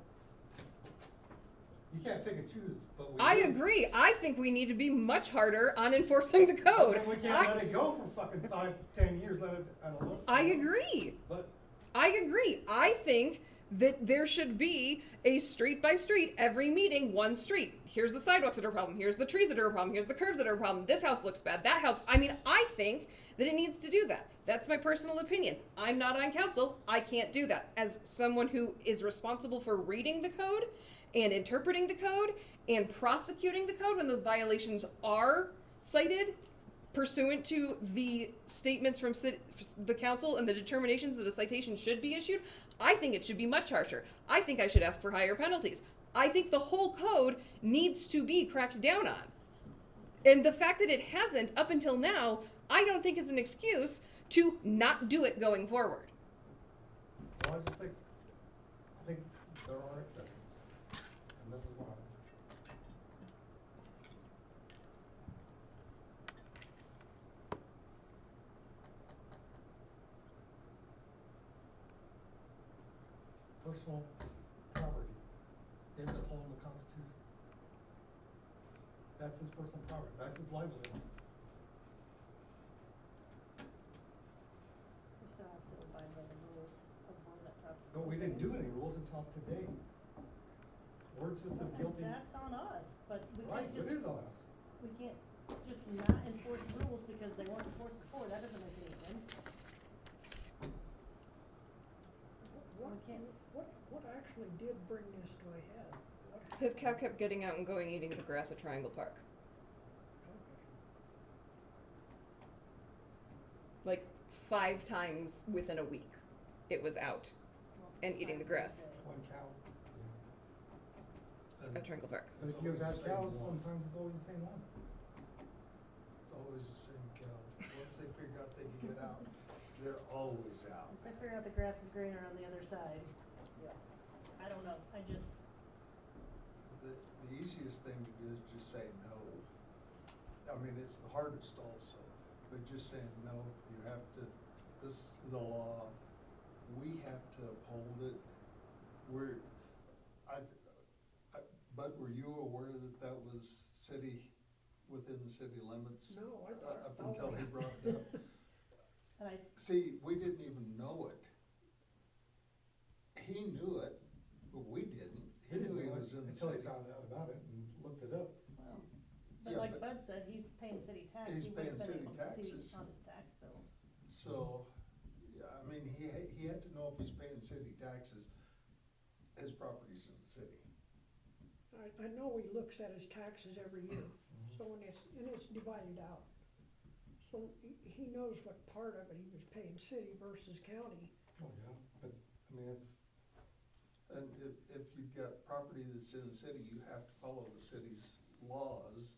You can't pick and choose, but we I do. agree. I think we need to be much harder on enforcing the code. But we can't let it go for fucking 5-10 years, let it, I don't know. I agree. But I agree. I think that there should be a street by street, every meeting, one street. Here's the sidewalks that are a problem. Here's the trees that are a problem. Here's the curbs that are a problem. This house looks bad. That house. I mean, I think that it needs to do that. That's my personal opinion. I'm not on council. I can't do that. As someone who is responsible for reading the code and interpreting the code and prosecuting the code when those violations are cited, pursuant to the statements from the council and the determinations that a citation should be issued, I think it should be much harsher. I think I should ask for higher penalties. I think the whole code needs to be cracked down on. And the fact that it hasn't up until now, I don't think is an excuse to not do it going forward. well, I think there are exceptions. And this is one of them. Personal property is upholding the Constitution. That's his personal property, that's his livelihood. We still have to abide by the rules of on that property. No, we didn't do any rules until today. We're just as guilty. That's on us, but we Right, can't it just, is on us. we can't just not enforce rules because they weren't enforced before, that doesn't make any sense. What, We can't- what actually did bring this to a head? What His cow kept getting out and going eating the grass at Triangle Park. Okay. Like 5 times within a week. It was out and eating the grass One cow. at Triangle Park. Cause if you've got cows, sometimes it's always the same one. It's always the same cow. Once they figure out they can get out, they're always out. Once I figure out the grass is greener on the other side, yeah, I don't know, I just, The easiest thing to do is just say no. I mean, it's the hardest also, but just saying, no, you have to, this is the law, we have to uphold it. Bud, were you aware that that was within the city limits? No, I thought. Up until he brought it up. and I, See, we didn't even know it. He knew it, but we didn't. He knew he was in the until city. he found out about it and looked it up. Well, but yeah, like Bud said, he's paying city tax, He's he would have paying been city able to see taxes. on his tax bill. So, yeah, I mean, he had to know if he's paying city taxes, his property's in the city. I know he looks at his taxes every year, so when it's divided out. So he knows what part of it he was paying city versus county. Oh, yeah, but, I mean, it's, And if you've got property that's in the city, you have to follow the city's laws.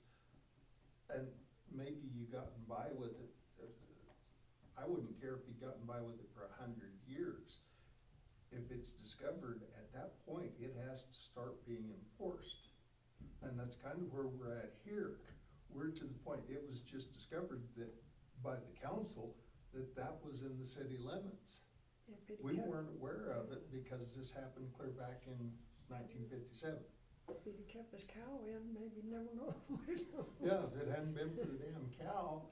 And maybe you gotten by with it, I wouldn't care if you'd gotten by with it for 100 years. If it's discovered, at that point, it has to start being enforced. And that's kind of where we're at here. We're to the point, it was just discovered that by the council, that was in the city limits. If he'd We kept- weren't aware of it because this happened clear back in 1957. If he'd kept his cow in, maybe never know. Yeah, if it hadn't been for the damn cow,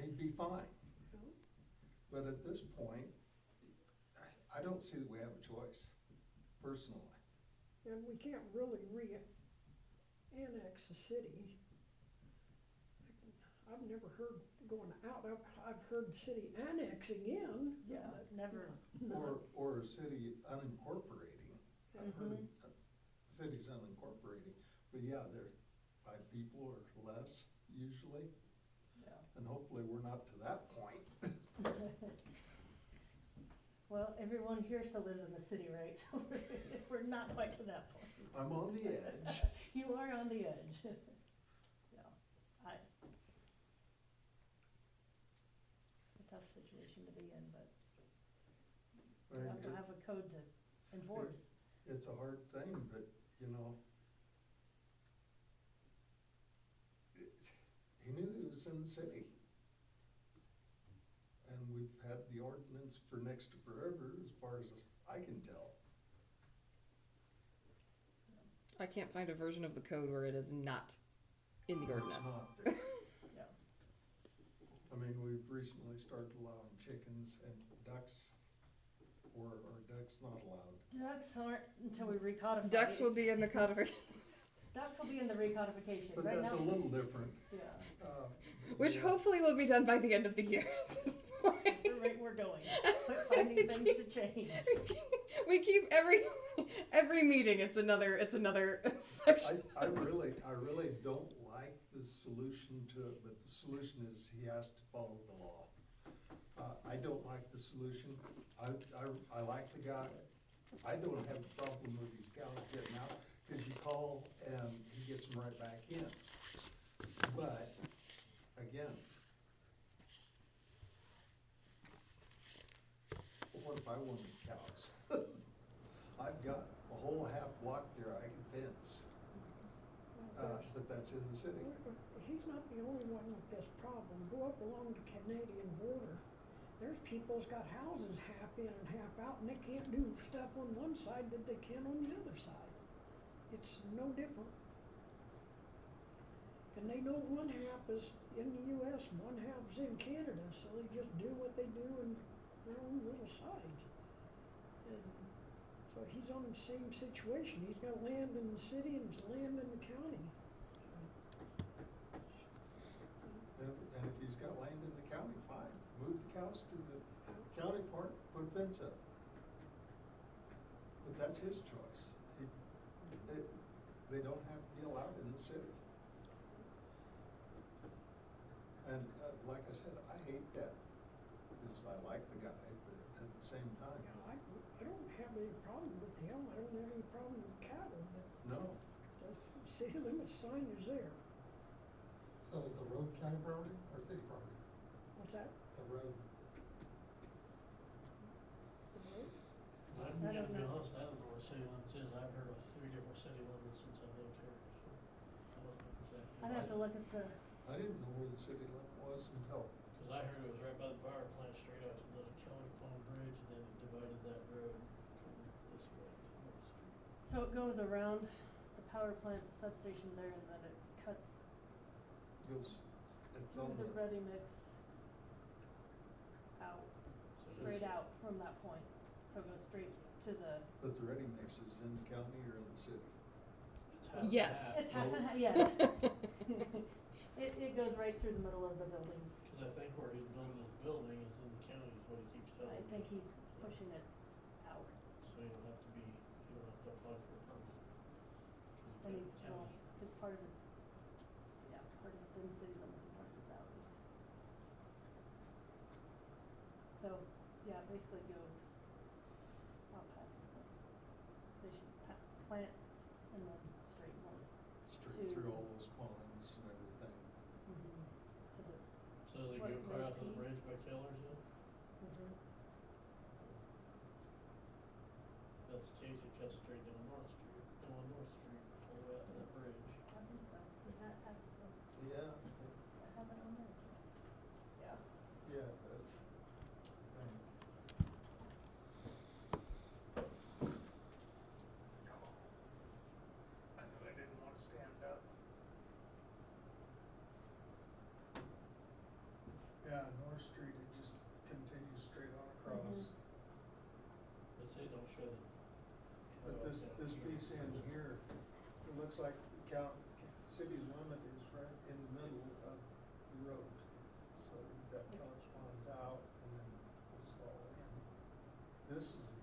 he'd be fine. But at this point, I don't see that we have a choice, personally. And we can't really re-annex the city. I've never heard going out, I've heard the city annexing in. Yeah, but never. Or a city unincorporating. I've heard Mhm. cities unincorporating, but yeah, they're 5 people or less usually, Yeah. and hopefully we're not to that point. Well, everyone here still lives in the city, right? So we're not quite to that point. I'm on the edge. You are on the edge. Yeah, it's a tough situation to be in, but we And also have a code to enforce. It's a hard thing, but, you know, he knew he was in the city. And we've had the ordinance for next to forever, as far as I can tell. I can't find a version of the code where it is not in the ordinance. It's not there. Yeah. I mean, we've recently started allowing chickens and ducks, or are ducks not allowed? Ducks aren't until we recodify. Ducks will It's- be in the codification, Ducks will be in the recodification. But Right that's a now, little different. yeah, which Yeah. hopefully will be done by the end of the year at this point. the rate we're going. Quit finding things to change. We keep every meeting. It's another section. I really don't like the solution to it, but the solution is he has to follow the law. I don't like the solution. I like the guy. I don't have a problem with these cows getting out, cause you call and he gets them right back in. But, again, what if I wanted cows? I've got a whole half block there I can fence, but that's in the city. He's not the only one with this problem. Go up along the Canadian border. There's people's got houses half in and half out, and they can't do stuff on one side that they can on the other side. It's no different. And they know one half is in the US, one half is in Canada, so they just do what they do in their own little sides. And so he's on the same situation. He's got land in the city and he's land in the county. And if he's got land in the county, fine, move the cows to the county part, put a fence up. But that's his choice. They don't have to be allowed in the city. And, like I said, I hate that, because I like the guy, but at the same time, Yeah, I don't have any problem with him. I don't have any problem with cattle, but no. the city limit sign is there. So is the road county property or city property? What's that? The road. The road? I I gotta don't be know. honest, I don't know where city limits is, I've heard of 3 different city limits since I've lived here, so I don't know exactly. I'd have to look at the, I didn't know where the city limit was until, Cause I heard it was right by the power plant, straight out to the Kelly Pond Bridge, and then it divided that road coming this way to North Street. so it goes around the power plant, the substation there, and then it cuts it's through on the the, ready mix out, So straight this- out from that point. So it goes straight to the, but the ready mix is in the county or in the city? It's half and Yes. half. it's half and half, yes. It goes right through the middle of the building. Cause I think where he's building his building is in the county, is what he keeps telling I me. think he's pushing it out. So you don't have to apply for a permit. 'Cause And he's he's, got the well, county. cause part of it's, yeah, part of it's in city limits and part of it's out. So, yeah, it basically goes out past the station, plant, and then straight north. Straight through all those ponds and everything. To the, So does it What, go clear out to the Lake bridge by Keller's then? That's Casey cuts straight down North Street, all the way out to that bridge. I think so. Does that have, Yeah, does that have it on there? Yeah. yeah, that's, I knew I didn't wanna stand up. Yeah, North Street, it just continues straight on across. Let's say don't show the. But cutoff this down here. piece in here, it looks like the city limit is right in the middle of the road. So that corresponds out and then this is all in. This is in.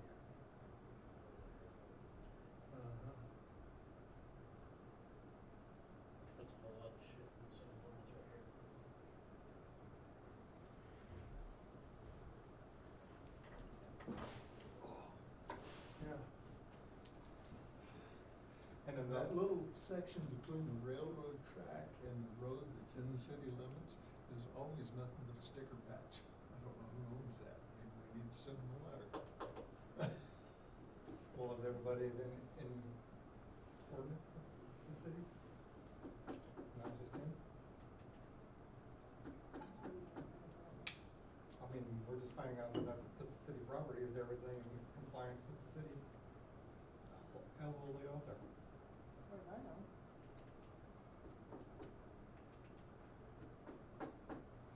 Puts a whole lot of shit in some limits right here. section between the railroad track and the road that's in the city limits is always nothing but a sticker patch. I don't know who owns that, maybe we need to send them a letter. Well, is everybody then in ordinance with the city? Not just him? I mean, we're just finding out that that's city property, is everything in compliance with the city? How will they out there? As far as I know.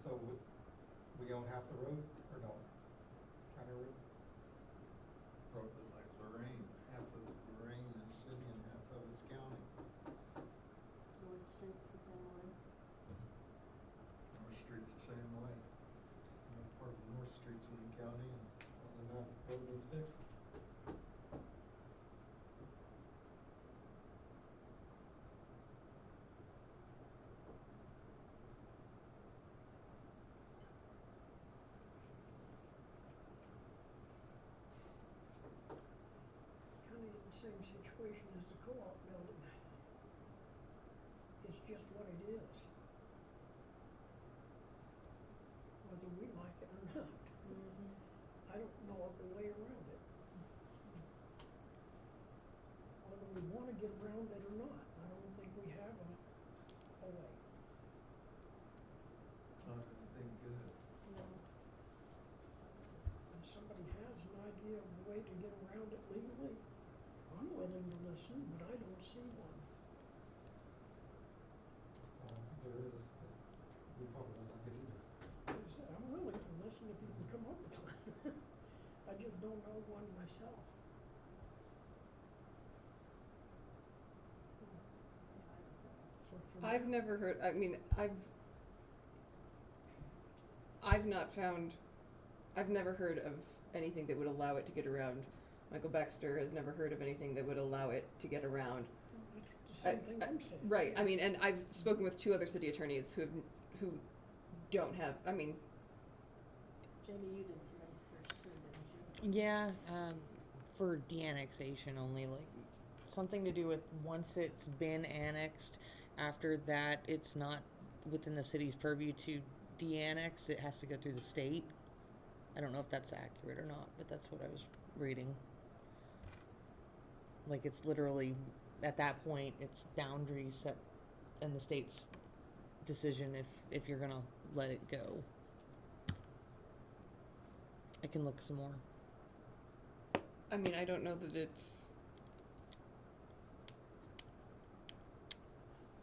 So we own half the road, or don't? County road? Probably like Lorraine, half of Lorraine is city and half of it's county. North Street's the same way. North Street's the same way. Part of North Street's in the county and Well, then that road needs fixed. Kinda in the same situation as the co-op building. It's just what it is. Whether we like it or not. Mm-hmm. I don't know of a way around it. Whether we wanna get around it or not, I don't think we have a way. not anything good. If somebody has an idea of a way to get around it legally, I'm willing to listen, but I don't see one. There is, but we probably won't like it either. Like I said, I'm willing to listen if you can come up with one. I just don't know one myself. So for I've me- never heard, I mean, I've not found, I've never heard of anything that would allow it to get around. Michael Baxter has never heard of anything that would allow it to get around. It's the same thing I'm saying. Right, I mean, and I've spoken with 2 other city attorneys who don't have, I mean, Jamie, you did some research too, didn't you? Yeah, for de-annexation only, like something to do with once it's been annexed, after that it's not within the city's purview to de-annex, it has to go through the state. I don't know if that's accurate or not, but that's what I was reading. Like it's literally, at that point, it's boundaries set and the state's decision if you're gonna let it go. I can look some more. I mean, I don't know that it's,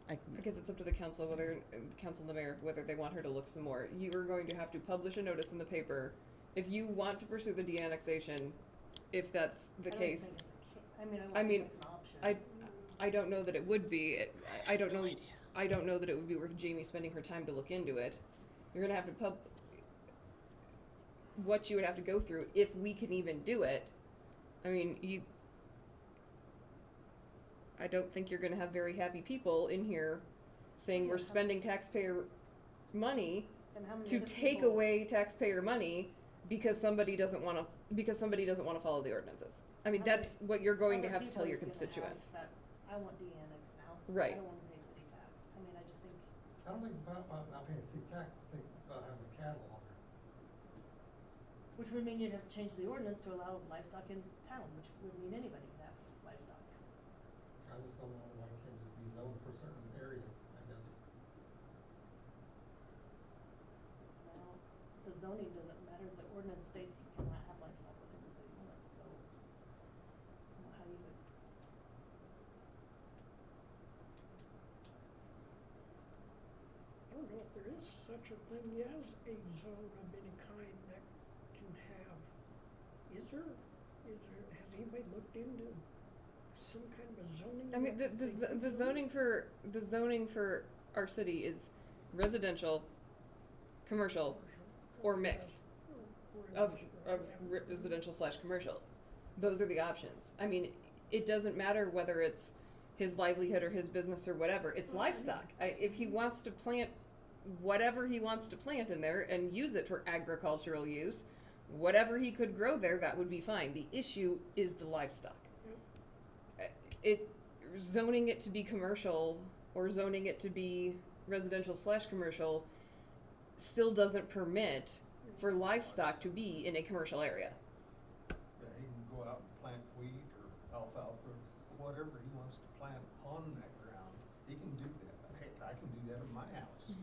I guess it's up to the council whether, the council and the mayor, whether they want her to look some more. You are going to have to publish a notice in the paper if you want to pursue the de-annexation, if that's the case. I don't think I mean, it's an option. I don't know that it would be. I don't know. I don't know that it would be worth Jamie spending her time to look into it. You're gonna have to what you would have to go through if we can even do it. I mean, I don't think you're gonna have very happy people in here saying we're spending taxpayer money And how many to other take people- away taxpayer money because somebody doesn't want to follow the ordinances. I mean, How that's what you're going to other have to tell people your you're gonna have constituents. that, I want de-annexed now. Right. I don't wanna pay city tax. I mean, I just think, I don't think it's about not paying city tax, I think it's about having cattle on there. which would mean you'd have to change the ordinance to allow livestock in town, which would mean anybody could have livestock. I just don't know why it can't just be zoned for a certain area, I guess. Now, the zoning doesn't matter, the ordinance states you cannot have livestock within the city limits, so I don't know how you would. I don't know if there is such a thing as a zone of any kind that can have, has anybody looked into some kind of a zoning? I mean, that they could the zoning for our city is residential, commercial, or mixed of residential / commercial. Those are the options. I mean, it doesn't matter whether it's his livelihood or his business or whatever. It's livestock. If he wants to plant whatever he wants to plant in there and use it for agricultural use, whatever he could grow there, that would be fine. The issue is the livestock. It zoning it to be commercial or zoning it to be residential/commercial still doesn't permit for livestock to be in a commercial area. Yeah, he can go out and plant wheat or alfalfa, whatever he wants to plant on that ground, he can do that. Heck, I can do that at my house.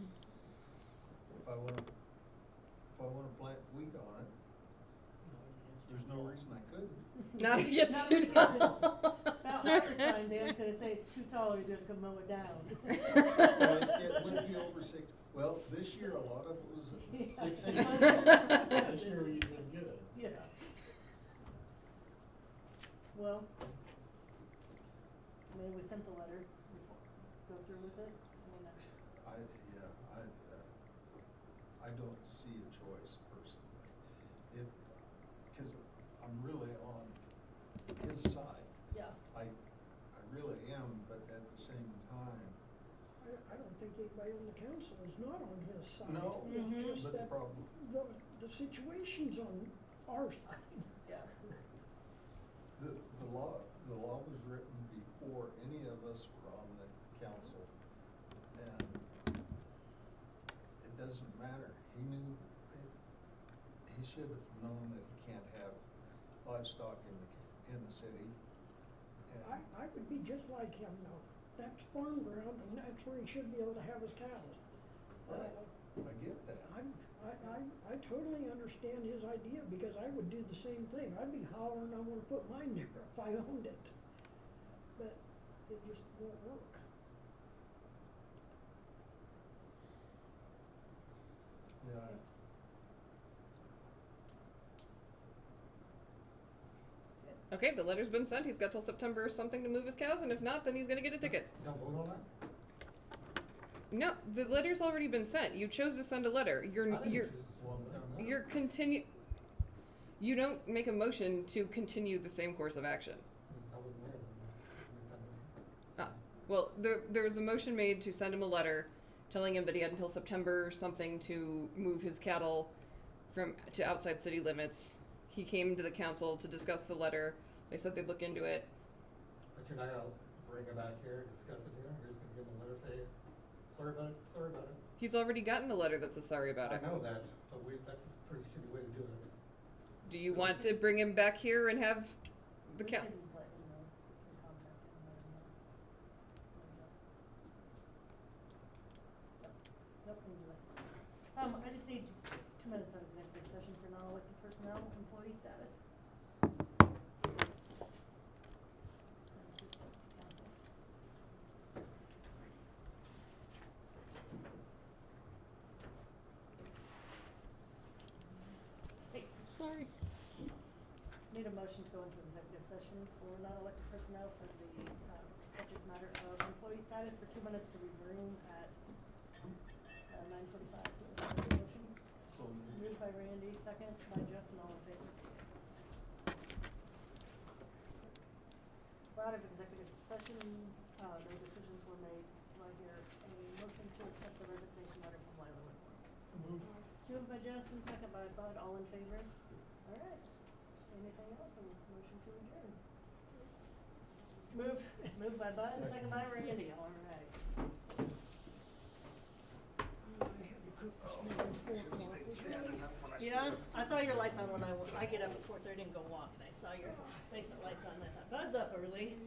If I wanna plant wheat on it, there's no reason I couldn't. Not if it gets Not too if it tall. That harvest time, Dan's gonna say it's too tall, he's gonna come mow it down. Well, it would be over 6, well, this year, a lot of it was Yeah. 6 inches. This year you've been good. Yeah. Well, I mean, we sent the letter before, go through with it, I mean, that's, I don't see a choice personally. Cause I'm really on his side. yeah. I really am, but at the same time, I don't think anybody on the council is not on his side. no, Mhm. It's just but the that problem, the situation's on our side. Yeah. the law was written before any of us were on the council. And it doesn't matter, he knew, he should have known that he can't have livestock in the city. And I would be just like him though. That's farm ground and that's where he should be able to have his cattle. Right. I get that. I totally understand his idea because I would do the same thing. I'd be hollering, I wanna put mine there if I owned it. But it just won't work. Yeah, Okay, the letter's been sent. He's got till September or something to move his cows, and if not, then he's gonna get a ticket. Don't vote on that? No, the letter's already been sent. You chose to send a letter. I didn't choose to slow them down. You're continue. You don't make a motion to continue the same course of action. I wasn't there then. Ah, well, there was a motion made to send him a letter telling him that he had until September or something to move his cattle to outside city limits. He came to the council to discuss the letter. They said they'd look into it. But you're not gonna bring it back here, discuss it here, you're just gonna give them a letter, say, sorry about it. He's already gotten a letter that says sorry about it. I know that, but that's a pretty stupid way to do it. Do you want to bring him back here and have the We count? can let him know, we can contact him, let him know. Nope, we can do that. I just need 2 minutes of executive session for non-elected personnel, employee status. Council. Hey, Sorry. need a motion to go into executive session for non-elected personnel for the, subject matter of employee status for 2 minutes to resume at, 9:45. Do I have a motion? so Moved by Randy, second by Justin, all in favor. We're out of executive session, no decisions were made. Do I hear a motion to accept the resignation letter from Lila Whitmore? Moved by Justin, second by Bud, all in favor? All right. Anything else? And motion to adjourn. Moved by Bud, second by Randy, all right. I had to cook this morning at 4 should've o'clock. stayed standing up when I Yeah, stood. I saw your lights on when I get up at 4:30 and go walk, and I saw your basement lights on, and I thought, Bud's up early.